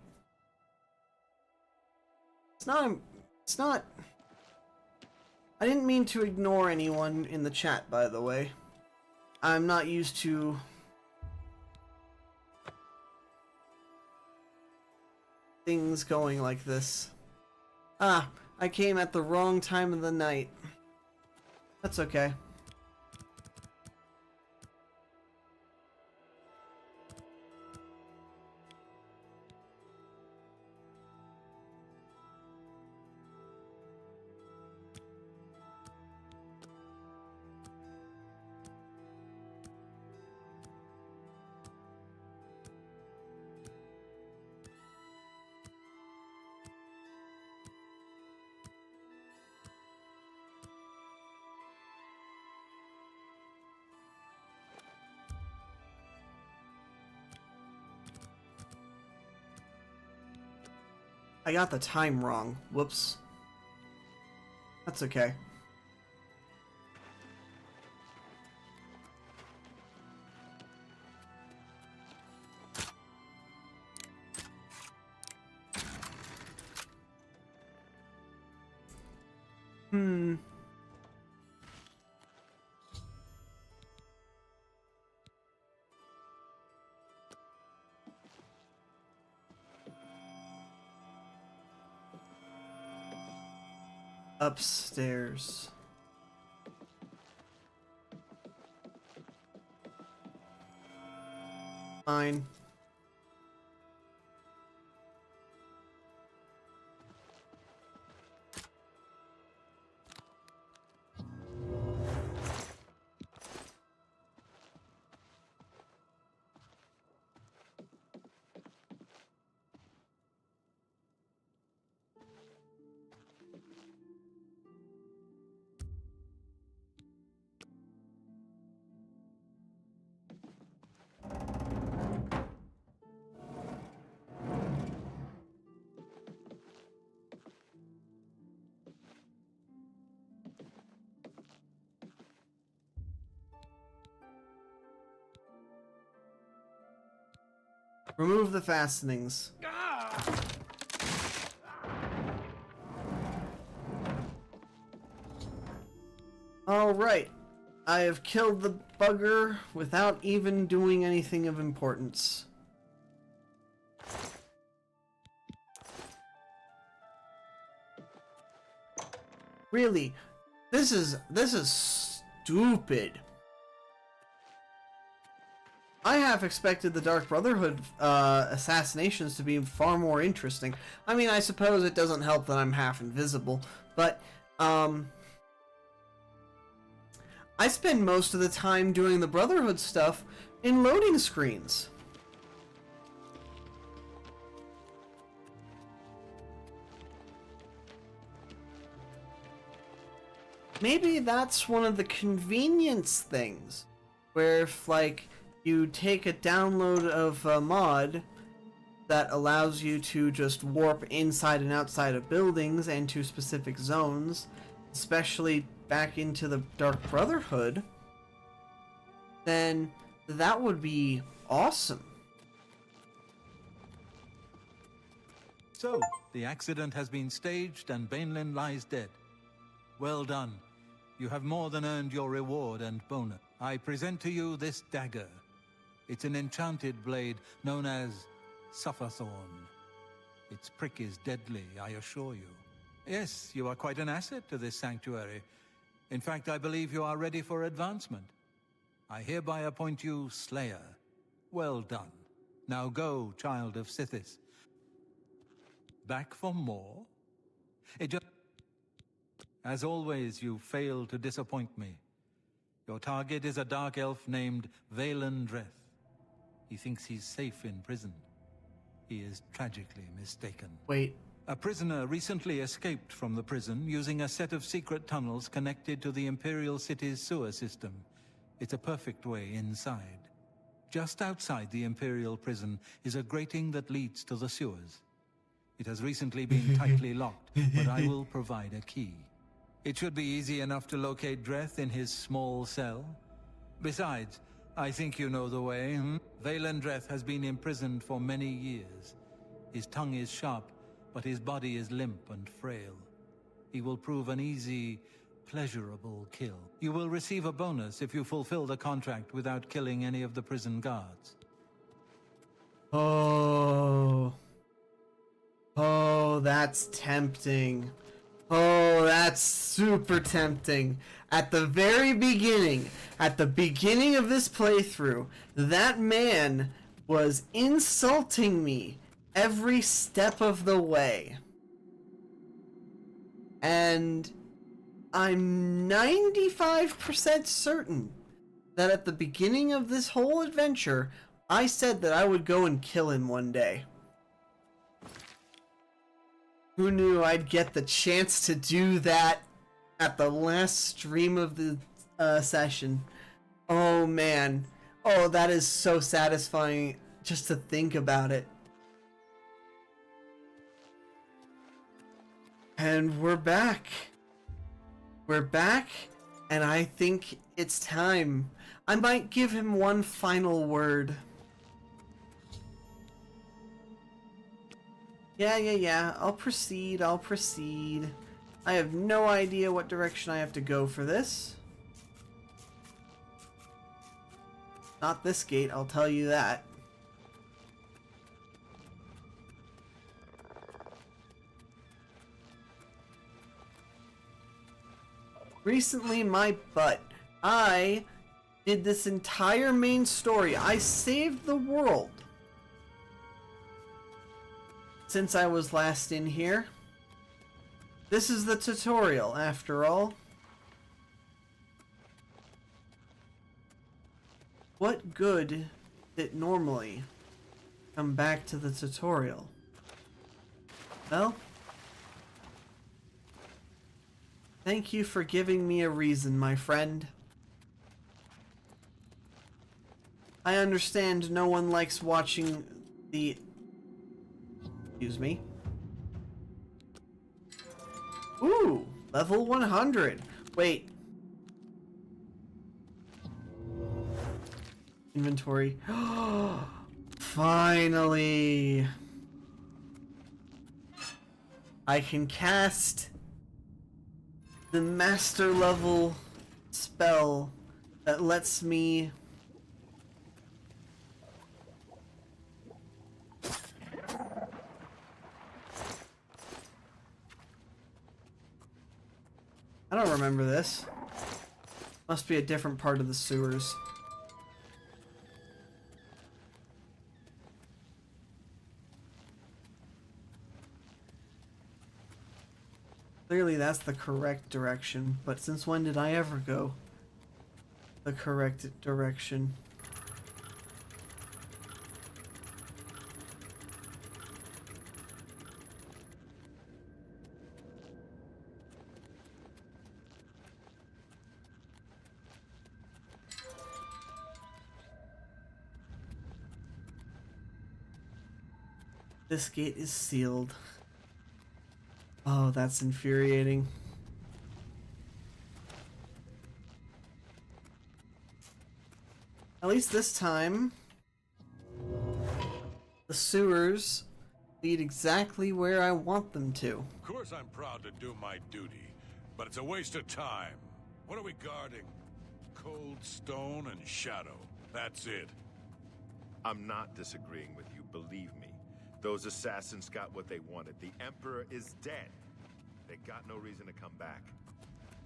It's not... I didn't mean to ignore anyone in the chat, by the way. I'm not used to... things going like this. Ah, I came at the wrong time of the night. That's okay. I got the time wrong. Whoops. That's okay. Upstairs. Fine. Remove the fastenings. Alright. I have killed the bugger without even doing anything of importance. Really, this is stupid. I half expected the Dark Brotherhood assassinations to be far more interesting. I mean, I suppose it doesn't help that I'm half invisible, but I spend most of the time doing the Brotherhood stuff in loading screens. Maybe that's one of the convenience things, where if, like, you take a download of a mod that allows you to just warp inside and outside of buildings and to specific zones, especially back into the Dark Brotherhood, then that would be awesome. So, the accident has been staged and Bainlin lies dead. Well done. You have more than earned your reward and bonus. I present to you this dagger. It's an enchanted blade known as Sufferthorn. Its prick is deadly, I assure you. Yes, you are quite an asset to this sanctuary. In fact, I believe you are ready for advancement. I hereby appoint you Slayer. Well done. Now go, child of Sithis. Back for more? As always, you fail to disappoint me. Your target is a dark elf named Valen Dreth. He thinks he's safe in prison. He is tragically mistaken. Wait. A prisoner recently escaped from the prison using a set of secret tunnels connected to the Imperial City's sewer system. It's a perfect way inside. Just outside the Imperial prison is a grating that leads to the sewers. It has recently been tightly locked, but I will provide a key. It should be easy enough to locate Dreth in his small cell. Besides, I think you know the way, Valen Dreth has been imprisoned for many years. His tongue is sharp, but his body is limp and frail. He will prove an easy, pleasurable kill. You will receive a bonus if you fulfill the contract without killing any of the prison guards. Oh, that's tempting. Oh, that's super tempting. At the very beginning, at the beginning of this playthrough, that man was insulting me every step of the way. And I'm 95% certain that at the beginning of this whole adventure, I said that I would go and kill him one day. Who knew I'd get the chance to do that at the last stream of the session? Oh man. Oh, that is so satisfying just to think about it. And we're back. We're back, and I think it's time. I might give him one final word. Yeah. I'll proceed. I have no idea what direction I have to go for this. Not this gate, I'll tell you that. Recently, my butt. I did this entire main story. I saved the world since I was last in here. This is the tutorial, after all. What good did it normally come back to the tutorial? Well, thank you for giving me a reason, my friend. I understand no one likes watching the... Excuse me. Ooh, level 100. Wait. Inventory. Finally. I can cast the master level spell that lets me I don't remember this. Must be a different part of the sewers. Clearly that's the correct direction, but since when did I ever go the correct direction? This gate is sealed. Oh, that's infuriating. At least this time, the sewers lead exactly where I want them to. Of course I'm proud to do my duty, but it's a waste of time. What are we guarding? Cold stone and shadow. That's it. I'm not disagreeing with you, believe me. Those assassins got what they wanted. The Emperor is dead. They got no reason to come back.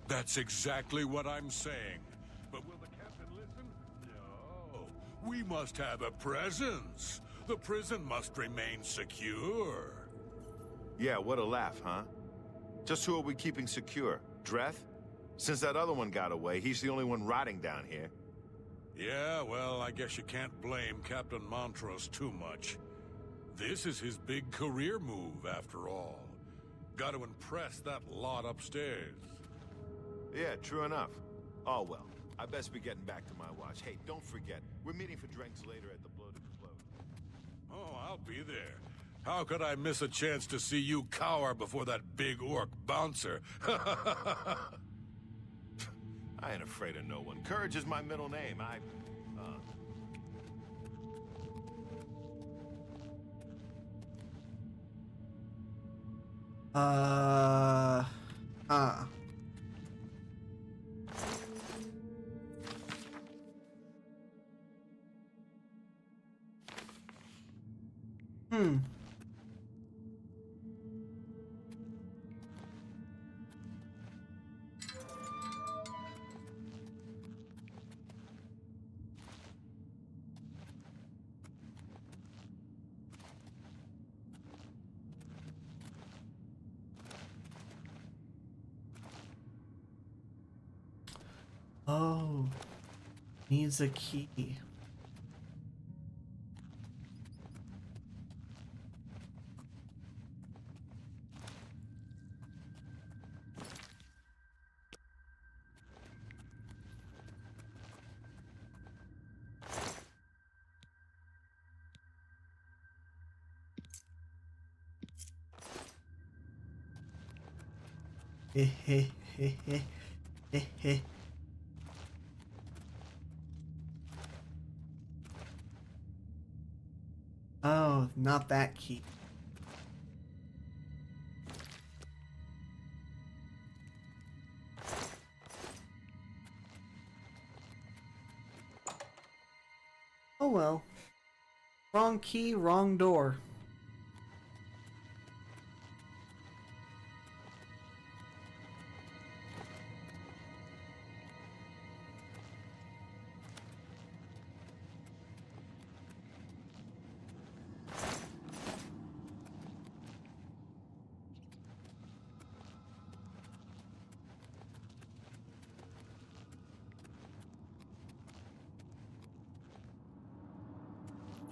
That's exactly what I'm saying. But will the captain listen? No. We must have a presence. The prison must remain secure. Yeah, what a laugh, huh? Just who are we keeping secure? Dreth? Since that other one got away, he's the only one rotting down here. Yeah, well, I guess you can't blame Captain Montrose too much. This is his big career move, after all. Got to impress that lot upstairs. Yeah, true enough. Oh, well, I best be getting back to my watch. Hey, don't forget, we're meeting for drinks later at the Bloated Float. Oh, I'll be there. How could I miss a chance to see you cower before that big orc bouncer? I ain't afraid of no one. Courage is my middle name. Oh, needs a key. Oh, not that key. Oh well. Wrong key, wrong door.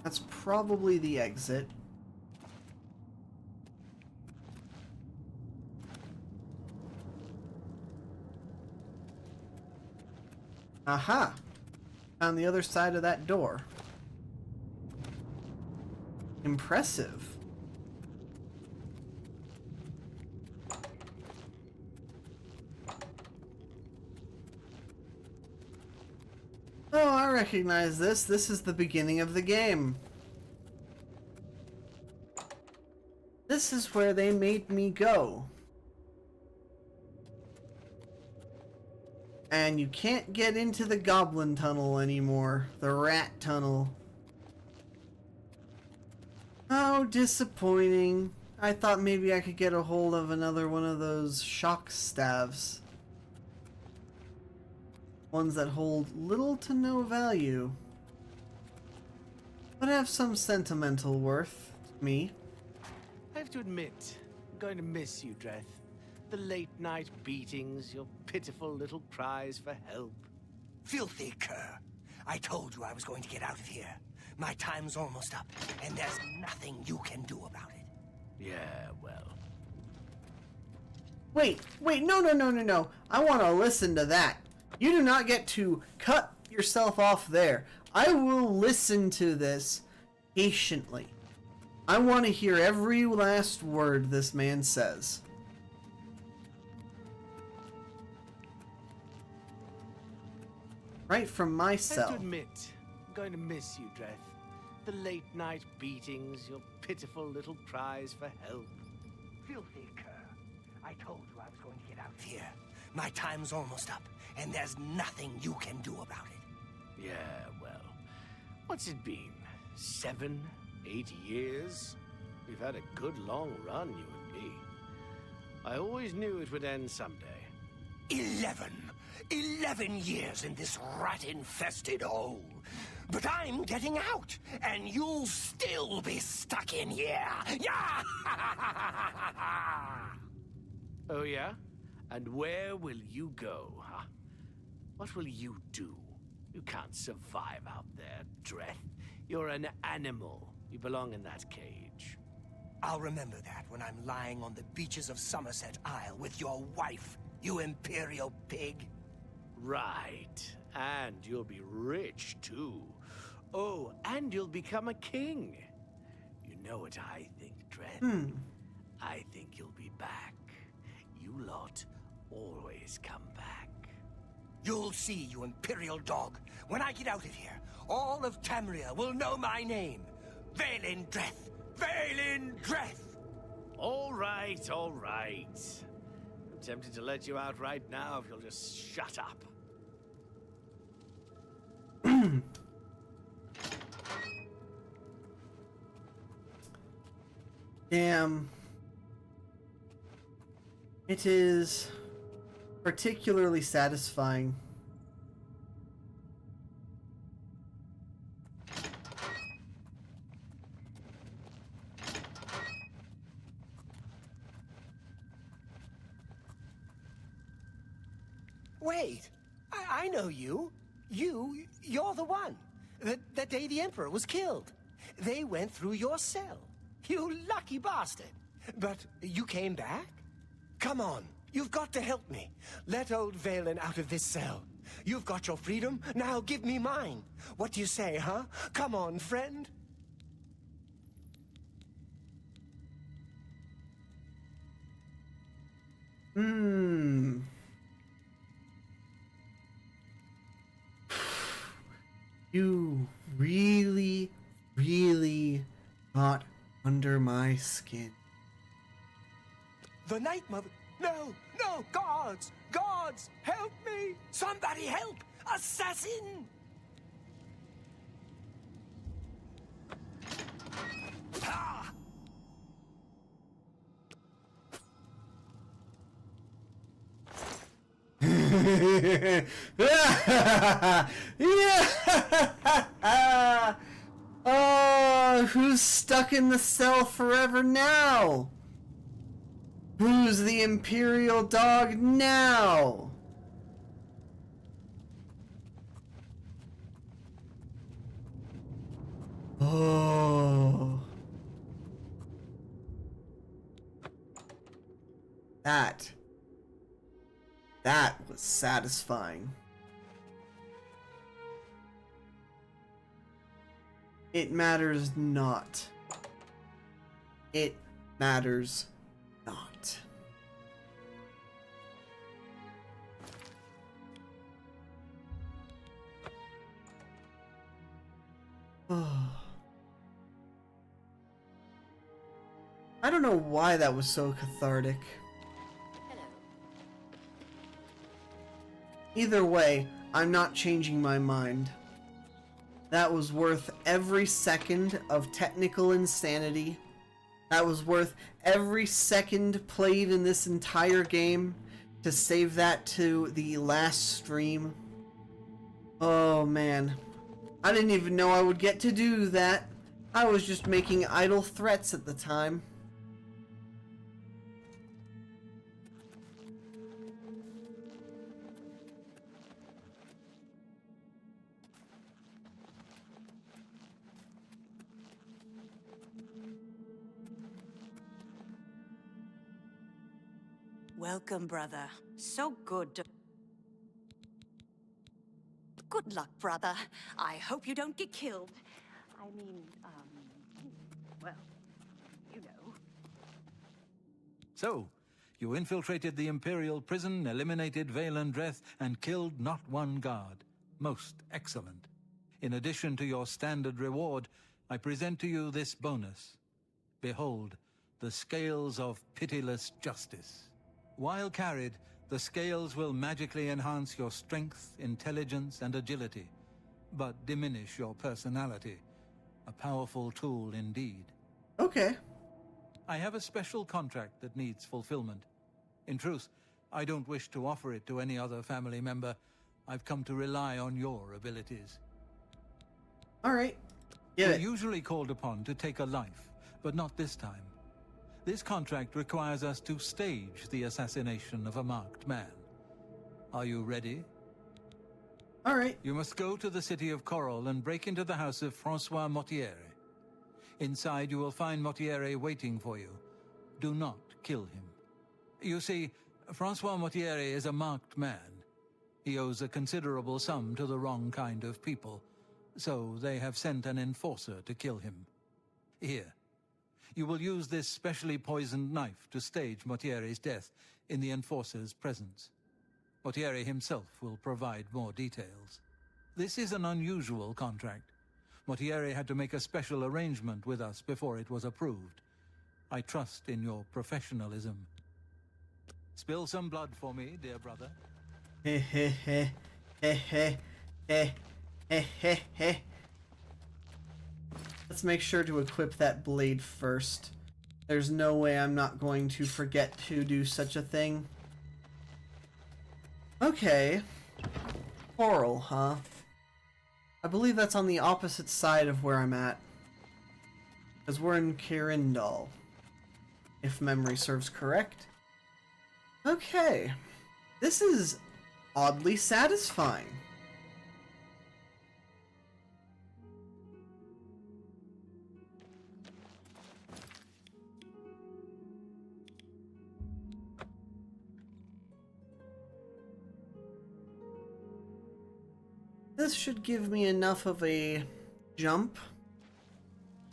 That's probably the exit. Aha! On the other side of that door. Impressive. Oh, I recognize this. This is the beginning of the game. This is where they made me go. And you can't get into the goblin tunnel anymore. The rat tunnel. Oh, disappointing. I thought maybe I could get a hold of another one of those shock staves. Ones that hold little to no value, but have some sentimental worth to me. I have to admit, I'm going to miss you, Dreth. The late night beatings, your pitiful little cries for help. Filthy cur. I told you I was going to get out of here. My time's almost up, and there's nothing you can do about it. Yeah, well. Wait, no. I want to listen to that. You do not get to cut yourself off there. I will listen to this patiently. I want to hear every last word this man says. Right from my I have cell. to admit, I'm going to miss you, Dreth. The late night beatings, your pitiful little cries for help. Filthy cur. I told you I was going to get out of here. My time's almost up, and there's nothing you can do about it. Yeah, well, what's it been? 7, 8 years? We've had a good long run, you and me. I always knew it would end someday. 11 years in this rat-infested hole. But I'm getting out, and you'll still be stuck in here. Yeah! Oh, yeah? And where will you go, huh? What will you do? You can't survive out there, Dreth. You're an animal. You belong in that cage. I'll remember that when I'm lying on the beaches of Somerset Isle with your wife, you imperial pig. Right. And you'll be rich, too. Oh, and you'll become a king. You know what I think, Dreth? I think you'll be back. You lot always come back. You'll see, you imperial dog. When I get out of here, all of Tamriel will know my name. Vaelin Dreth. Vaelin Dreth. All right, all right. I'm tempted to let you out right now if you'll just shut up. Damn. It is particularly satisfying. Wait, I know you. You're the one. That day the Emperor was killed. They went through your cell. You lucky bastard. But you came back? Come on, you've got to help me. Let old Vaelin out of this cell. You've got your freedom, now give me mine. What do you say, huh? Come on, friend. You really, really got under my skin. The Night Mother. No, no, guards! Guards! Help me! Somebody help! Assassin! Ah! Yeah! Oh, who's stuck in the cell forever now? Who's the Imperial dog now? Oh. That was satisfying. It matters not. It matters not. Oh. I don't know why that was so cathartic. Either way, I'm not changing my mind. That was worth every second of technical insanity. That was worth every second played in this entire game to save that to the last stream. Oh man. I didn't even know I would get to do that. I was just making idle threats at the time. Welcome, brother. So good to... Good luck, brother. I hope you don't get killed. I mean, well, you know. So, you infiltrated the Imperial prison, eliminated Vale and Dreth, and killed not one guard. Most excellent. In addition to your standard reward, I present to you this bonus. Behold, the scales of pitiless justice. While carried, the scales will magically enhance your strength, intelligence, and agility, but diminish your personality. A powerful tool indeed. Okay. I have a special contract that needs fulfillment. In truth, I don't wish to offer it to any other family member. I've come to rely on your abilities. Alright. We're usually called upon to take a life, but not this time. This contract requires us to stage the assassination of a marked man. Are you ready? All right. You must go to the city of Coral and break into the house of Francois Mortiere. Inside you will find Mortiere waiting for you. Do not kill him. You see, Francois Mortiere is a marked man. He owes a considerable sum to the wrong kind of people, so they have sent an enforcer to kill him. Here. You will use this specially poisoned knife to stage Mortiere's death in the enforcer's presence. Mortiere himself will provide more details. This is an unusual contract. Mortiere had to make a special arrangement with us before it was approved. I trust in your professionalism. Spill some blood for me, dear brother. Heh heh heh heh heh heh heh heh heh. Let's make sure to equip that blade first. There's no way I'm not going to forget to do such a thing. Okay. Coral, huh? I believe that's on the opposite side of where I'm at. Because we're in Kirindal, if memory serves correct. Okay. This is oddly satisfying. This should give me enough of a jump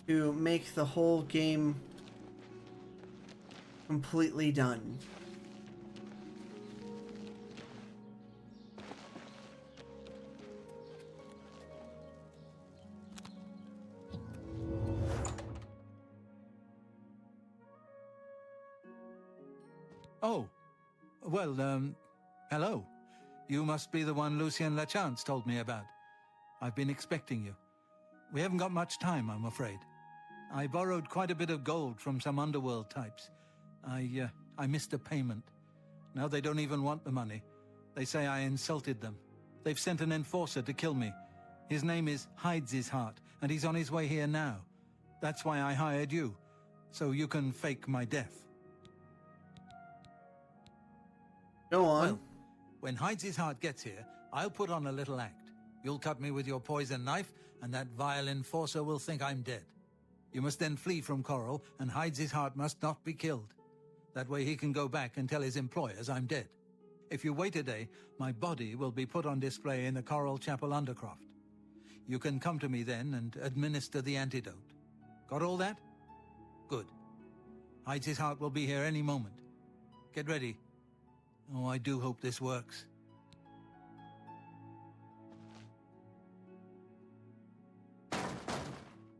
to make the whole game completely done. Oh. Well, hello. You must be the one Lucien Lachance told me about. I've been expecting you. We haven't got much time, I'm afraid. I borrowed quite a bit of gold from some underworld types. I missed a payment. Now they don't even want the money. They say I insulted them. They've sent an enforcer to kill me. His name is Hides' Heart, and he's on his way here now. That's why I hired you, so you can fake my death. Go on. Well, when Hides' Heart gets here, I'll put on a little act. You'll cut me with your poison knife, and that vile enforcer will think I'm dead. You must then flee from Coral, and Hides' Heart must not be killed. That way he can go back and tell his employers I'm dead. If you wait a day, my body will be put on display in the Coral Chapel Undercroft. You can come to me then and administer the antidote. Got all that? Good. Hides' Heart will be here any moment. Get ready. Oh, I do hope this works.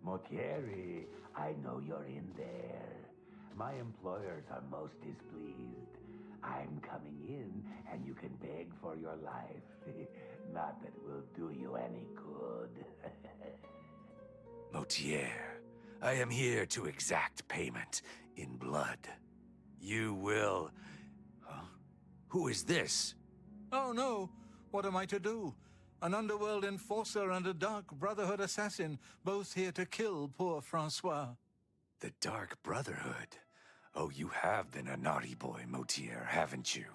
Motieri, I know you're in there. My employers are most displeased. I'm coming in, and you can beg for your life. Not that it will do you any good. Motier, I am here to exact payment in blood. You will... Huh? Who is this? Oh no! What am I to do? An underworld enforcer and a Dark Brotherhood assassin, both here to kill poor Francois. The Dark Brotherhood? Oh, you have been a naughty boy, Motier, haven't you?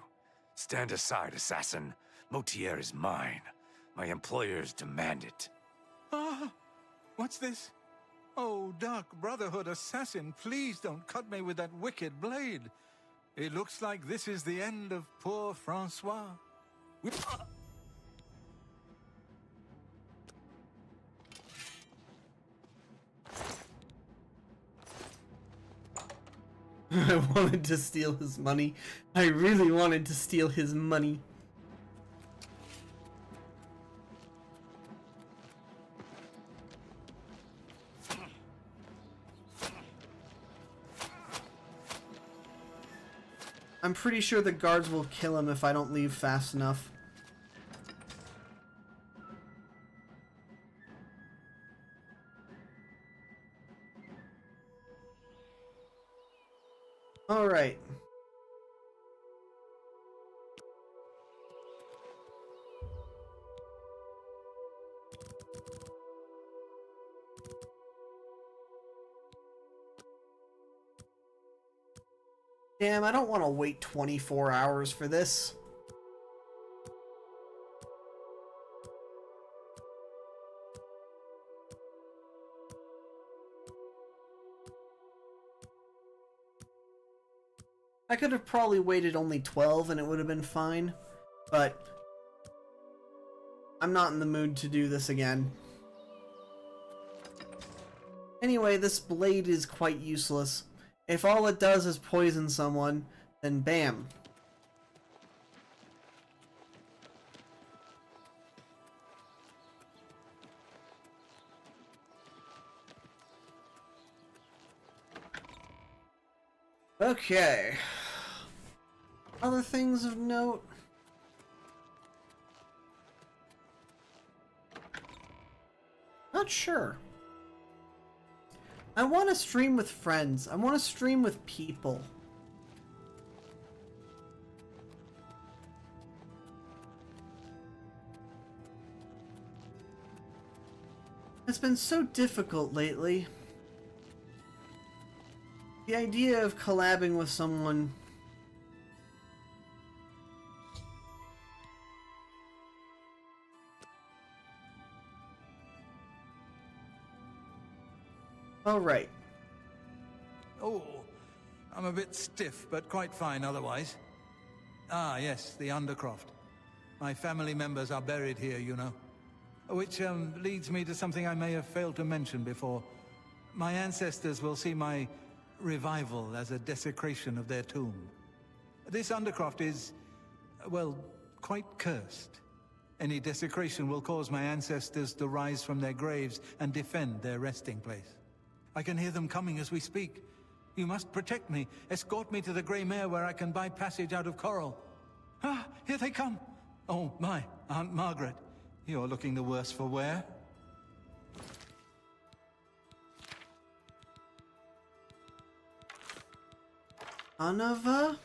Stand aside, assassin. Motier is mine. My employers demand it. Ah! What's this? Oh, Dark Brotherhood assassin, please don't cut me with that wicked blade. It looks like this is the end of poor Francois. I wanted to steal his money. I really wanted to steal his money. I'm pretty sure the guards will kill him if I don't leave fast enough. All right. Damn, I don't want to wait 24 hours for this. I could have probably waited only 12 and it would have been fine, but I'm not in the mood to do this again. Anyway, this blade is quite useless. If all it does is poison someone, then bam. Okay. Other things of note? Not sure. I want to stream with friends. I want to stream with people. It's been so difficult lately. The idea of collabing with someone... All right. Oh, I'm a bit stiff, but quite fine otherwise. Ah, yes, the Undercroft. My family members are buried here, you know. Which leads me to something I may have failed to mention before. My ancestors will see my revival as a desecration of their tomb. This Undercroft is, well, quite cursed. Any desecration will cause my ancestors to rise from their graves and defend their resting place. I can hear them coming as we speak. You must protect me. Escort me to the Grey Mare where I can buy passage out of Coral. Ah, here they come. Oh, my, Aunt Margaret. You're looking the worse for wear. Anava?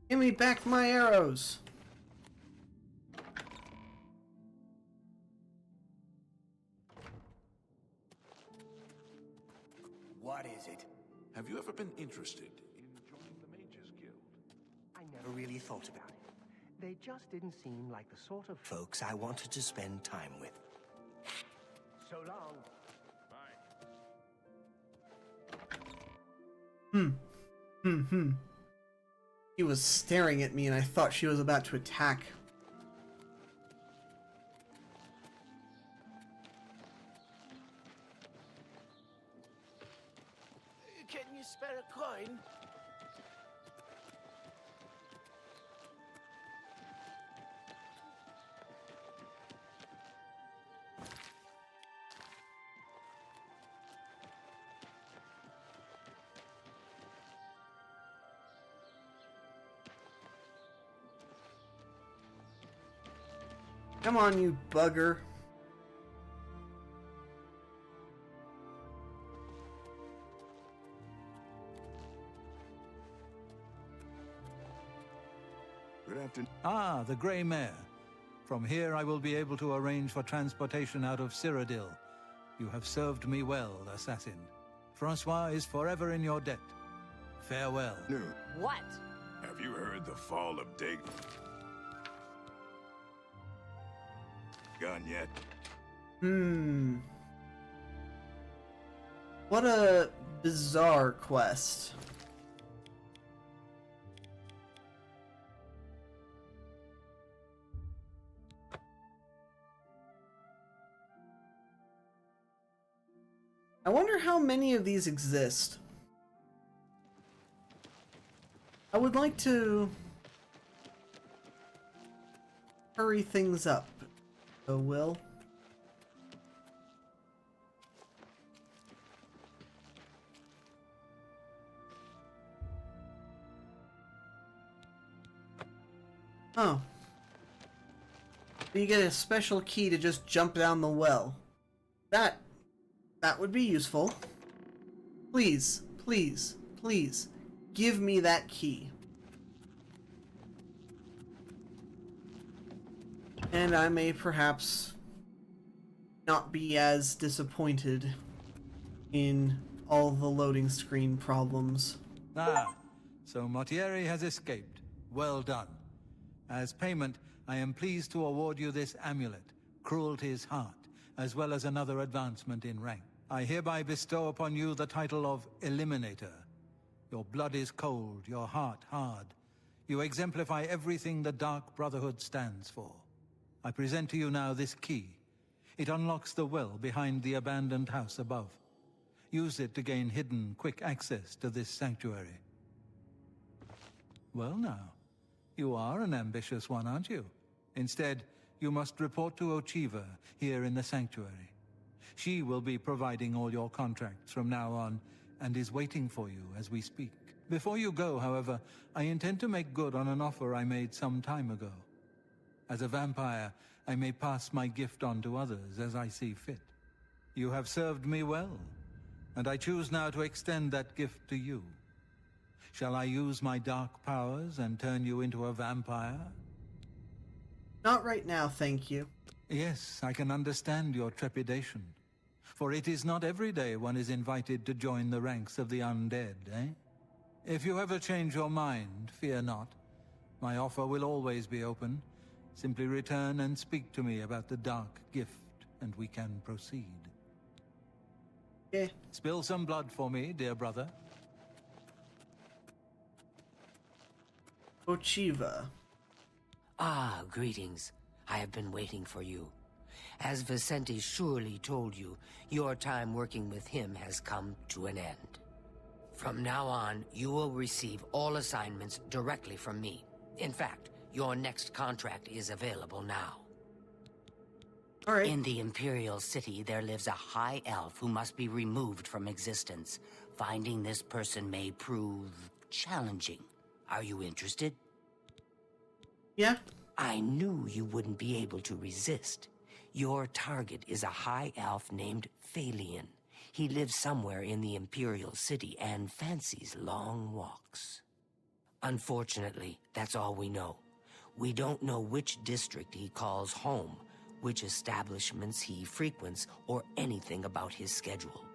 Give me back my arrows. What is it? Have you ever been interested in joining the Mages Guild? I never really thought about it. They just didn't seem like the sort of folks I wanted to spend time with. So long. Bye. She was staring at me and I thought she was about to attack. Can you spare a coin? Come on, you bugger. Good afternoon. Ah, the Grey Mare. From here I will be able to arrange for transportation out of Cyrodiil. You have served me well, assassin. Francois is forever in your debt. Farewell. What? Have you heard the fall of Dagon? Gone yet? What a bizarre quest. I wonder how many of these exist. I would like to hurry things up. So Will. Oh. You get a special key to just jump down the well. That would be useful. Please, please, please, give me that key. And I may perhaps not be as disappointed in all the loading screen problems. Ah, so Mortieri has escaped. Well done. As payment, I am pleased to award you this amulet, Cruelty's Heart, as well as another advancement in rank. I hereby bestow upon you the title of Eliminator. Your blood is cold, your heart hard. You exemplify everything the Dark Brotherhood stands for. I present to you now this key. It unlocks the well behind the abandoned house above. Use it to gain hidden, quick access to this sanctuary. Well now, you are an ambitious one, aren't you? Instead, you must report to Ochiva here in the sanctuary. She will be providing all your contracts from now on, and is waiting for you as we speak. Before you go, however, I intend to make good on an offer I made some time ago. As a vampire, I may pass my gift on to others as I see fit. You have served me well, and I choose now to extend that gift to you. Shall I use my dark powers and turn you into a vampire? Not right now, thank you. Yes, I can understand your trepidation. For it is not every day one is invited to join the ranks of the undead, eh? If you ever change your mind, fear not. My offer will always be open. Simply return and speak to me about the dark gift, and we can proceed. Yeah. Spill some blood for me, dear brother. Ochiva. Ah, greetings. I have been waiting for you. As Vicente surely told you, your time working with him has come to an end. From now on, you will receive all assignments directly from me. In fact, your next contract is available now. All right. In the Imperial City, there lives a high elf who must be removed from existence. Finding this person may prove challenging. Are you interested? Yeah. I knew you wouldn't be able to resist. Your target is a high elf named Phalion. He lives somewhere in the Imperial City and fancies long walks. Unfortunately, that's all we know. We don't know which district he calls home, which establishments he frequents, or anything about his schedule.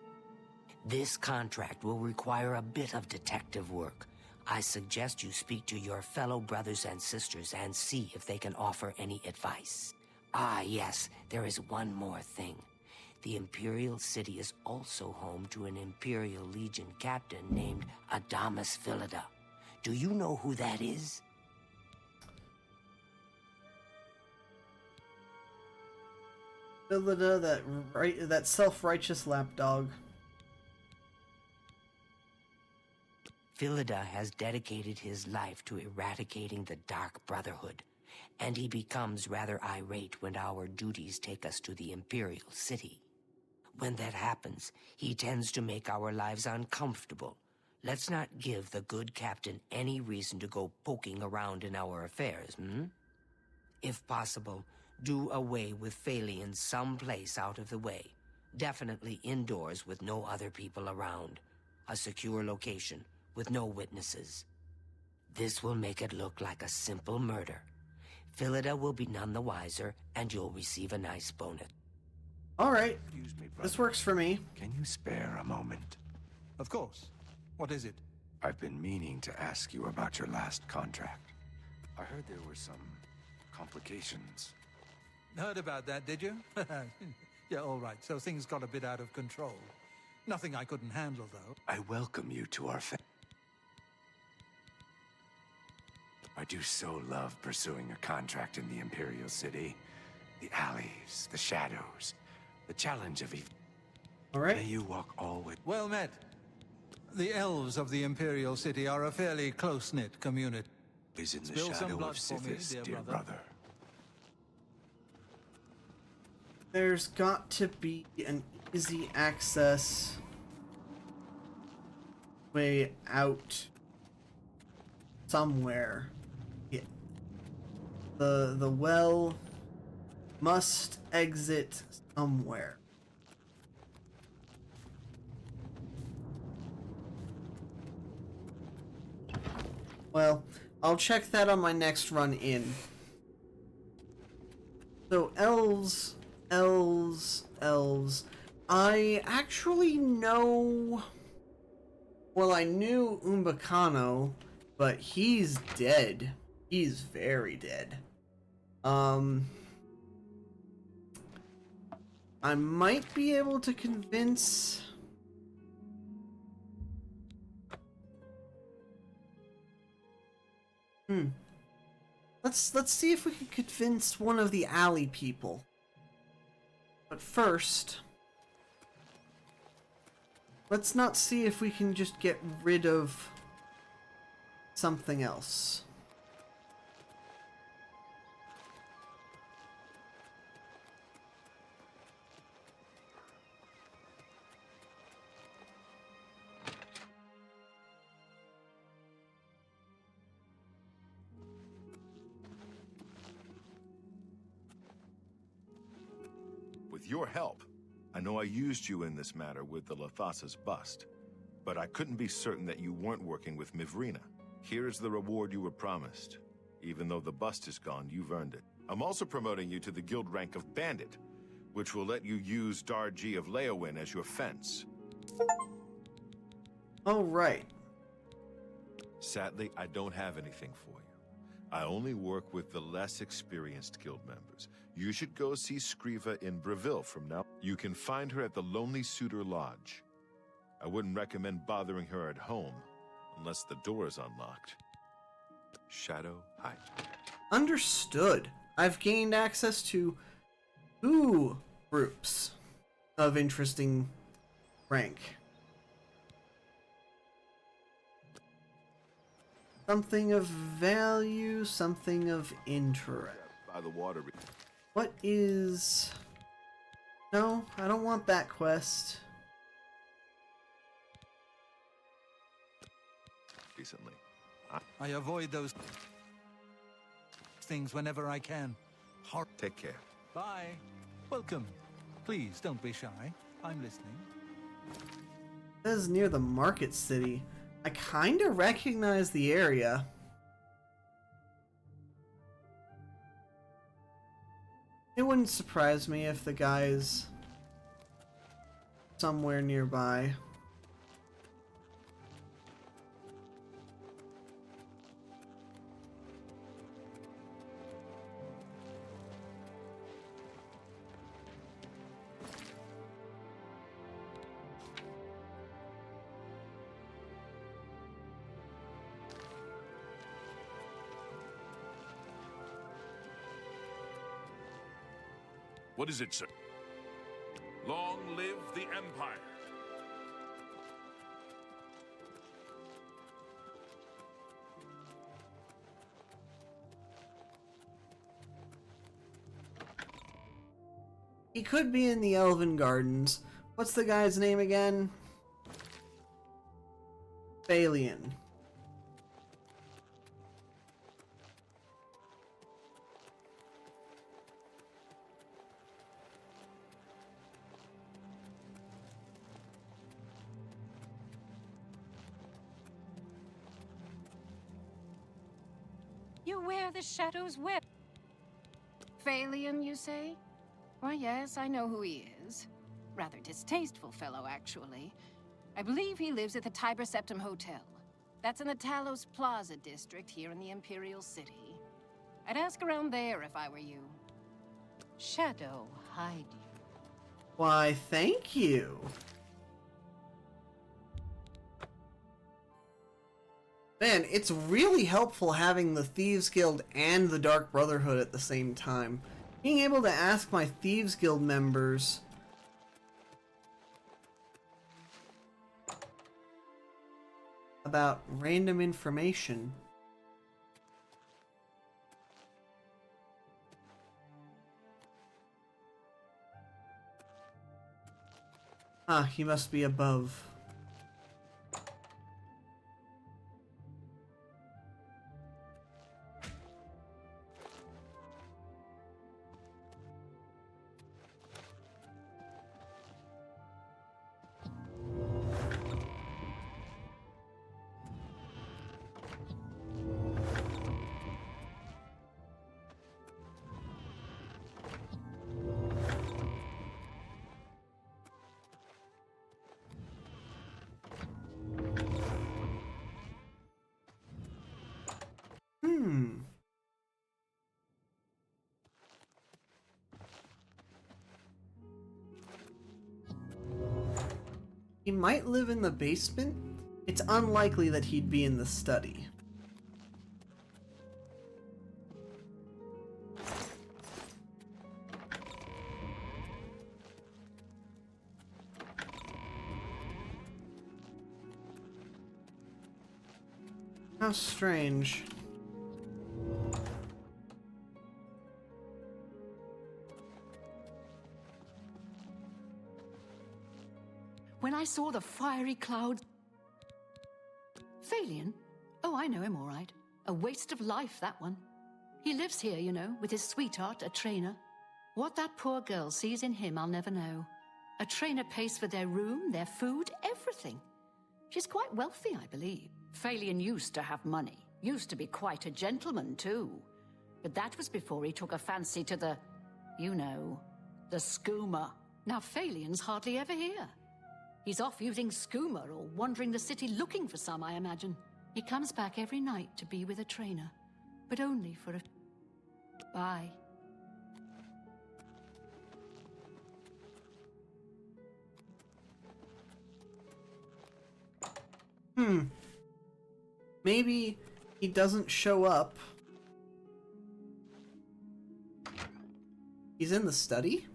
This contract will require a bit of detective work. I suggest you speak to your fellow brothers and sisters and see if they can offer any advice. Ah, yes, there is one more thing. The Imperial City is also home to an Imperial Legion captain named Adamus Philida. Do you know who that is? Philida, that self-righteous lapdog. Philida has dedicated his life to eradicating the Dark Brotherhood, and he becomes rather irate when our duties take us to the Imperial City. When that happens, he tends to make our lives uncomfortable. Let's not give the good captain any reason to go poking around in our affairs, If possible, do away with Phalion someplace out of the way. Definitely indoors with no other people around. A secure location with no witnesses. This will make it look like a simple murder. Philida will be none the wiser, and you'll receive a nice bonus. All right. This works for me. Can you spare a moment? Of course. What is it? I've been meaning to ask you about your last contract. I heard there were some complications. Heard about that, did you? Yeah, all right. So things got a bit out of control. Nothing I couldn't handle, though. I welcome you to our I do so love pursuing a contract in the Imperial City. The alleys, the shadows, the challenge of evil. All right. May you walk all with... Well met. The elves of the Imperial City are a fairly close-knit community. Is in the Spill some shadow blood of for me, Sithis, dear brother. There's got to be an easy access way out somewhere. Yeah. The well must exit somewhere. Well, I'll check that on my next run in. So elves. I actually know... Well, I knew Umbacano, but he's dead. He's very dead. I might be able to convince... Let's see if we can convince one of the alley people. But first, let's not see if we can just get rid of something else. With your help, I know I used you in this matter with the Lathasa's bust, but I couldn't be certain that you weren't working with Mivrina. Here's the reward you were promised. Even though the bust is gone, you've earned it. I'm also promoting you to the guild rank of Bandit, which will let you use Darji of Leowin as your fence. Oh, right. Sadly, I don't have anything for you. I only work with the less experienced guild members. You should go see Scriva in Breville from now. You can find her at the Lonely Suitor Lodge. I wouldn't recommend bothering her at home, unless the door is unlocked. Shadow, hide. Understood. I've gained access to 2 groups of interesting rank. Something of value, something of interest. By the water. What is... No, I don't want that quest. Recently. I avoid those things whenever I can. Take care. Bye. Welcome. Please don't be shy. I'm listening. This is near the market city. I kinda recognize the area. It wouldn't surprise me if the guy's somewhere nearby. What is it, sir? Long live the Empire! He could be in the Elven Gardens. What's the guy's name again? Balian. You wear the Shadow's whip. Phalion, you say? Why, yes, I know who he is. Rather distasteful fellow, actually. I believe he lives at the Tiber Septim Hotel. That's in the Talos Plaza district here in the Imperial City. I'd ask around there if I were you. Shadow, hide you. Why, thank you. Man, it's really helpful having the Thieves Guild and the Dark Brotherhood at the same time. Being able to ask my Thieves Guild members about random information. Ah, he must be above. He might live in the basement. It's unlikely that he'd be in the study. How strange. When I saw the fiery clouds... Phalion? Oh, I know him all right. A waste of life, that one. He lives here, you know, with his sweetheart, a trainer. What that poor girl sees in him, I'll never know. A trainer pays for their room, their food, everything. She's quite wealthy, I believe. Phalion used to have money. Used to be quite a gentleman, too. But that was before he took a fancy to the... you know, the skooma. Now Phalion's hardly ever here. He's off using skooma or wandering the city looking for some, I imagine. He comes back every night to be with a trainer, but only for a... Bye. Maybe he doesn't show up He's in the study?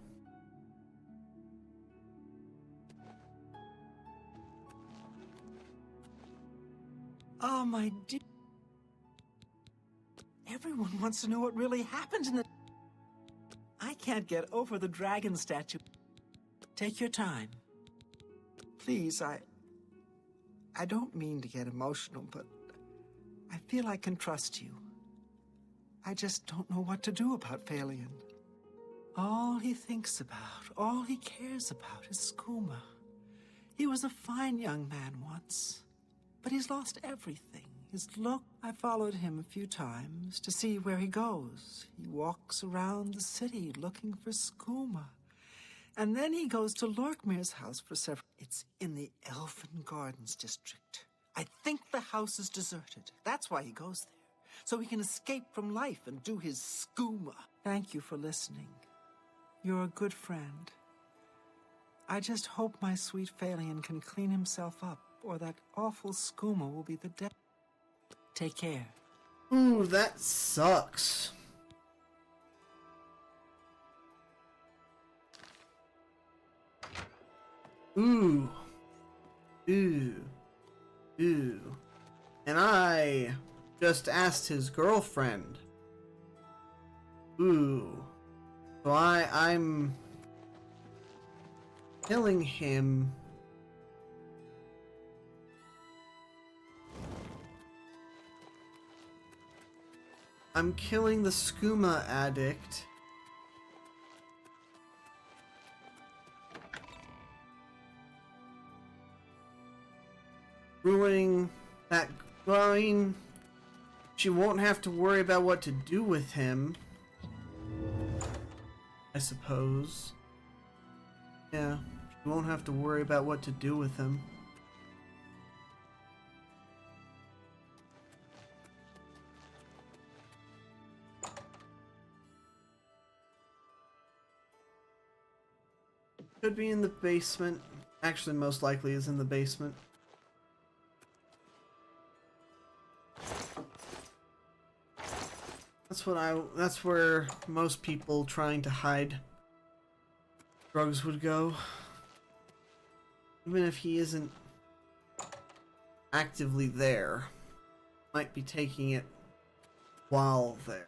Oh, my dear. Everyone wants to know what really happened in the... I can't get over the dragon statue. Take your time. Please, I don't mean to get emotional, but I feel I can trust you. I just don't know what to do about Phalion. All he thinks about, all he cares about is Skooma. He was a fine young man once, but he's lost everything. His look, I followed him a few times to see where he goes. He walks around the city looking for Skooma. And then he goes to Lorkmir's house for several... It's in the Elfin Gardens district. I think the house is deserted. That's why he goes there. So he can escape from life and do his skooma. Thank you for listening. You're a good friend. I just hope my sweet Phalion can clean himself up, or that awful skooma will be the death. Take care. Ooh, that sucks. Ooh. Ooh. Ooh. And I just asked his girlfriend. Ooh. So I'm killing him. I'm killing the skooma addict. Ruining that... Well, I mean, she won't have to worry about what to do with him, I suppose. Yeah, she won't have to worry about what to do with him. Could be in the basement. Actually, most likely is in the basement. That's where most people trying to hide drugs would go. Even if he isn't actively there, might be taking it while there.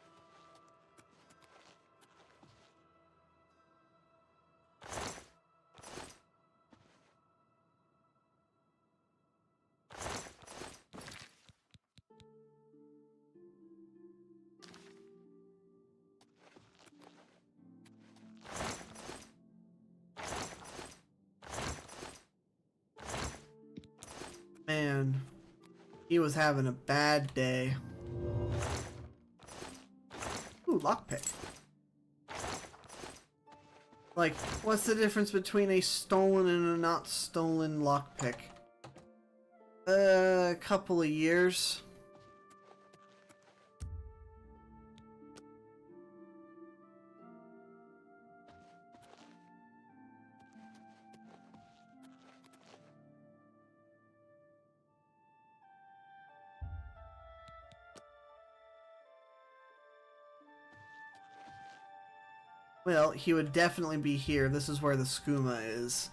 Man, he was having a bad day. Ooh, lockpick. Like, what's the difference between a stolen and a not stolen lockpick? A couple of years. Well, he would definitely be here. This is where the skooma is.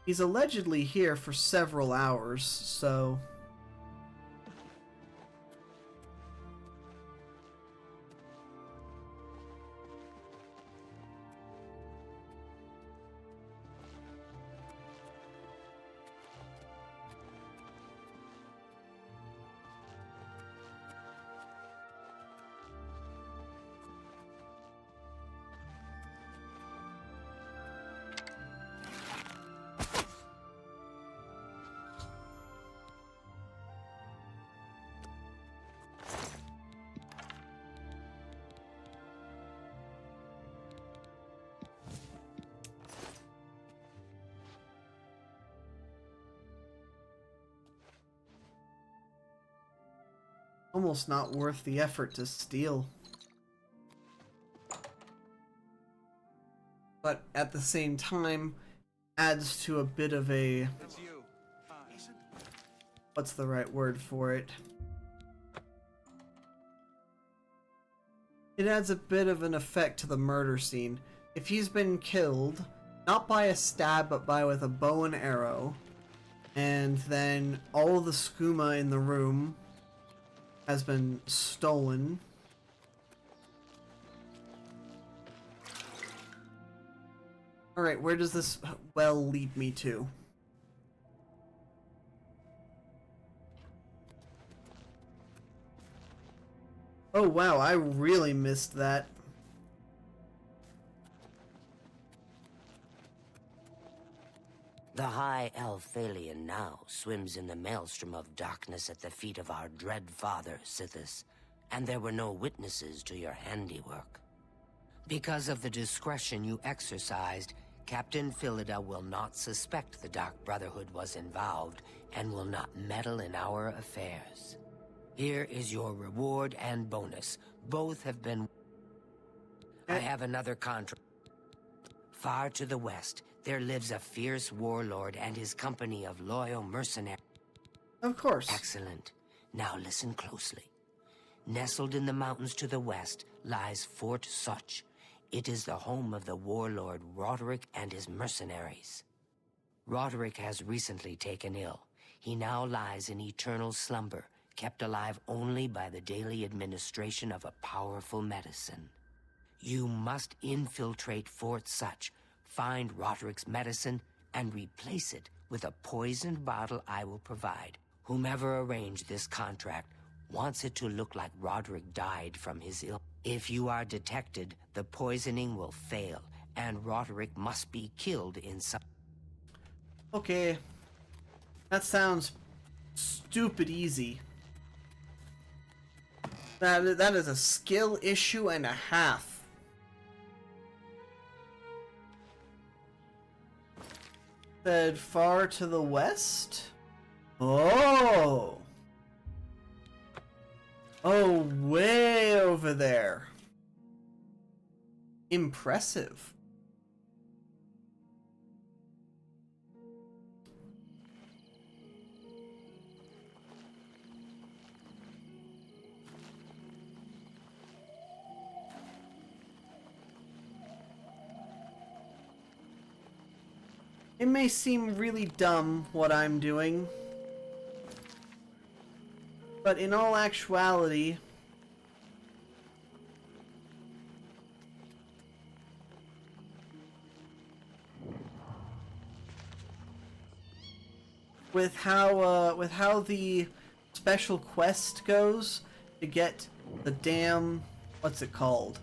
He's allegedly here for several hours, so... almost not worth the effort to steal. But at the same time, adds to a bit of a... what's the right word for it? It adds a bit of an effect to the murder scene. If he's been killed, not by a stab, but with a bow and arrow, and then all the skooma in the room has been stolen. Alright, where does this well lead me to? Oh wow, I really missed that. The High Elf Phalion now swims in the maelstrom of darkness at the feet of our dread father, Sithis, and there were no witnesses to your handiwork. Because of the discretion you exercised, Captain Philida will not suspect the Dark Brotherhood was involved and will not meddle in our affairs. Here is your reward and bonus. Both have been... I have another contract. Far to the west, there lives a fierce warlord and his company of loyal mercenaries. Of course. Excellent. Now listen closely. Nestled in the mountains to the west lies Fort Such. It is the home of the warlord Roderick and his mercenaries. Roderick has recently taken ill. He now lies in eternal slumber, kept alive only by the daily administration of a powerful medicine. You must infiltrate Fort Such, find Roderick's medicine, and replace it with a poisoned bottle I will provide. Whomever arranged this contract wants it to look like Roderick died from his illness. If you are detected, the poisoning will fail, and Roderick must be killed in some... Okay. That sounds stupid easy. That is a skill issue and a half. Said far to the west? Oh! Oh, way over there. Impressive. It may seem really dumb what I'm doing, but in all actuality, with how the special quest goes to get the damn, what's it called?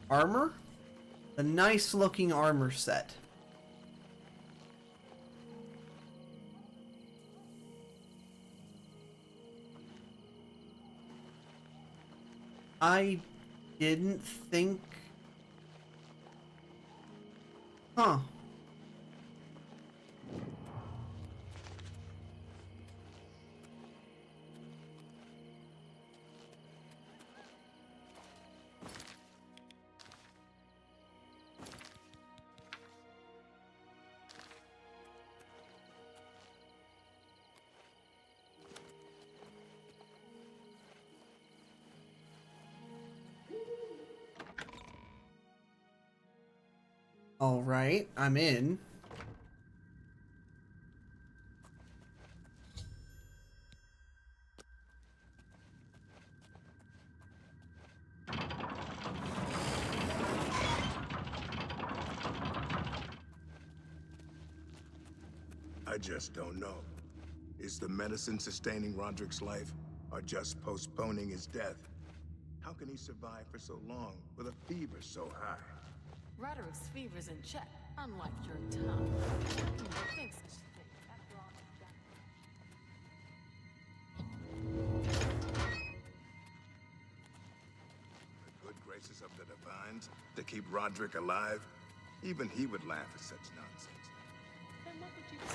Armor? The nice looking armor set. I didn't think... Huh. Alright, I'm in. I just don't know. Is the medicine sustaining Roderick's life, or just postponing his death? How can he survive for so long with a fever so high? Roderick's fever's in check, unlike your tongue. Think such a thing. After all you've done. The good graces of the Divines to keep Roderick alive? Even he would laugh at such nonsense. Then what would you do?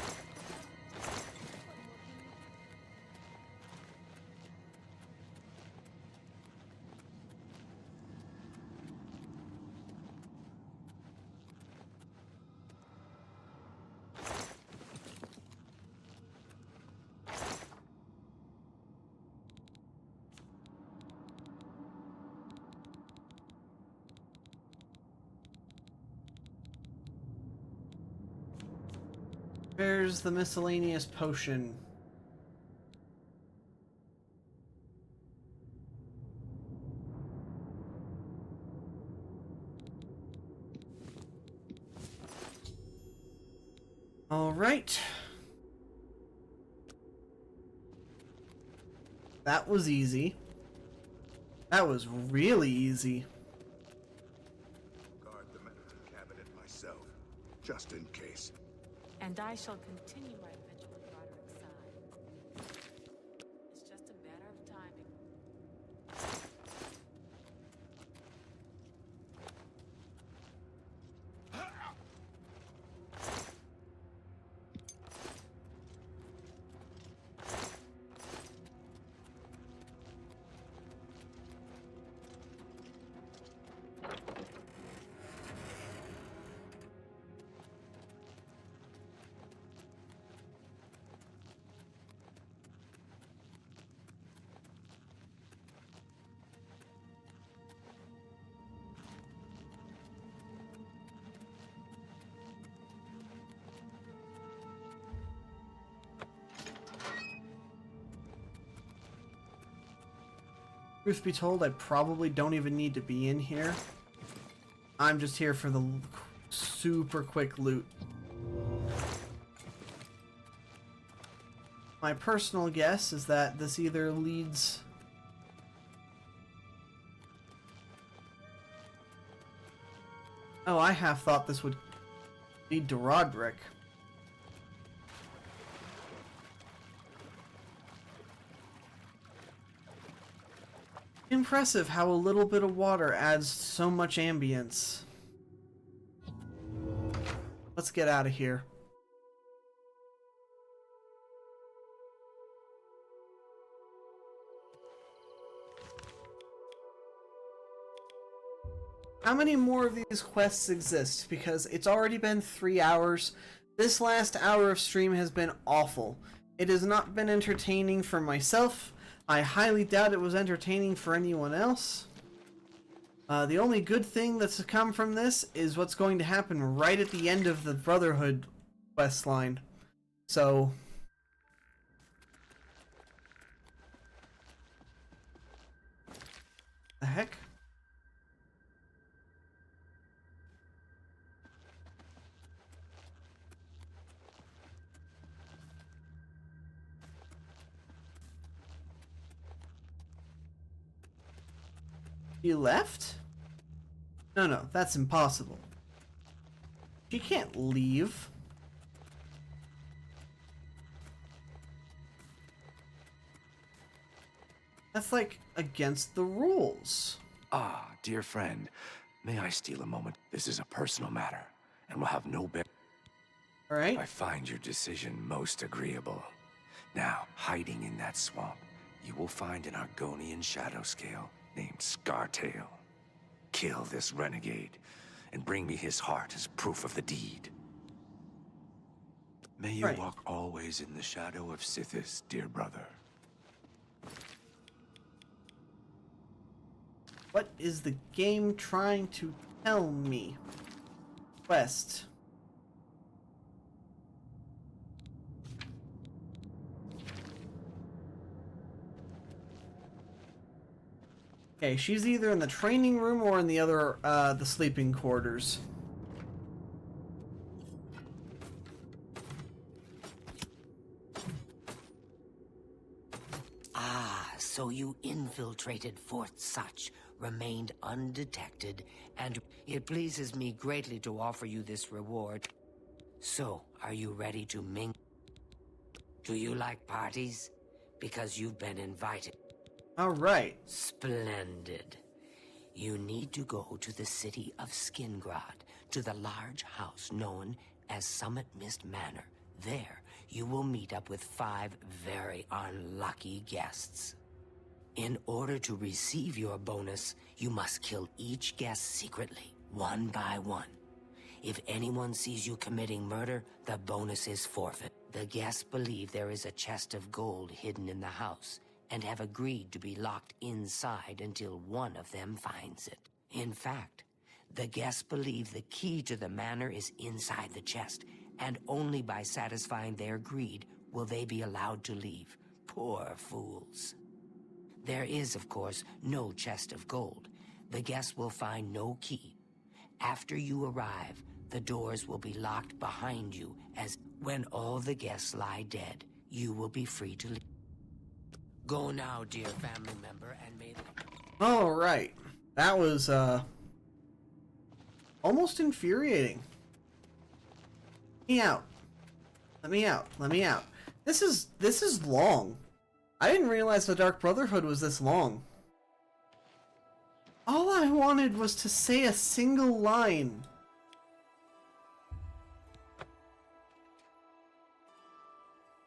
Where's the miscellaneous potion? All right. That was easy. That was really easy. Guard the medicine cabinet myself, just in case. And I shall continue my vigil at Roderick's side. It's just a matter of timing. Truth be told, I probably don't even need to be in here. I'm just here for the super quick loot. My personal guess is that this either leads... Oh, I half thought this would lead to Roderick. Impressive how a little bit of water adds so much ambience. Let's get out of here. How many more of these quests exist? Because it's already been 3 hours. This last hour of stream has been awful. It has not been entertaining for myself. I highly doubt it was entertaining for anyone else. The only good thing that's come from this is what's going to happen right at the end of the Brotherhood quest line. So... the heck? You left? No, that's impossible. She can't leave. That's like against the rules. Ah, dear friend, may I steal a moment? This is a personal matter, and will have no bearing. All right. I find your decision most agreeable. Now, hiding in that swamp, you will find an Argonian shadow scale named Scartail. Kill this renegade, and bring me his heart as proof of the deed. May you walk always in the shadow of Sithis, dear brother. What is the game trying to tell me? Quest. Okay, she's either in the training room or in the other, the sleeping quarters. Ah, so you infiltrated Fort Such, remained undetected, and it pleases me greatly to offer you this reward. So, are you ready to mingle? Do you like parties? Because you've been invited. All right. Splendid. You need to go to the city of Skingrad, to the large house known as Summit Mist Manor. There, you will meet up with 5 very unlucky guests. In order to receive your bonus, you must kill each guest secretly, one by one. If anyone sees you committing murder, the bonus is forfeit. The guests believe there is a chest of gold hidden in the house, and have agreed to be locked inside until one of them finds it. In fact, the guests believe the key to the manor is inside the chest, and only by satisfying their greed will they be allowed to leave. Poor fools. There is, of course, no chest of gold. The guests will find no key. After you arrive, the doors will be locked behind you, as when all the guests lie dead, you will be free to leave. Go now, dear family member, and may the... Alright. That was, almost infuriating. Let me out. Let me out. Let me out. This is long. I didn't realize the Dark Brotherhood was this long. All I wanted was to say a single line.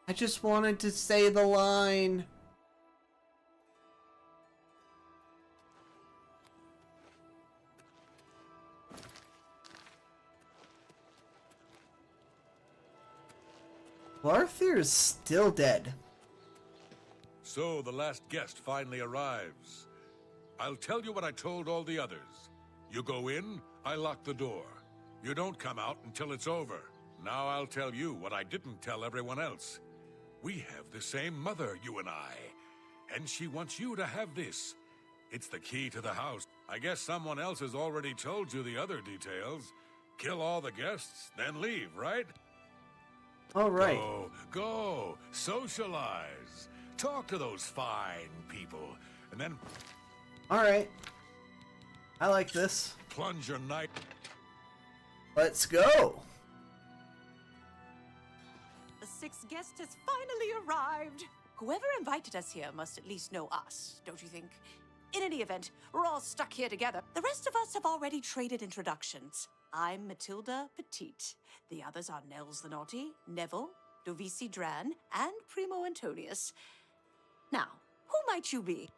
I just wanted to say the line. Arthur is still dead. So the last guest finally arrives. I'll tell you what I told all the others. You go in, I lock the door. You don't come out until it's over. Now I'll tell you what I didn't tell everyone else. We have the same mother, you and I. And she wants you to have this. It's the key to the house. I guess someone else has already told you the other details. Kill all the guests, then leave, right? All right. Go, socialize. Talk to those fine people, and then... All right. I like this. Plunge your knife. Let's go. The sixth guest has finally arrived. Whoever invited us here must at least know us, don't you think? In any event, we're all stuck here together. The rest of us have already traded introductions. I'm Matilda Petite. The others are Nels the Naughty, Neville, Dovisi Dran, and Primo Antonius. Now, who might you be?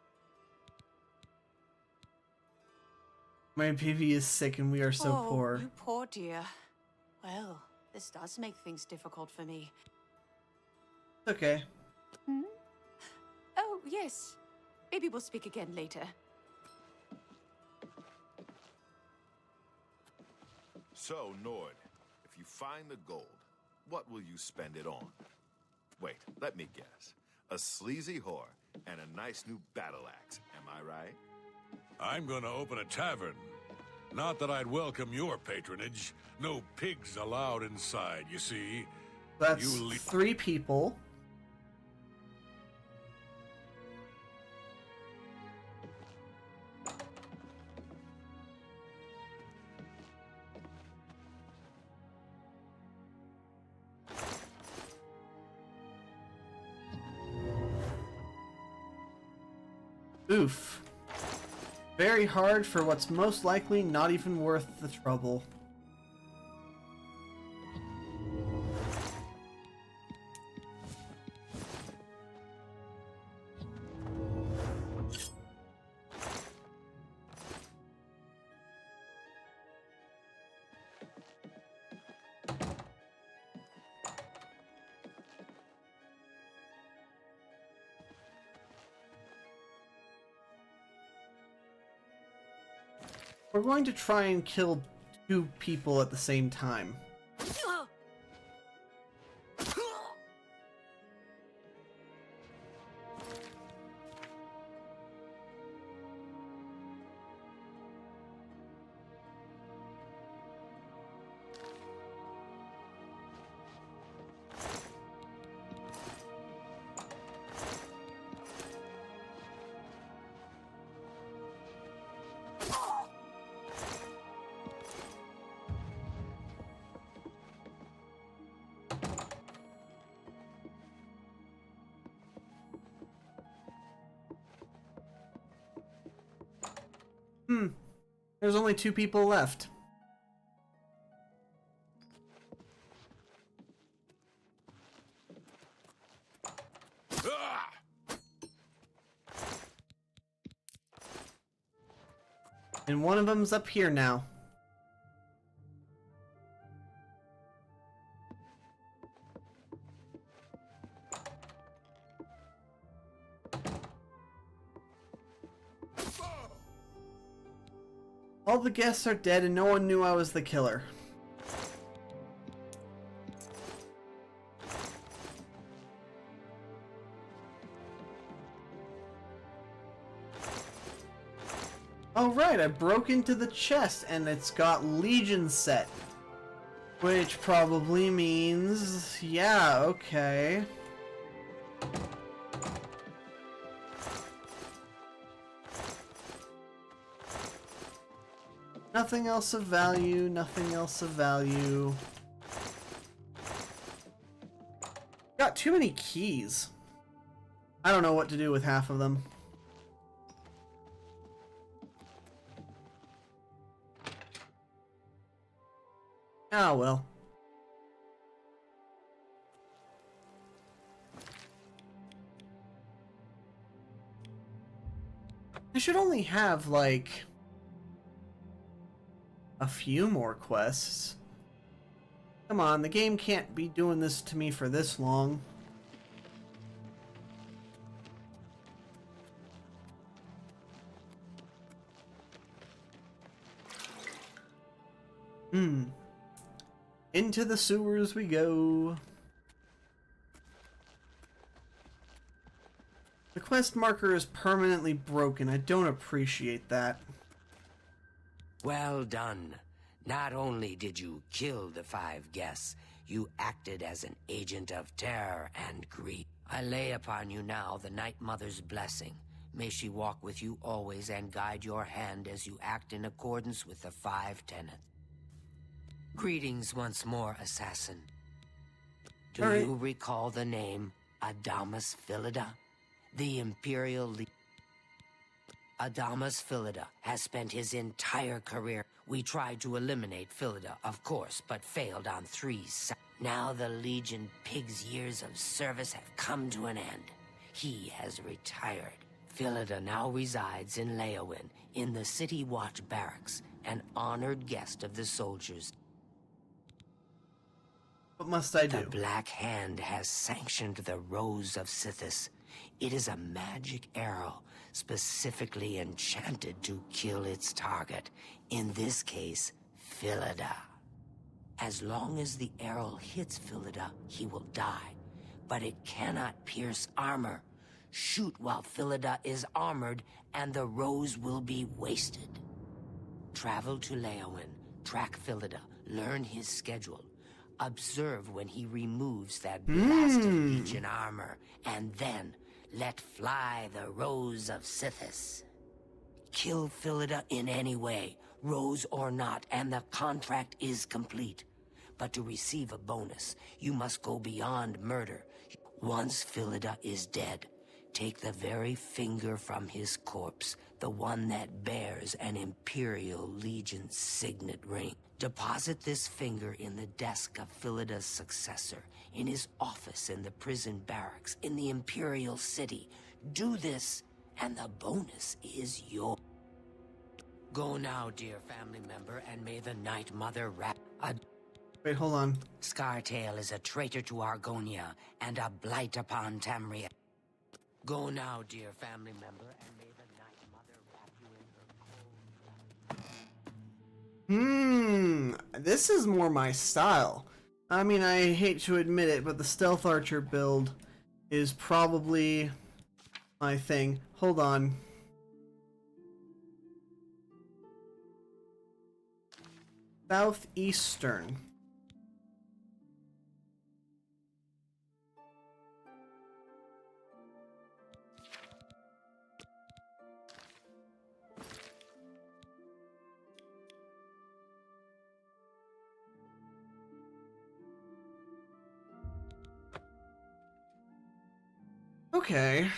My PV is sick and we are so poor. You poor dear. Well, this does make things difficult for me. Okay. Hmm? Oh, yes. Maybe we'll speak again later. So, Nord, if you find the gold, what will you spend it on? Wait, let me guess. A sleazy whore and a nice new battle axe, am I right? I'm gonna open a tavern. Not that I'd welcome your patronage. No pigs allowed inside, you see. That's 3 people. Oof. Very hard for what's most likely not even worth the trouble. We're going to try and kill 2 people at the same time. There's only 2 people left. And one of them's up here now. All the guests are dead and no one knew I was the killer. Oh right, I broke into the chest and it's got Legion set. Which probably means... yeah, okay. Nothing else of value, nothing else of value. Got too many keys. I don't know what to do with half of them. Ah, well. I should only have, like, a few more quests. Come on, the game can't be doing this to me for this long. Into the sewers we go. The quest marker is permanently broken. I don't appreciate that. Well done. Not only did you kill the 5 guests, you acted as an agent of terror and greed. I lay upon you now the Night Mother's blessing. May she walk with you always and guide your hand as you act in accordance with the 5 tenets. Greetings once more, assassin. Do you recall the name Adamus Philida? The Imperial Adamus Philida has spent his entire career. We tried to eliminate Philida, of course, but failed on 3 Now the Legion Pig's years of service have come to an end. He has retired. Philida now resides in Leowin, in the City Watch Barracks, an honored guest of the soldiers. What must I do? The Black Hand has sanctioned the Rose of Sithis. It is a magic arrow, specifically enchanted to kill its target, in this case, Philida. As long as the arrow hits Philida, he will die, but it cannot pierce armor. Shoot while Philida is armored, and the rose will be wasted. Travel to Leowin, track Philida, learn his schedule. Observe when he removes that blasted Legion armor, and then let fly the Rose of Sithis. Kill Philida in any way, rose or not, and the contract is complete. But to receive a bonus, you must go beyond murder. Once Philida is dead, take the very finger from his corpse, the one that bears an Imperial Legion signet ring. Deposit this finger in the desk of Philida's successor, in his office in the prison barracks, in the Imperial City. Do this, and the bonus is yours. Go now, dear family member, and may the Night Mother Wait, hold on. Scartail is a traitor to Argonia, and a blight upon Tamriel. Go now, dear family member, and may the Night Mother wrap you in her cold... This is more my style. I mean, I hate to admit it, but the Stealth Archer build is probably my thing. Hold on. Southeastern. Okay,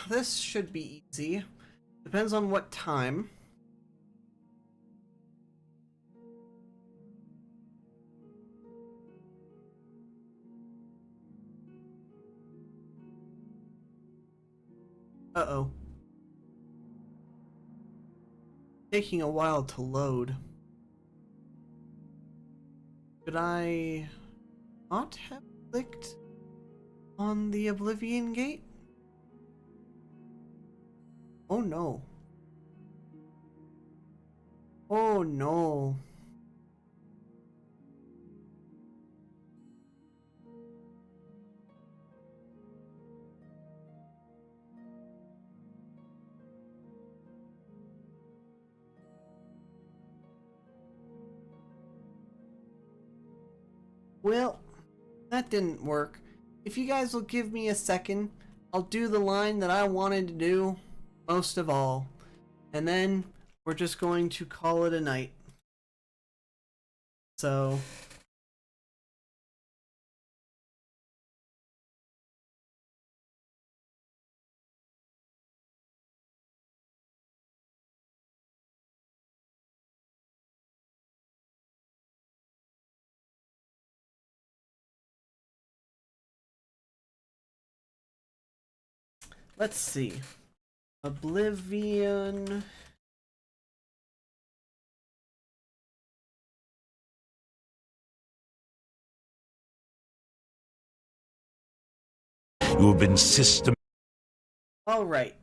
this should be easy. Depends on what time. Uh-oh. Taking a while to load. Should I not have clicked on the Oblivion gate? Oh no. Oh no. Well, that didn't work. If you guys will give me a second, I'll do the line that I wanted to do most of all. And then we're just going to call it a night. So... let's see. Oblivion... You have been system. All right.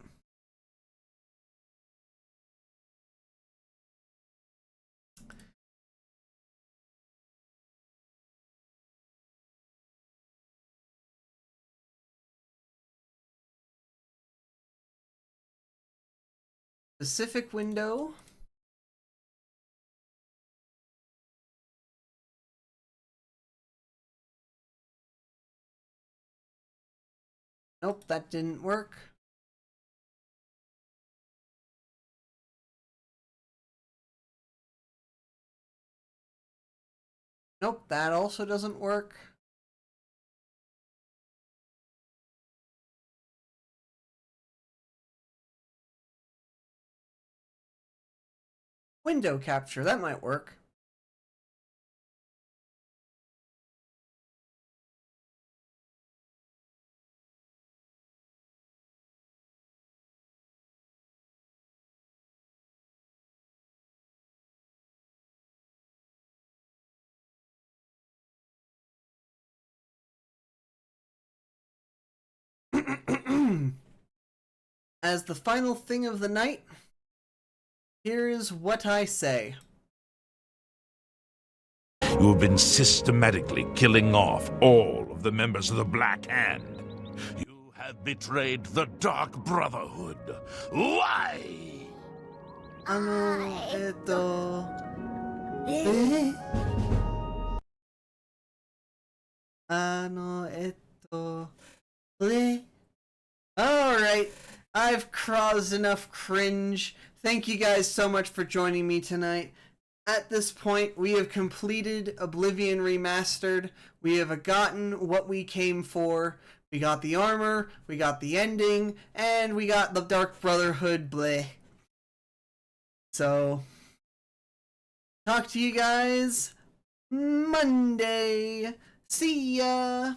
Specific window. Nope, that didn't work. Nope, that also doesn't work. Window capture, that might work. As the final thing of the night, here is what I say. You have been systematically killing off all of the members of the Black Hand. You have betrayed the Dark Brotherhood. Why? Alright, I've caused enough cringe. Thank you guys so much for joining me tonight. At this point, we have completed Oblivion Remastered. We have gotten what we came for. We got the armor, we got the ending, and we got the Dark Brotherhood bleh. So, talk to you guys Monday. See ya!